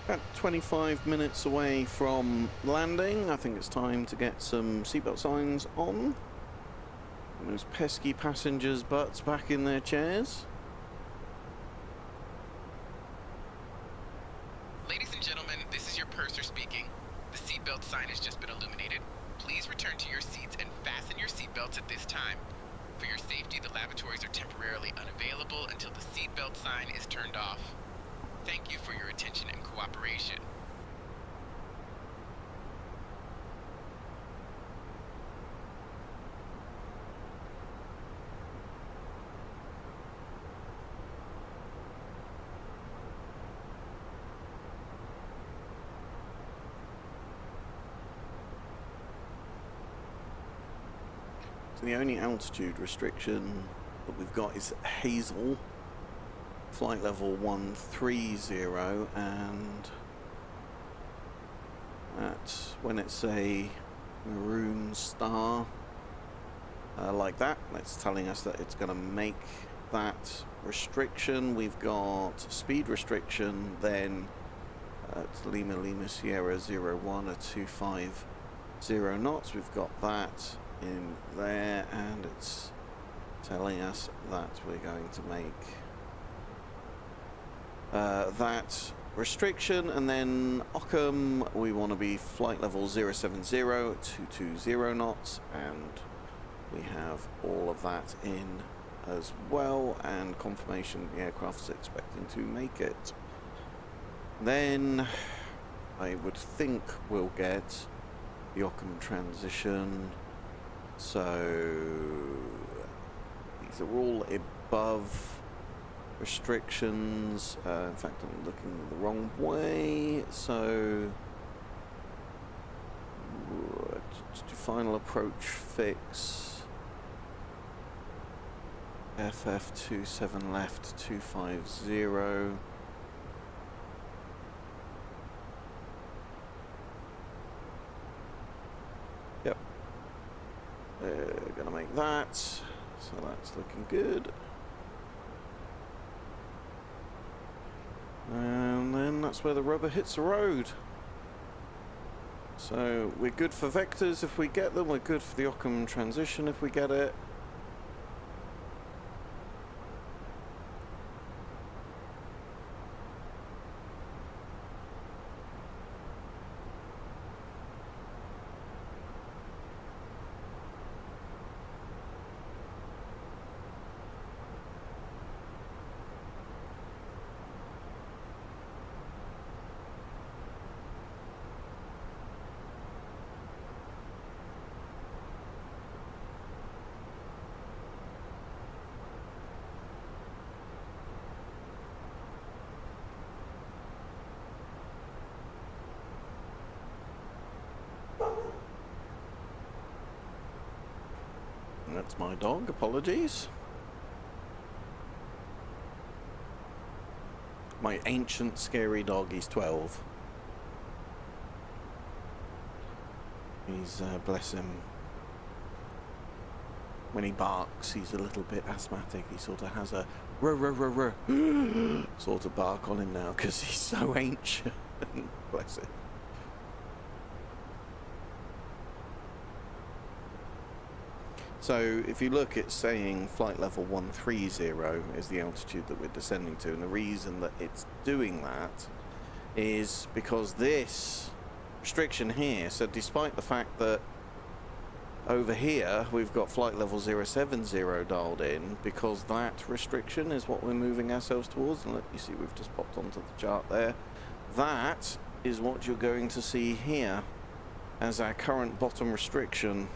About 25 minutes away from landing. I think it's time to get some seatbelt signs on. And those pesky passengers' butts back in their chairs. Ladies and gentlemen, this is your purser speaking. The seatbelt sign has just been illuminated. Please return to your seats and fasten your seatbelts at this time. For your safety, the lavatories are temporarily unavailable until the seatbelt sign is turned off. Thank you for your attention and cooperation. So the only altitude restriction that we've got is Hazel. Flight level 130, and that's when it's a maroon star like that, that's telling us that it's going to make that restriction. We've got speed restriction then at Lima Lima Sierra 01 at 250 knots. We've got that in there, and it's telling us that we're going to make that restriction, and then Occam we want to be flight level 070 220 knots, and we have all of that in as well, and confirmation the aircraft's expecting to make it. Then I would think we'll get the Occam transition, so these are all above restrictions. In fact, I'm looking the wrong way, so final approach fix FF27 left 250. Yep, gonna make that, so that's looking good. And then that's where the rubber hits the road. So we're good for vectors if we get them, we're good for the Occam transition if we get it. That's my dog, apologies. My ancient scary dog, he's 12. He's, bless him, when he barks, he's a little bit asthmatic. He sort of has a ruh, ruh, ruh, ruh, sort of bark on him now because he's so ancient. Bless him. So if you look at saying flight level 130 is the altitude that we're descending to, and the reason that it's doing that is because this restriction here, so despite the fact that over here we've got flight level 070 dialed in, because that restriction is what we're moving ourselves towards, and look, you see we've just popped onto the chart there, that is what you're going to see here as our current bottom restriction.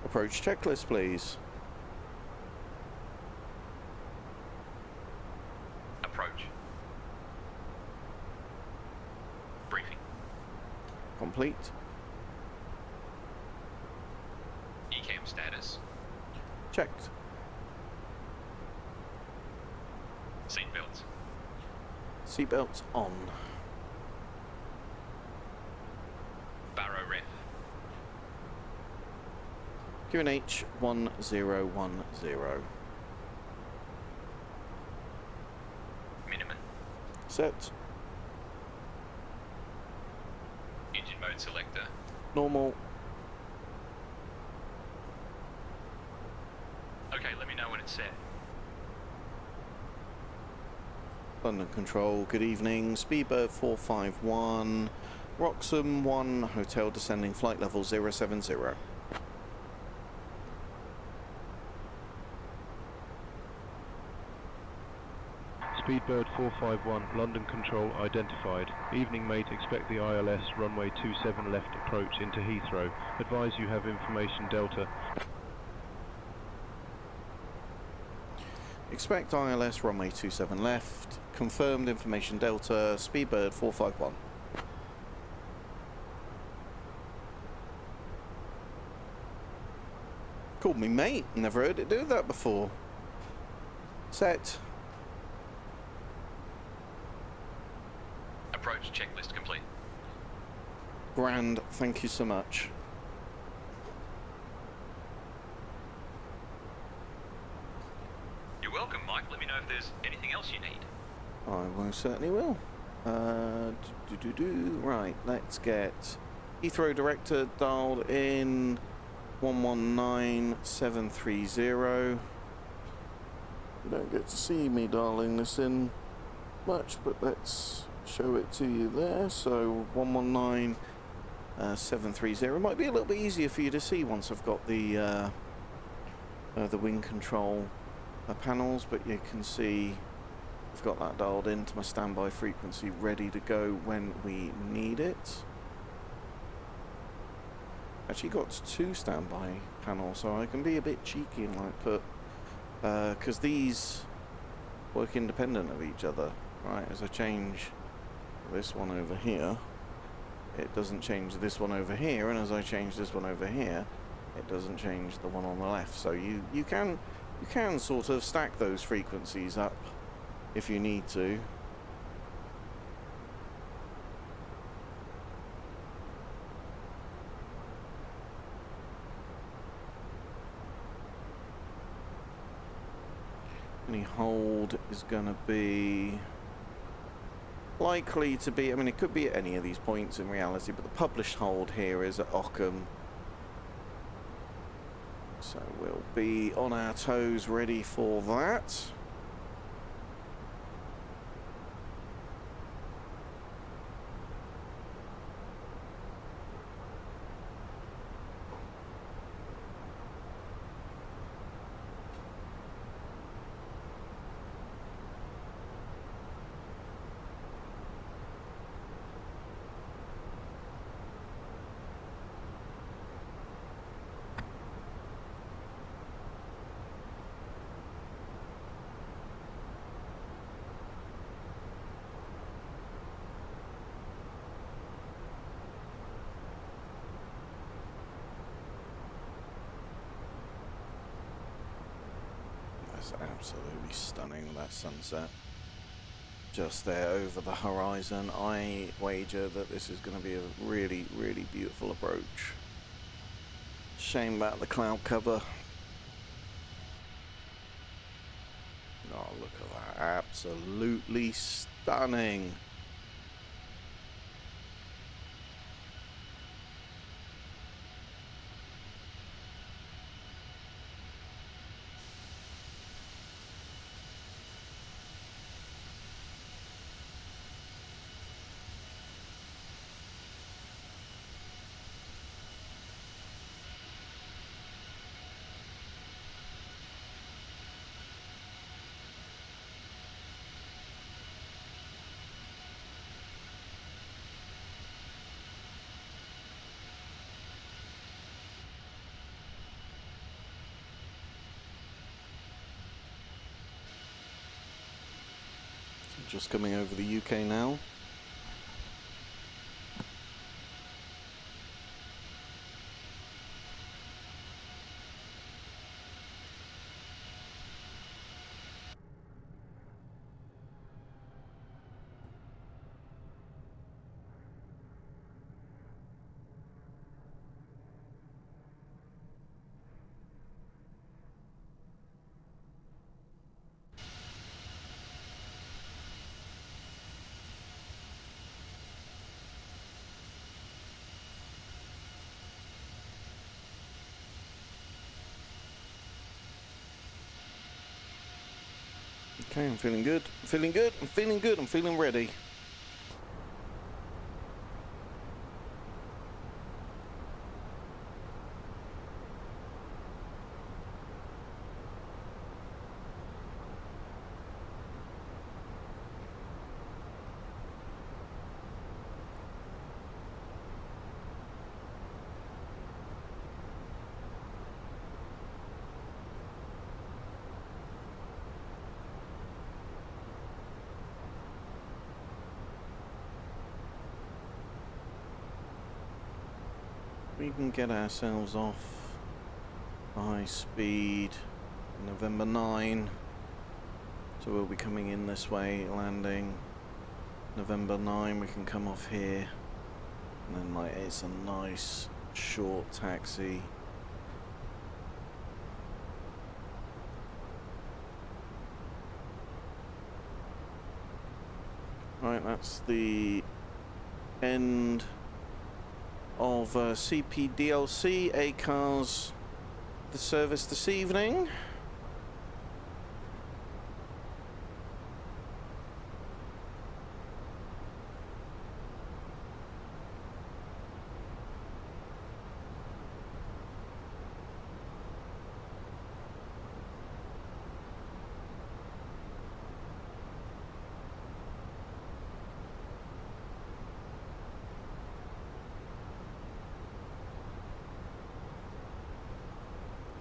Approach checklist, please. Approach. Briefing. Complete. ECAM status. Checked. Seatbelts. Seatbelts on. Barrow ref. QNH 1010. Minimum. Set. Engine mode selector. Normal. Okay, let me know when it's set. London Control, good evening. Speedbird 451. Roxham 1 Hotel descending flight level 070. Speedbird 451, London Control identified. Evening mate, expect the ILS runway 27 left approach into Heathrow. Advise you have information Delta. Expect ILS runway 27 left. Confirmed information Delta. Speedbird 451. Called me mate. Never heard it do that before. Set. Approach checklist complete. Grand. Thank you so much. You're welcome, Mike. Let me know if there's anything else you need. I most certainly will. Right, let's get Heathrow Director dialed in 119730. You don't get to see me dialing this in much, but let's show it to you there. So 119730 might be a little bit easier for you to see once I've got the wing control panels, but you can see I've got that dialed into my standby frequency ready to go when we need it. Actually got 2 standby panels, so I can be a bit cheeky and like put because these work independent of each other. Right, as I change this one over here, it doesn't change this one over here, and as I change this one over here, it doesn't change the one on the left. So you can sort of stack those frequencies up if you need to. Any hold is going to be likely to be, I mean, it could be at any of these points in reality, but the published hold here is at Ockham. So we'll be on our toes ready for that. absolutely stunning, that sunset. Just there over the horizon. I wager that this is going to be a really, really beautiful approach. Shame about the cloud cover. Oh, look at that. Absolutely stunning. Just coming over the UK now. Okay, I'm feeling good. I'm feeling good. I'm feeling good. I'm feeling ready. We can get ourselves off high speed November 9. So we'll be coming in this way, landing November 9. We can come off here, and then like it's a nice short taxi. Right, that's the end of CPDLC A-Cars, the service this evening.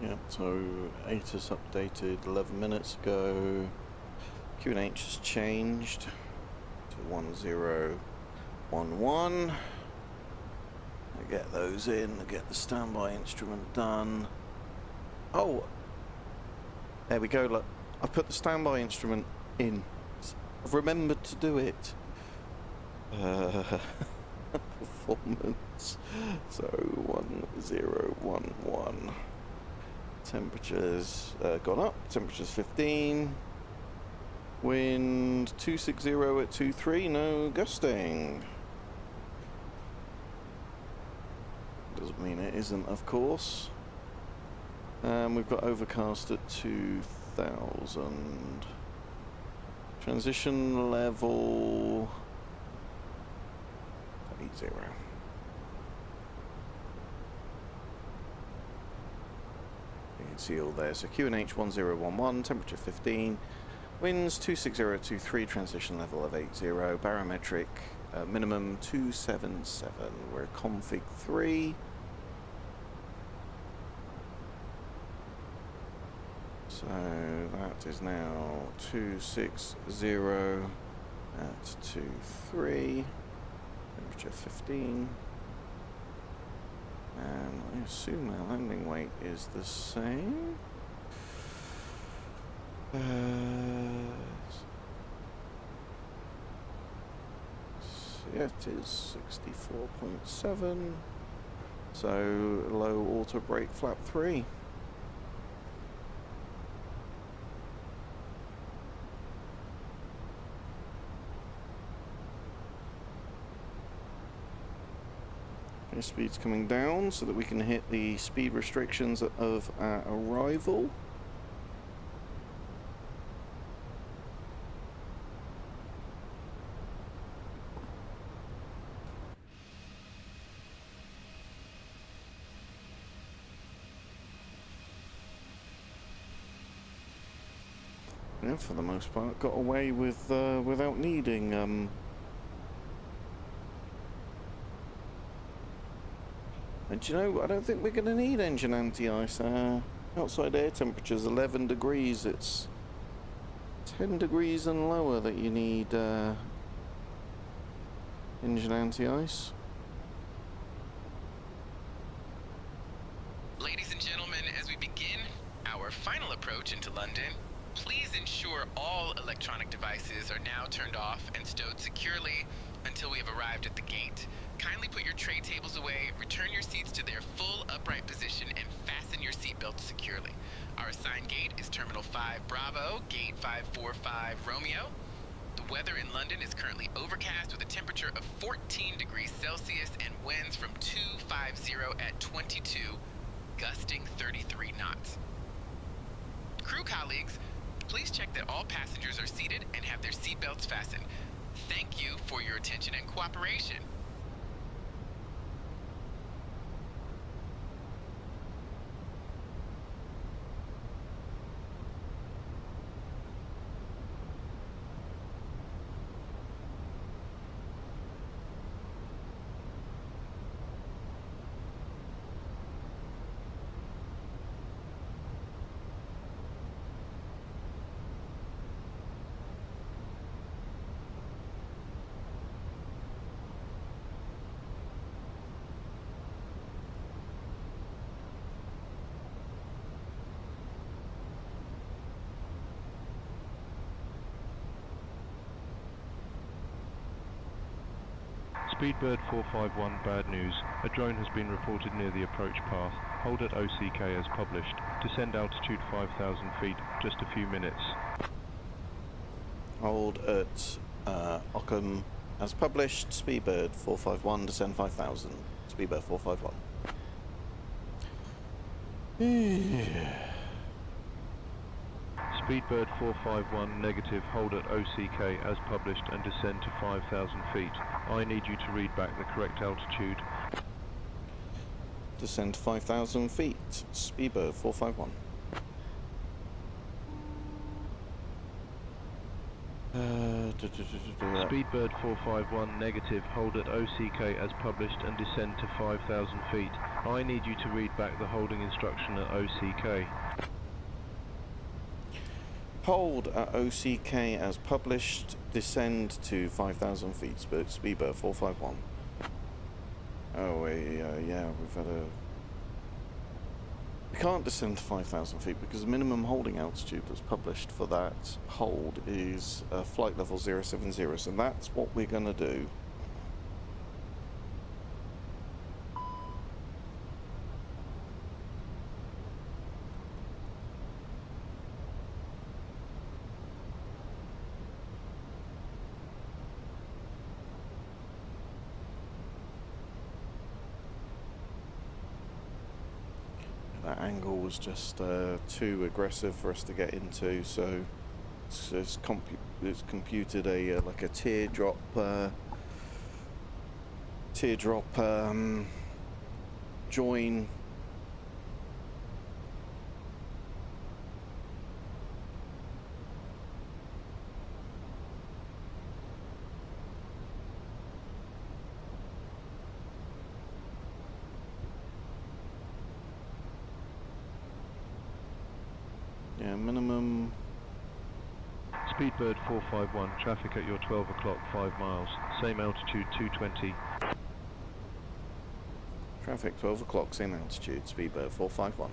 Yep, so ATIS updated 11 minutes ago. QNH has changed to 1011. I get those in, I get the standby instrument done. Oh, there we go, look. I put the standby instrument in. I've remembered to do it. Performance. So 1011. Temperatures gone up. Temperatures 15. Wind 260 at 23. No gusting. Doesn't mean it isn't, of course. We've got overcast at 2000. Transition level 80. You can see all there. So QNH 1011, temperature 15, winds 26023, transition level of 80, barometric minimum 277. We're at config 3. So that is now 260 at 23, temperature 15. And I assume our landing weight is the same. Yeah, it is 64.7. So low auto brake flap 3. Speed's coming down so that we can hit the speed restrictions of our arrival. Yeah, for the most part, got away with without needing And you know, I don't think we're going to need engine anti-ice. Outside air temperature's 11 degrees. It's 10 degrees and lower that you need engine anti-ice. Ladies and gentlemen, as we begin our final approach into London, please ensure all electronic devices are now turned off and stowed securely until we have arrived at the gate. Kindly put your tray tables away, return your seats to their full upright position, and fasten your seatbelts securely. Our assigned gate is Terminal 5 Bravo, Gate 545 Romeo. The weather in London is currently overcast with a temperature of 14 degrees Celsius and winds from 250 at 22, gusting 33 knots. Crew colleagues, please check that all passengers are seated and have their seatbelts fastened. Thank you for your attention and cooperation. Speedbird 451, bad news. A drone has been reported near the approach path. Hold at OCK as published. Descend altitude 5,000 feet, just a few minutes. Hold at Ockham as published. Speedbird 451, descend 5,000. Speedbird 451. Speedbird 451, negative, hold at OCK as published and descend to 5,000 feet. I need you to read back the correct altitude. Descend to 5,000 feet. Speedbird 451. Speedbird 451, negative, hold at OCK as published and descend to 5,000 feet. I need you to read back the holding instruction at OCK. Hold at OCK as published, descend to 5,000 feet, Speedbird 451. Oh, yeah, we've had a... We can't descend to 5,000 feet because the minimum holding altitude that's published for that hold is flight level 070, so that's what we're going to do. That angle was just too aggressive for us to get into, so it's computed a like a teardrop join. Yeah, minimum. Speedbird 451, traffic at your 12 o'clock, 5 miles. Same altitude, 220. Traffic 12 o'clock, same altitude, Speedbird 451.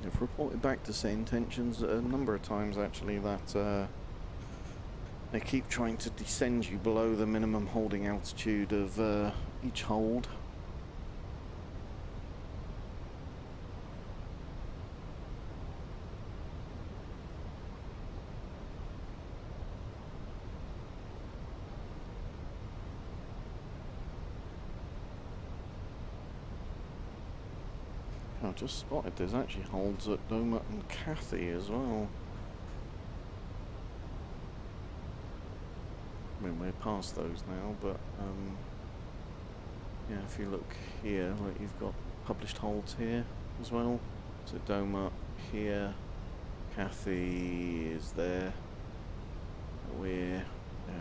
I've reported back to SAYINTENTIONS a number of times actually that they keep trying to descend you below the minimum holding altitude of each hold. I just spotted there's actually holds at Doma and Cathy as well. I mean, we're past those now, but yeah, if you look here, like you've got published holds here as well. So Doma here, Cathy is there. We're yeah.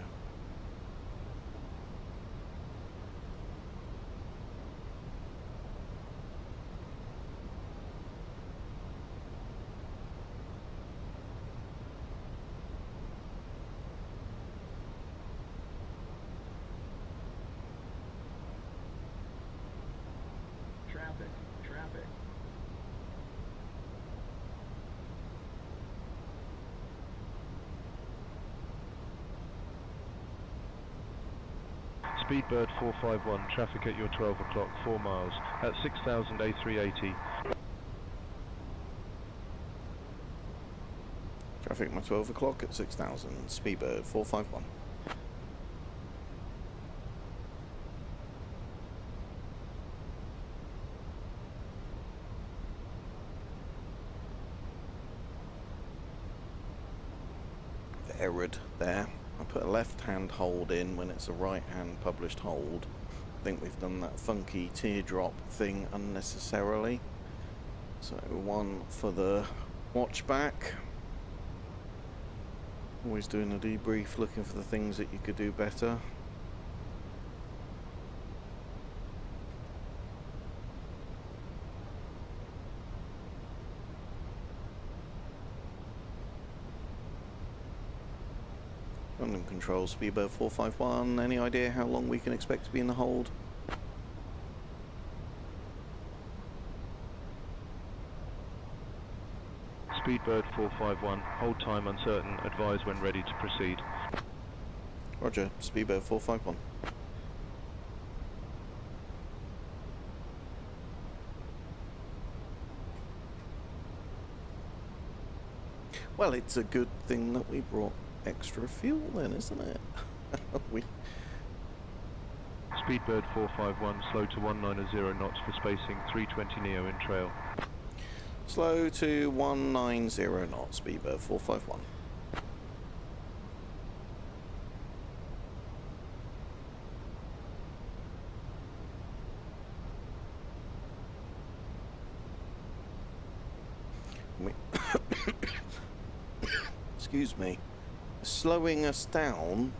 Traffic. Speedbird 451, traffic at your 12 o'clock, 4 miles, at 6,000 A380. Traffic my 12 o'clock at 6,000, Speedbird 451. Errored there. I put a left-hand hold in when it's a right-hand published hold. I think we've done that funky teardrop thing unnecessarily. So one for the watch back. Always doing a debrief, looking for the things that you could do better. London Control, Speedbird 451. Any idea how long we can expect to be in the hold? Speedbird 451, hold time uncertain, advise when ready to proceed. Roger, Speedbird 451. Well, it's a good thing that we brought extra fuel then, isn't it? Speedbird 451, slow to 190 knots for spacing, 320 neo in trail. Slow to 190 knots, Speedbird 451. Excuse me. Slowing us down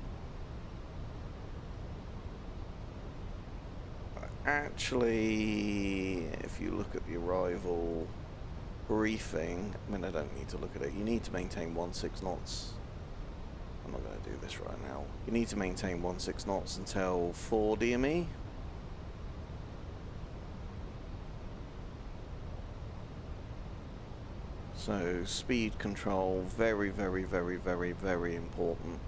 actually, if you look at the arrival briefing, I mean, I don't need to look at it. You need to maintain 16 knots. I'm not going to do this right now. You need to maintain 16 knots until 4 DME. So speed control, very, very, very, very, very important.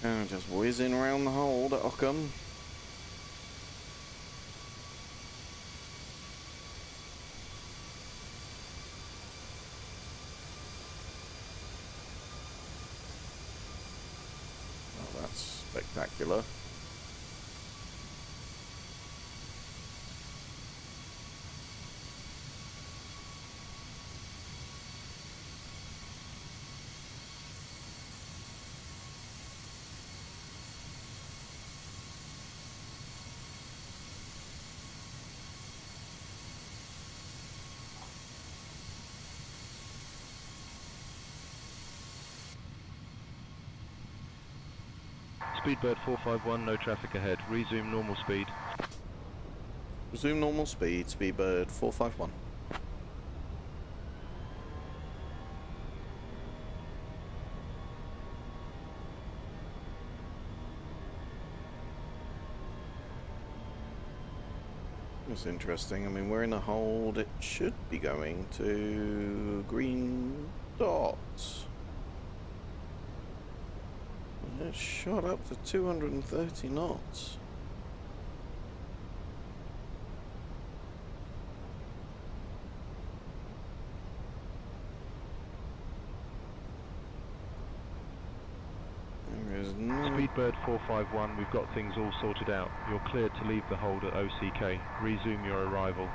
And just whizzing around the hold at Ockham. Oh, that's spectacular. Speedbird 451, no traffic ahead. Resume normal speed. Resume normal speed, Speedbird 451. That's interesting. I mean, we're in a hold. It should be going to green dots. It shot up to 230 knots. There is no... Speedbird 451, we've got things all sorted out. You're cleared to leave the hold at OCK. Resume your arrival.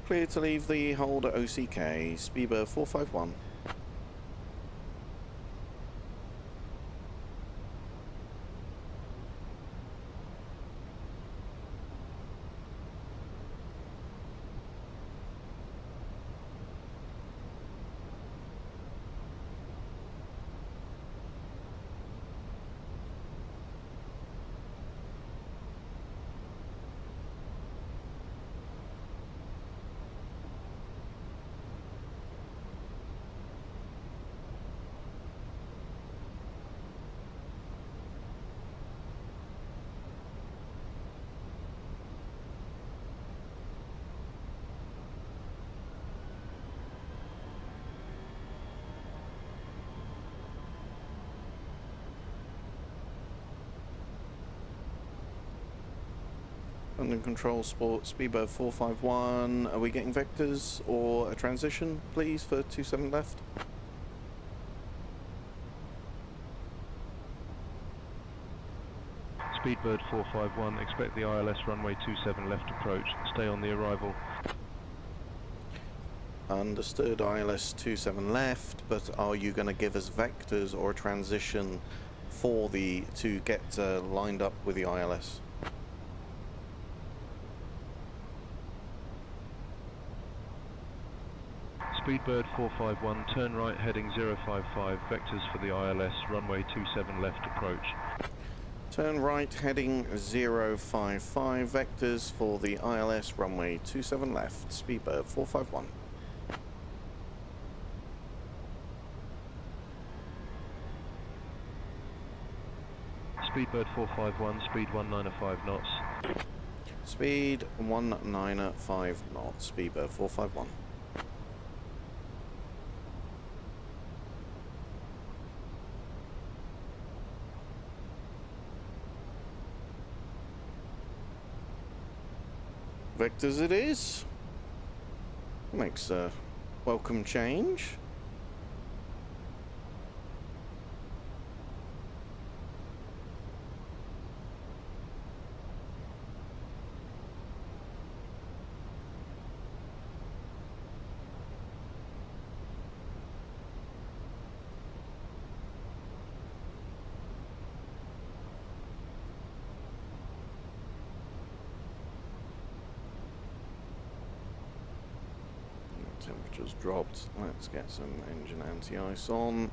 Clear to leave the hold at OCK. Speedbird 451. London Control Sport, Speedbird 451. Are we getting vectors or a transition, please, for 27 left? Speedbird 451, expect the ILS runway 27 left approach. Stay on the arrival. Understood, ILS 27 left, but are you going to give us vectors or a transition for the to get lined up with the ILS? Speedbird 451, turn right heading 055, vectors for the ILS, runway 27 left approach. Turn right heading 055, vectors for the ILS, runway 27 left, Speedbird 451. Speedbird 451, speed 195 knots. Speed 195 knots, Speedbird 451. Vectors it is. Makes a welcome change. Temperature's dropped. Let's get some engine anti-ice on.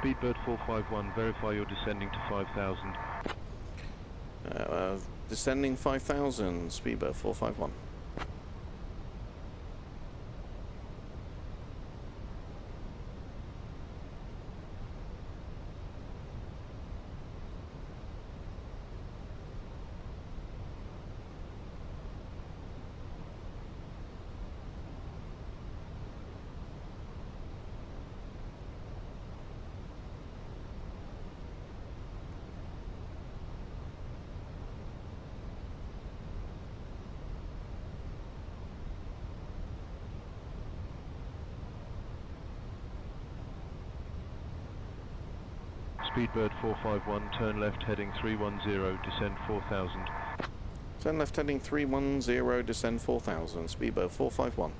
Speedbird 451, verify you're descending to 5,000. Descending 5,000, Speedbird 451. Speedbird 451, turn left heading 310, descend 4,000. Turn left heading 310, descend 4,000, Speedbird 451.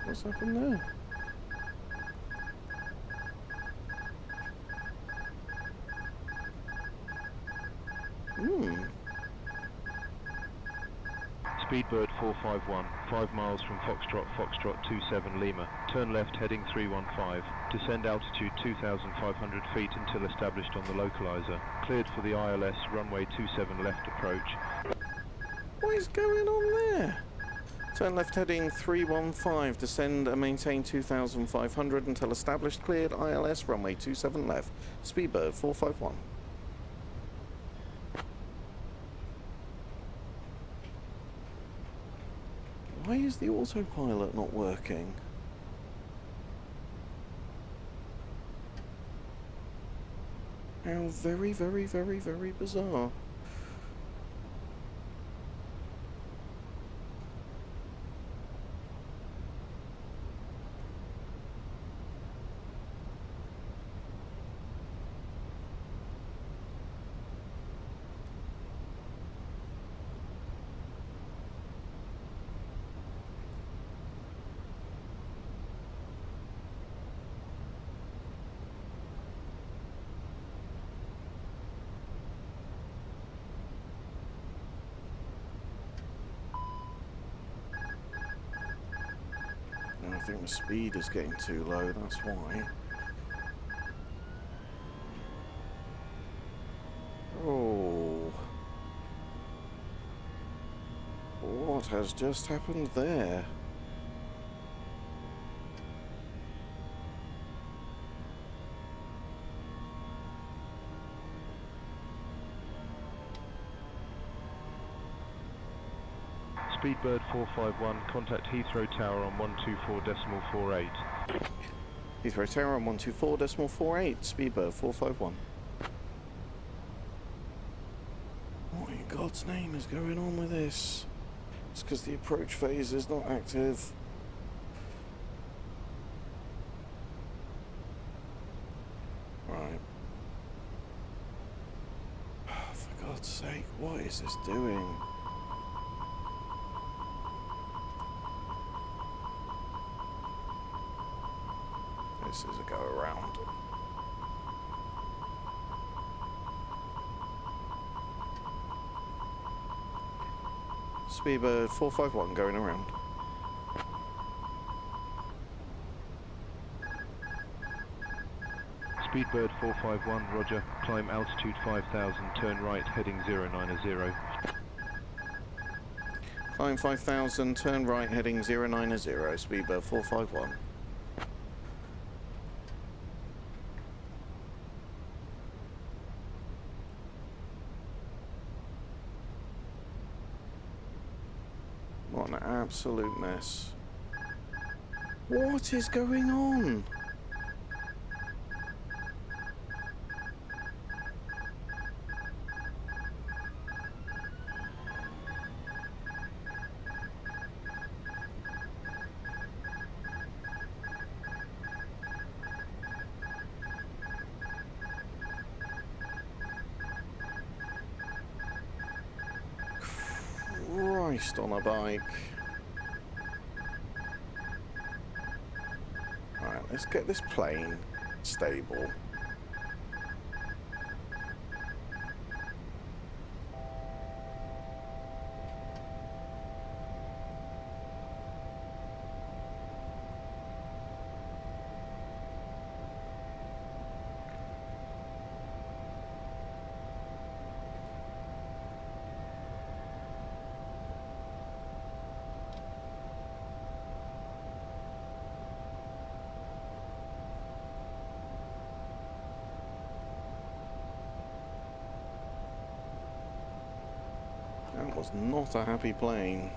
What's happened there? Speedbird 451, 5 miles from Foxtrot, Foxtrot 27 Lima. Turn left heading 315. Descend altitude 2,500 feet until established on the localizer. Cleared for the ILS runway 27 left approach. What is going on there? Turn left heading 315, descend and maintain 2,500 until established, cleared, ILS runway 27 left. Speedbird 451. Why is the autopilot not working? How very, very, very, very bizarre. I think the speed is getting too low, that's why. Oh. What has just happened there? Speedbird 451, contact Heathrow Tower on 124.48. Heathrow Tower on 124.48, Speedbird 451. What in God's name is going on with this? It's because the approach phase is not active. Right. For God's sake, what is this doing? This is a go around. Speedbird 451 going around. Speedbird 451, roger. Climb altitude 5,000, turn right heading 090. Climb 5,000, turn right heading 090, Speedbird 451. What an absolute mess. What is going on? Christ on a bike. Right, let's get this plane stable. was not a happy plane.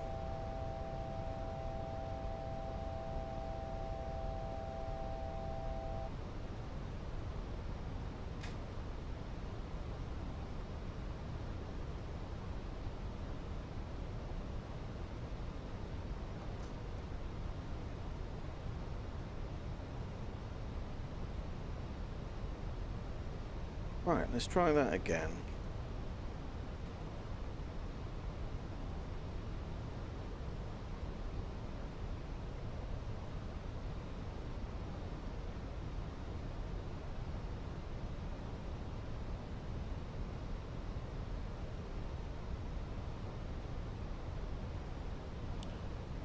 Right, let's try that again.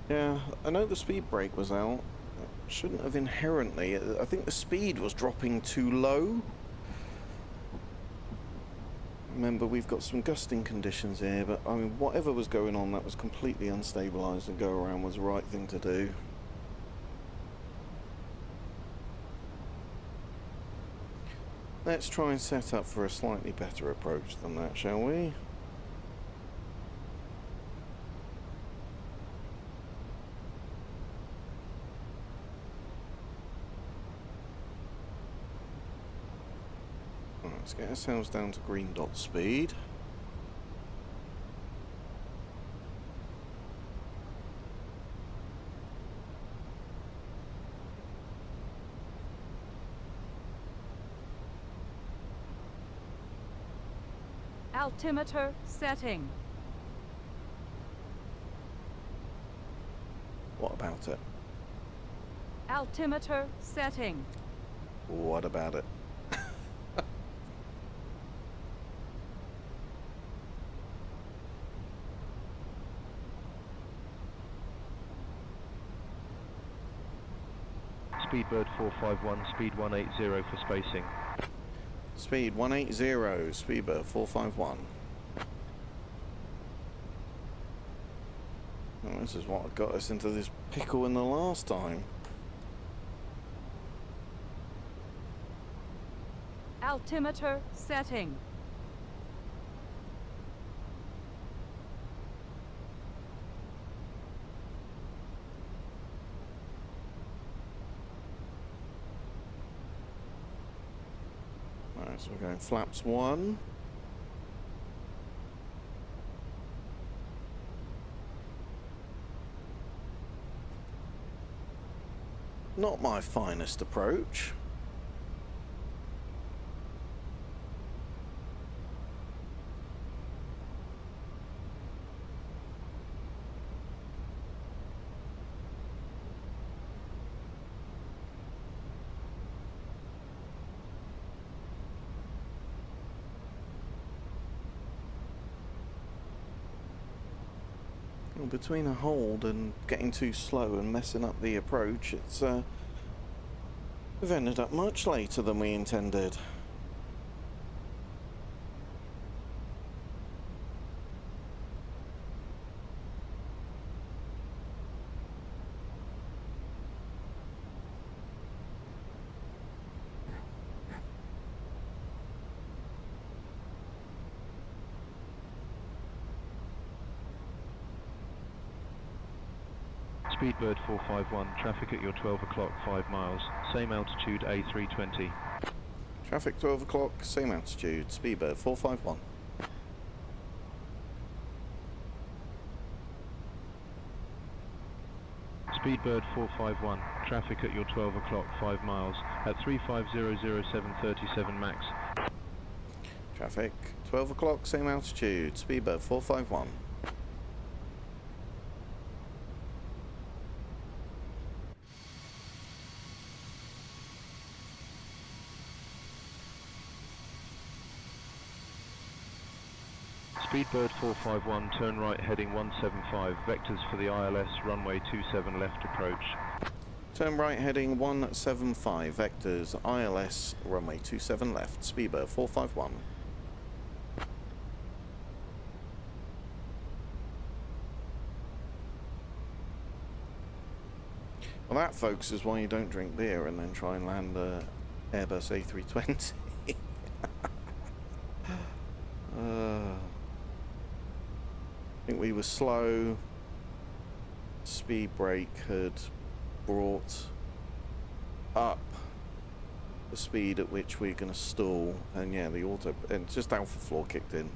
Yeah, I know the speed brake was out. It shouldn't have inherently. I think the speed was dropping too low. Remember, we've got some gusting conditions here, but I mean, whatever was going on, that was completely unstabilised, and go around was the right thing to do. Let's try and set up for a slightly better approach than that, shall we? Let's get ourselves down to green dot speed. Altimeter setting. What about it? Altimeter setting. What about it? Speedbird 451, speed 180 for spacing. Speed 180, Speedbird 451. Oh, this is what got us into this pickle in the last time. Altimeter setting. Alright, so we're going flaps 1. Not my finest approach. Between a hold and getting too slow and messing up the approach, it's we've ended up much later than we intended. Speedbird 451, traffic at your 12 o'clock, 5 miles, same altitude A320. Traffic 12 o'clock, same altitude, Speedbird 451. Speedbird 451, traffic at your 12 o'clock, 5 miles, at 3500737 max. Traffic 12 o'clock, same altitude, Speedbird 451. Speedbird 451, turn right heading 175, vectors for the ILS, runway 27 left approach. Turn right heading 175, vectors, ILS, runway 27 left, Speedbird 451. Well, that, folks, is why you don't drink beer and then try and land a Airbus A320. I think we were slow. Speed brake had brought up the speed at which we're going to stall, and yeah, the auto and just alpha floor kicked in.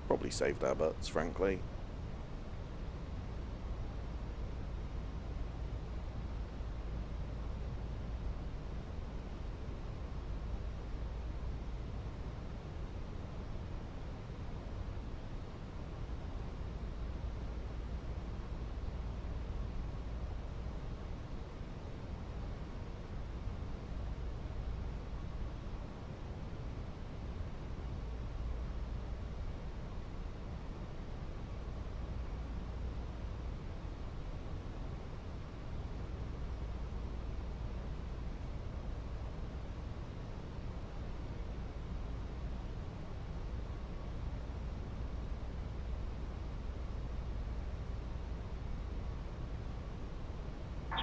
Probably saved our butts, frankly.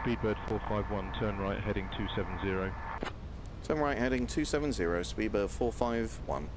Speedbird 451, turn right heading 270. Turn right heading 270, Speedbird 451.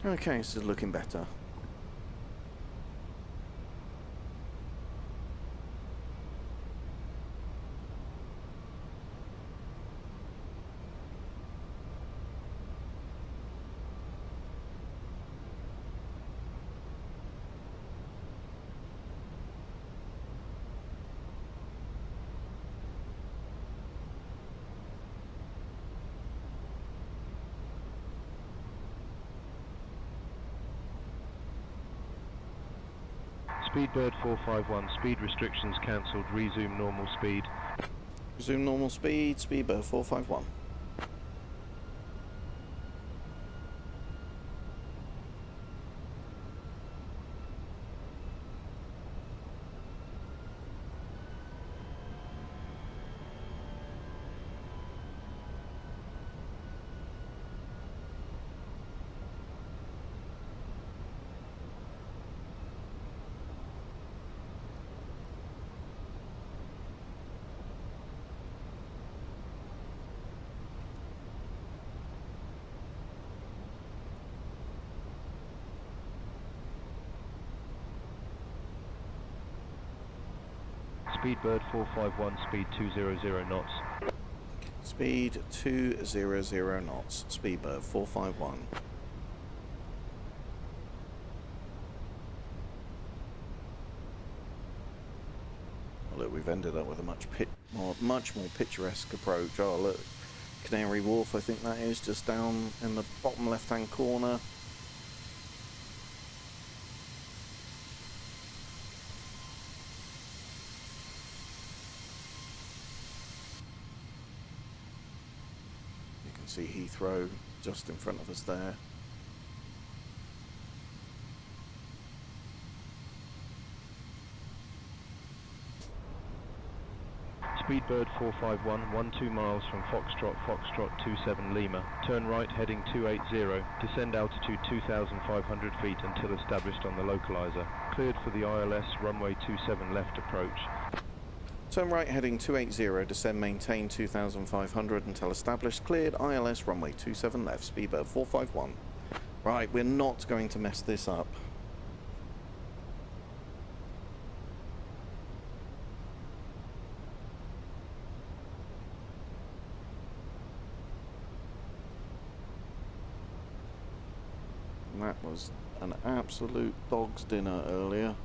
Okay, this is looking better. Speedbird 451, speed restrictions cancelled, resume normal speed. Resume normal speed, Speedbird 451. Speedbird 451, speed 200 knots. Speed 200 knots, Speedbird 451. Well, look, we've ended up with a much more picturesque approach. Oh, look, Canary Wharf, I think that is, just down in the bottom left-hand corner. See Heathrow just in front of us there. Speedbird 451, 12 miles from Foxtrot, Foxtrot 27 Lima. Turn right heading 280, descend altitude 2,500 feet until established on the localizer. Cleared for the ILS runway 27 left approach. Turn right heading 280, descend maintain 2,500 until established, cleared, ILS runway 27 left, Speedbird 451. Right, we're not going to mess this up. And that was an absolute dog's dinner earlier.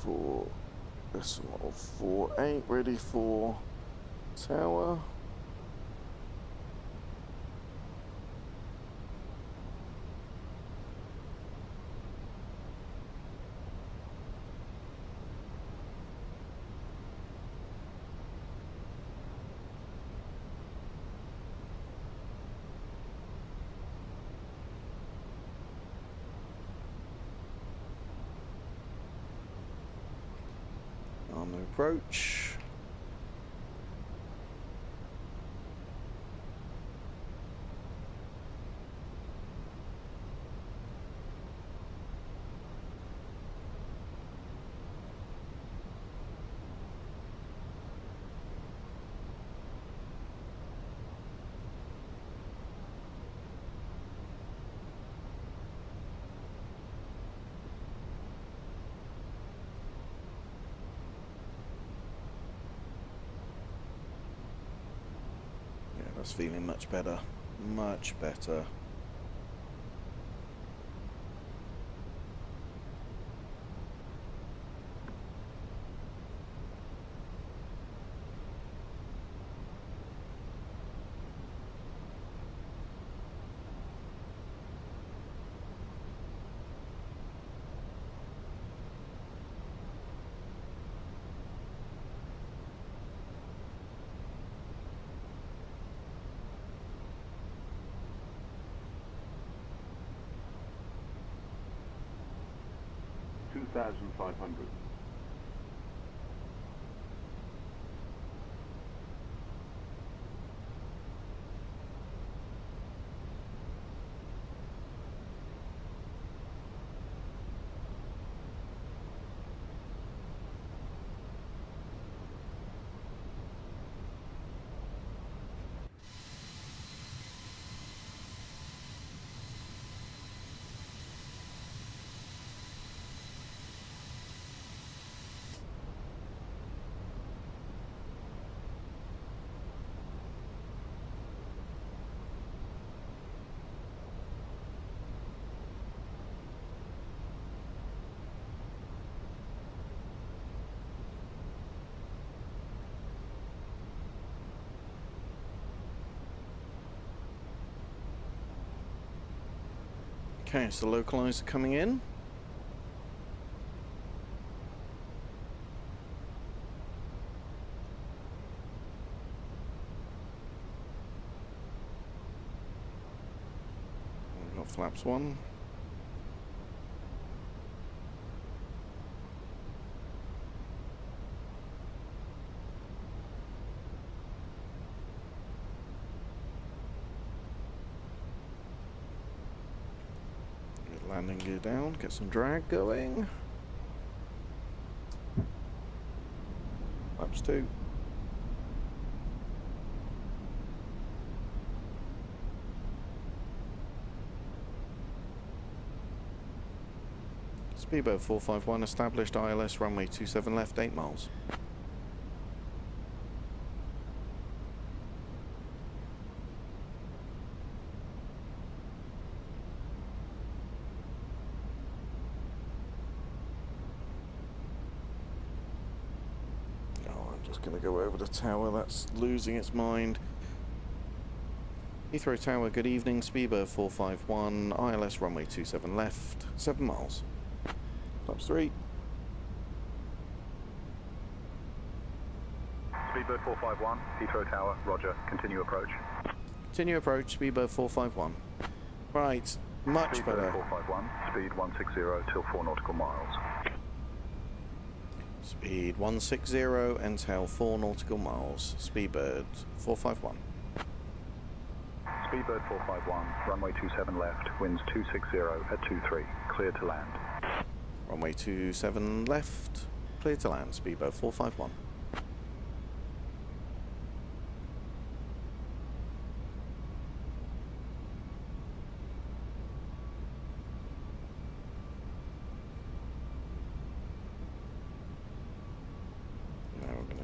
4 decimal 48, ready for tower. approach. That's feeling much better. Much better. $2,500. Okay, so localizer coming in. We've got flaps 1. Landing gear down, get some drag going. Flaps 2. Speedboat 451 established, ILS runway 27 left, 8 miles. Going to go over the tower, that's losing its mind. Heathrow Tower, good evening, Speedboat 451, ILS runway 27 left, 7 miles. Flaps 3. Speedbird 451, Heathrow Tower, roger, continue approach. Continue approach, Speedboat 451. Right, much Speedbird better. 451, speed 160 till 4 nautical miles. Speed 160 until 4 nautical miles. Speedbird 451. Speedbird 451, runway 27 left, winds 260 at 23, clear to land. Runway 27 left, clear to land. Speedbird 451.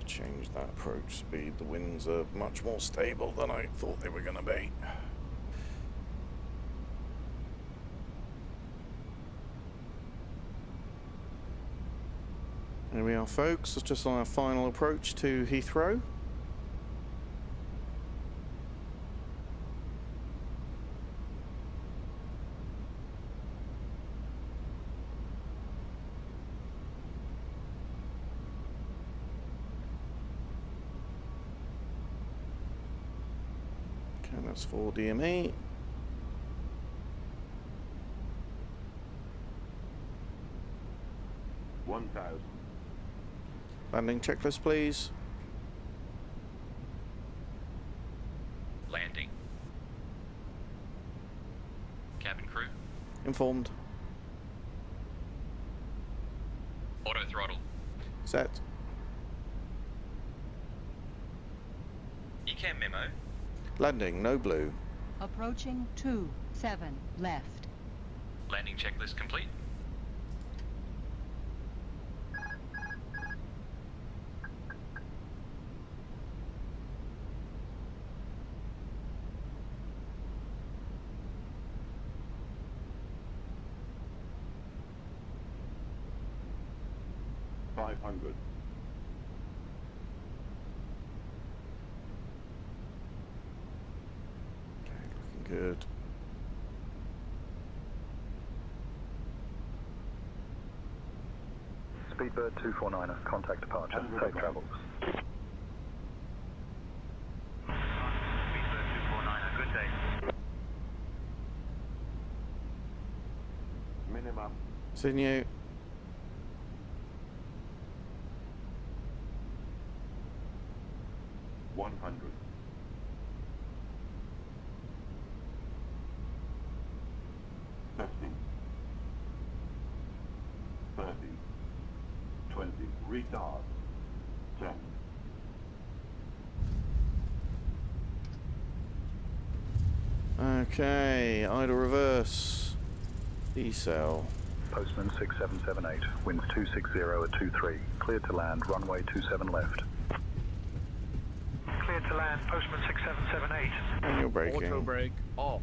Change that approach speed. The winds are much more stable than I thought they were going to be. Here we are, folks. It's just on our final approach to Heathrow. That's for DME. Landing checklist, please. Landing. Cabin crew. Informed. Auto throttle. Set. ECAM memo. Landing, no blue. Approaching 27 left. Landing checklist complete. $500. Okay, looking good. Speedbird 249er, contact departure. Safe travels. Speedbird 249er, good day. Minimum. Seen you. $100. $50. $30. $20. Retard. $10. Okay, idle reverse. Decel. Postman 6778, winds 260 at 23. Cleared to land, runway 27 left. Cleared to land, Postman 6778. And you're braking. Auto brake off.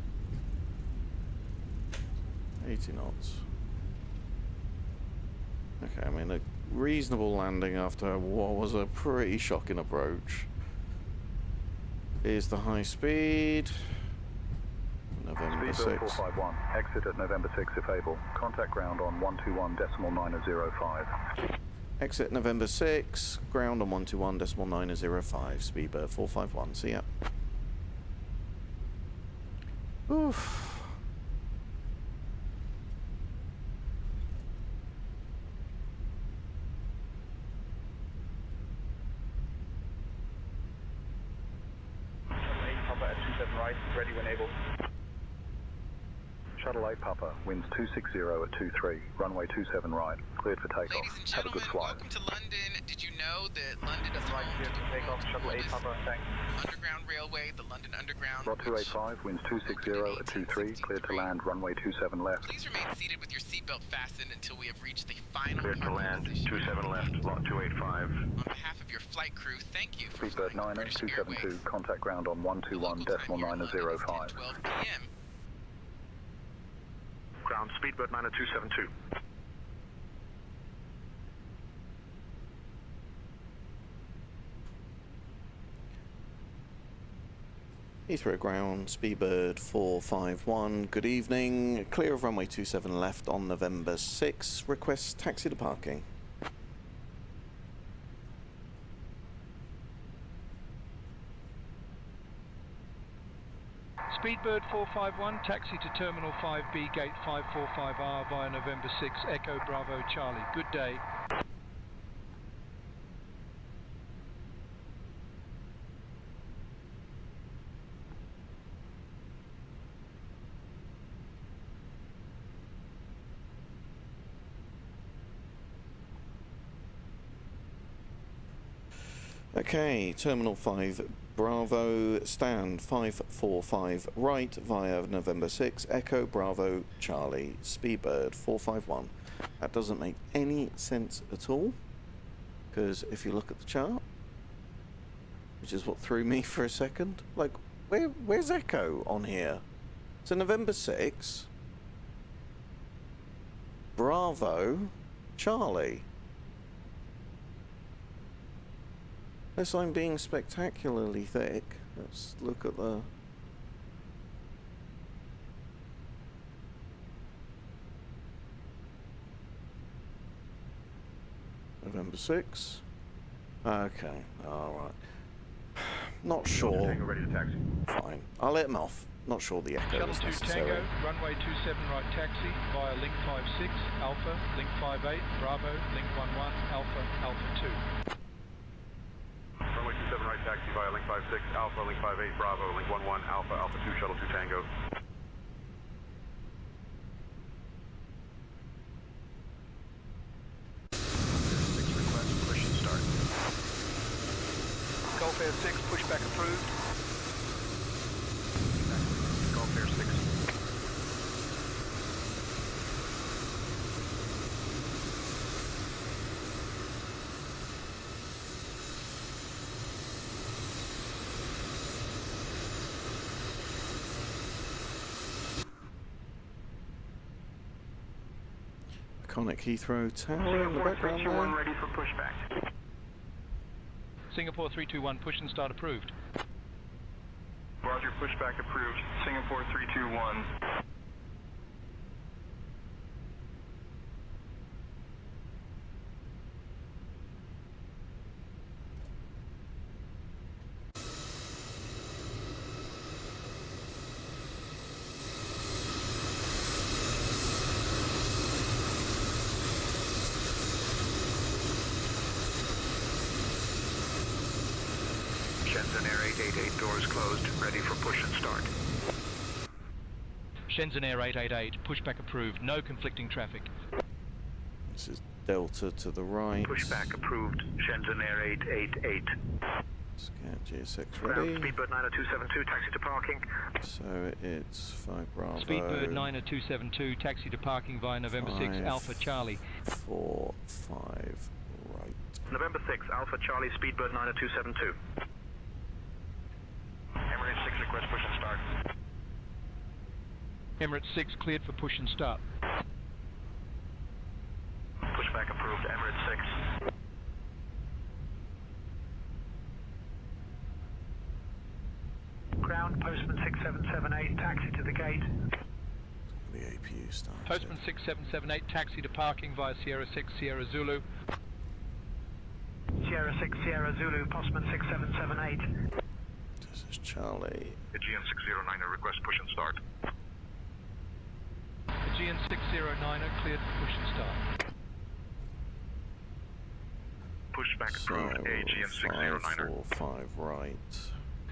80 knots. Okay, I mean a reasonable landing after what was a pretty shocking approach. Here's the high speed. November Speedbird 6. 451, exit at November 6 if able. Contact ground on 121.905. Exit November 6, ground on 121.905, Speedbird 451, see ya. Oof. Papa at 27 right, ready when able. Shuttle 8 Papa, winds 260 at 23. Runway 27 right, cleared for takeoff. Ladies and Have a good gentlemen, flight. welcome to London. Did you know that London is home to the Takeoff, Shuttle 8 Papa, thanks. Underground Railway, the London Underground? Lot 285, winds 260 at 23. Cleared to land, runway 27 left. Please remain seated with your seatbelt fastened until we have reached the final Cleared to parking land, position. 27 left, lot 285. On behalf of your flight crew, thank you for Speedbird flying 9 British 272, Airways. contact ground on The local time here in London is 121.905. 10:12 p.m. Ground, Speedbird 9272. Heathrow ground, Speedbird 451, good evening. Clear of runway 27 left on November 6. Request taxi to parking. Speedbird 451, taxi to Terminal 5B, Gate 545R via November 6, Echo Bravo Charlie. Good day. Okay, Terminal 5 Bravo, stand 545 right via November 6, Echo Bravo Charlie, Speedbird 451. That doesn't make any sense at all, because if you look at the chart, which is what threw me for a second, like, where's Echo on here? So November 6, Bravo Charlie. Unless I'm being spectacularly thick. Let's look at the... November 6. Okay, alright. Not sure. Ready to taxi. Fine. I'll let him off. Not sure the echo Shuttle is 2 necessary. Tango, runway 27 right taxi via link 56, Alpha, link 58, Bravo, link 11, Alpha, Alpha 2. Runway 27 right taxi via link 56, Alpha, link 58, Bravo, link 11, Alpha, Alpha 2, Shuttle 2 Tango. Request, push and start. Gulf Air 6, pushback approved. Gulf Air 6. Iconic Heathrow Tower in the background there. Ready for pushback. Singapore 321, push and start approved. Roger, pushback approved. Singapore 321. Shenzhen Air 888, doors closed, ready for push and start. Shenzhen Air 888, pushback approved, no conflicting traffic. This is Delta to the right. Pushback approved, Shenzhen Air 888. Scan GSX Ground ready. Speedbird 90272, taxi to parking. So it's 5 Bravo. Speedbird 90272, taxi to parking via November 6, Alpha Charlie. 4, 5, right. November 6, Alpha Charlie, Speedbird 90272. Emirates 6, request push and start. Emirates 6, cleared for push and start. Pushback approved, Emirates 6. Ground, Postman 6778, taxi to the gate. The APU starts. Postman 6778, taxi to parking via Sierra 6, Sierra Zulu. Sierra 6, Sierra Zulu, Postman 6778. This is Charlie. Aegean 609, request push and start. Aegean 609, cleared for push and start. Pushback approved, Aegean 609. 5, 4, 5 right.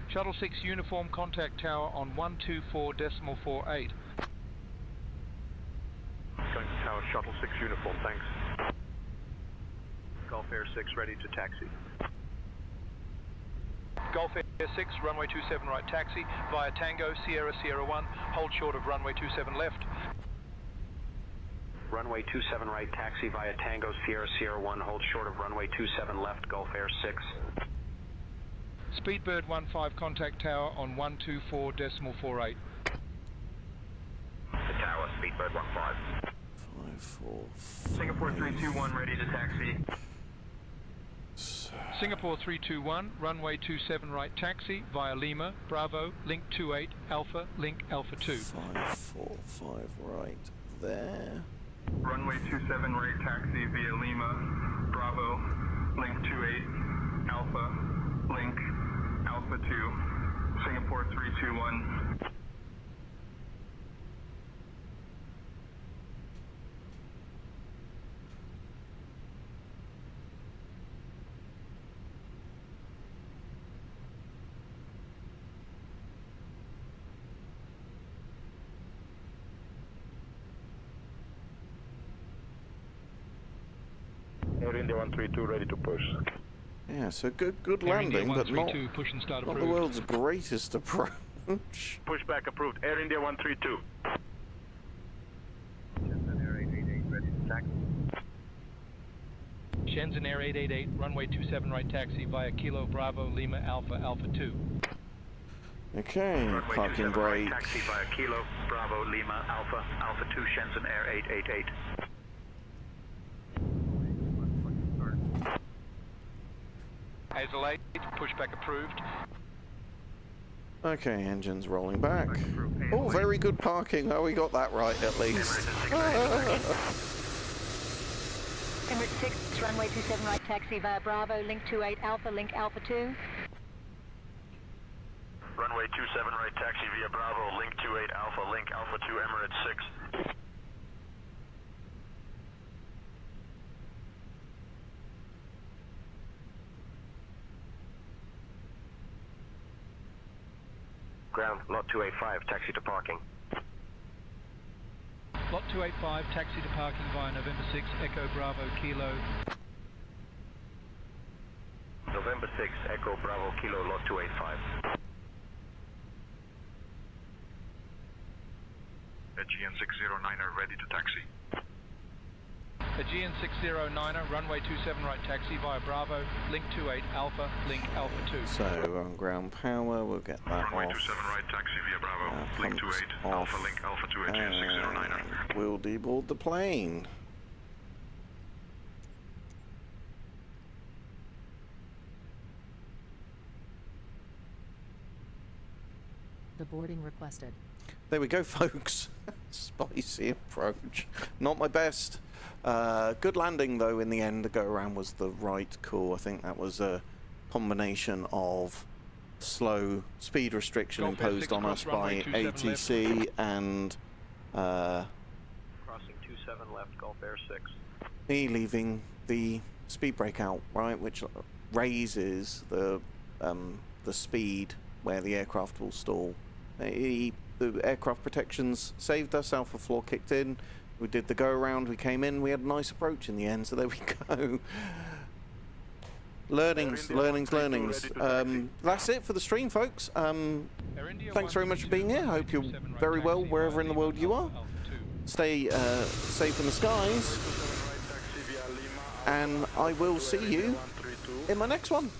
Shuttle 6 uniform contact tower on 124.48. Going to tower Shuttle 6 uniform, thanks. Gulf Air 6 ready to taxi. Gulf Air 6, runway 27 right taxi via Tango, Sierra Sierra 1, hold short of runway 27 left. Runway 27 right taxi via Tango, Sierra Sierra 1, hold short of runway 27 left, Gulf Air 6. Speedbird 15 contact tower on 124.48. The tower, Speedbird 15. 5, 4, Singapore 321 ready to taxi. Singapore 321, runway 27 right taxi via Lima, Bravo, link 28, Alpha, link Alpha 2. 5, 4, 5 right there. Runway 27 right taxi via Lima, Bravo, link 28, Alpha, link Alpha 2, Singapore 321. Air India 132 ready to push. Yeah, so good Air India landing, but not, 132, push and start not the approved. world's greatest approach. Pushback approved, Air India 132. Shenzhen Air 888 ready to taxi. Shenzhen Air 888, runway 27 right taxi via Kilo, Bravo, Lima, Alpha, Alpha 2. Okay, Runway parking 27 right brake. taxi via Kilo, Bravo, Lima, Alpha, Alpha 2, Shenzhen Air 888. Hazel 8, pushback approved. Okay, engine's rolling back. Oh, very good parking. Oh, we got that right at least. Emirates 6, runway 27 right taxi via Bravo, link 28 Alpha, link Alpha 2. Runway 27 right, taxi via Bravo, link 28 Alpha, link Alpha 2 Emirates 6. Ground, lot 285, taxi to parking. Lot 285, taxi to parking via November 6, Echo Bravo Kilo. November 6, Echo Bravo Kilo, lot 285. Aegean 609er ready to taxi. Aegean 609er, runway 27 right, taxi via Bravo, link 28 Alpha, link Alpha 2. So on ground power, we'll get that Runway off. 27 right, taxi via Bravo, link 28 Alpha, link Alpha 2 Aegean 609er. We'll deboard the plane. The boarding requested. There we go, folks. Spicy approach. Not my best. Good landing, though, in the end. The go-around was the right call. I think that was a combination of slow speed restriction imposed on us by ATC and Crossing 27 left, Gulf Air 6. me leaving the speed brake out, right, which raises the speed where the aircraft will stall. The aircraft protections saved us. Alpha floor kicked in. We did the go-around, we came in, we had a nice approach in the end, so there we go. Learnings. That's it for the stream, folks. Thanks very much for being here. Hope you're very well wherever in the world you are. Stay safe in the skies. And I will see you in my next one.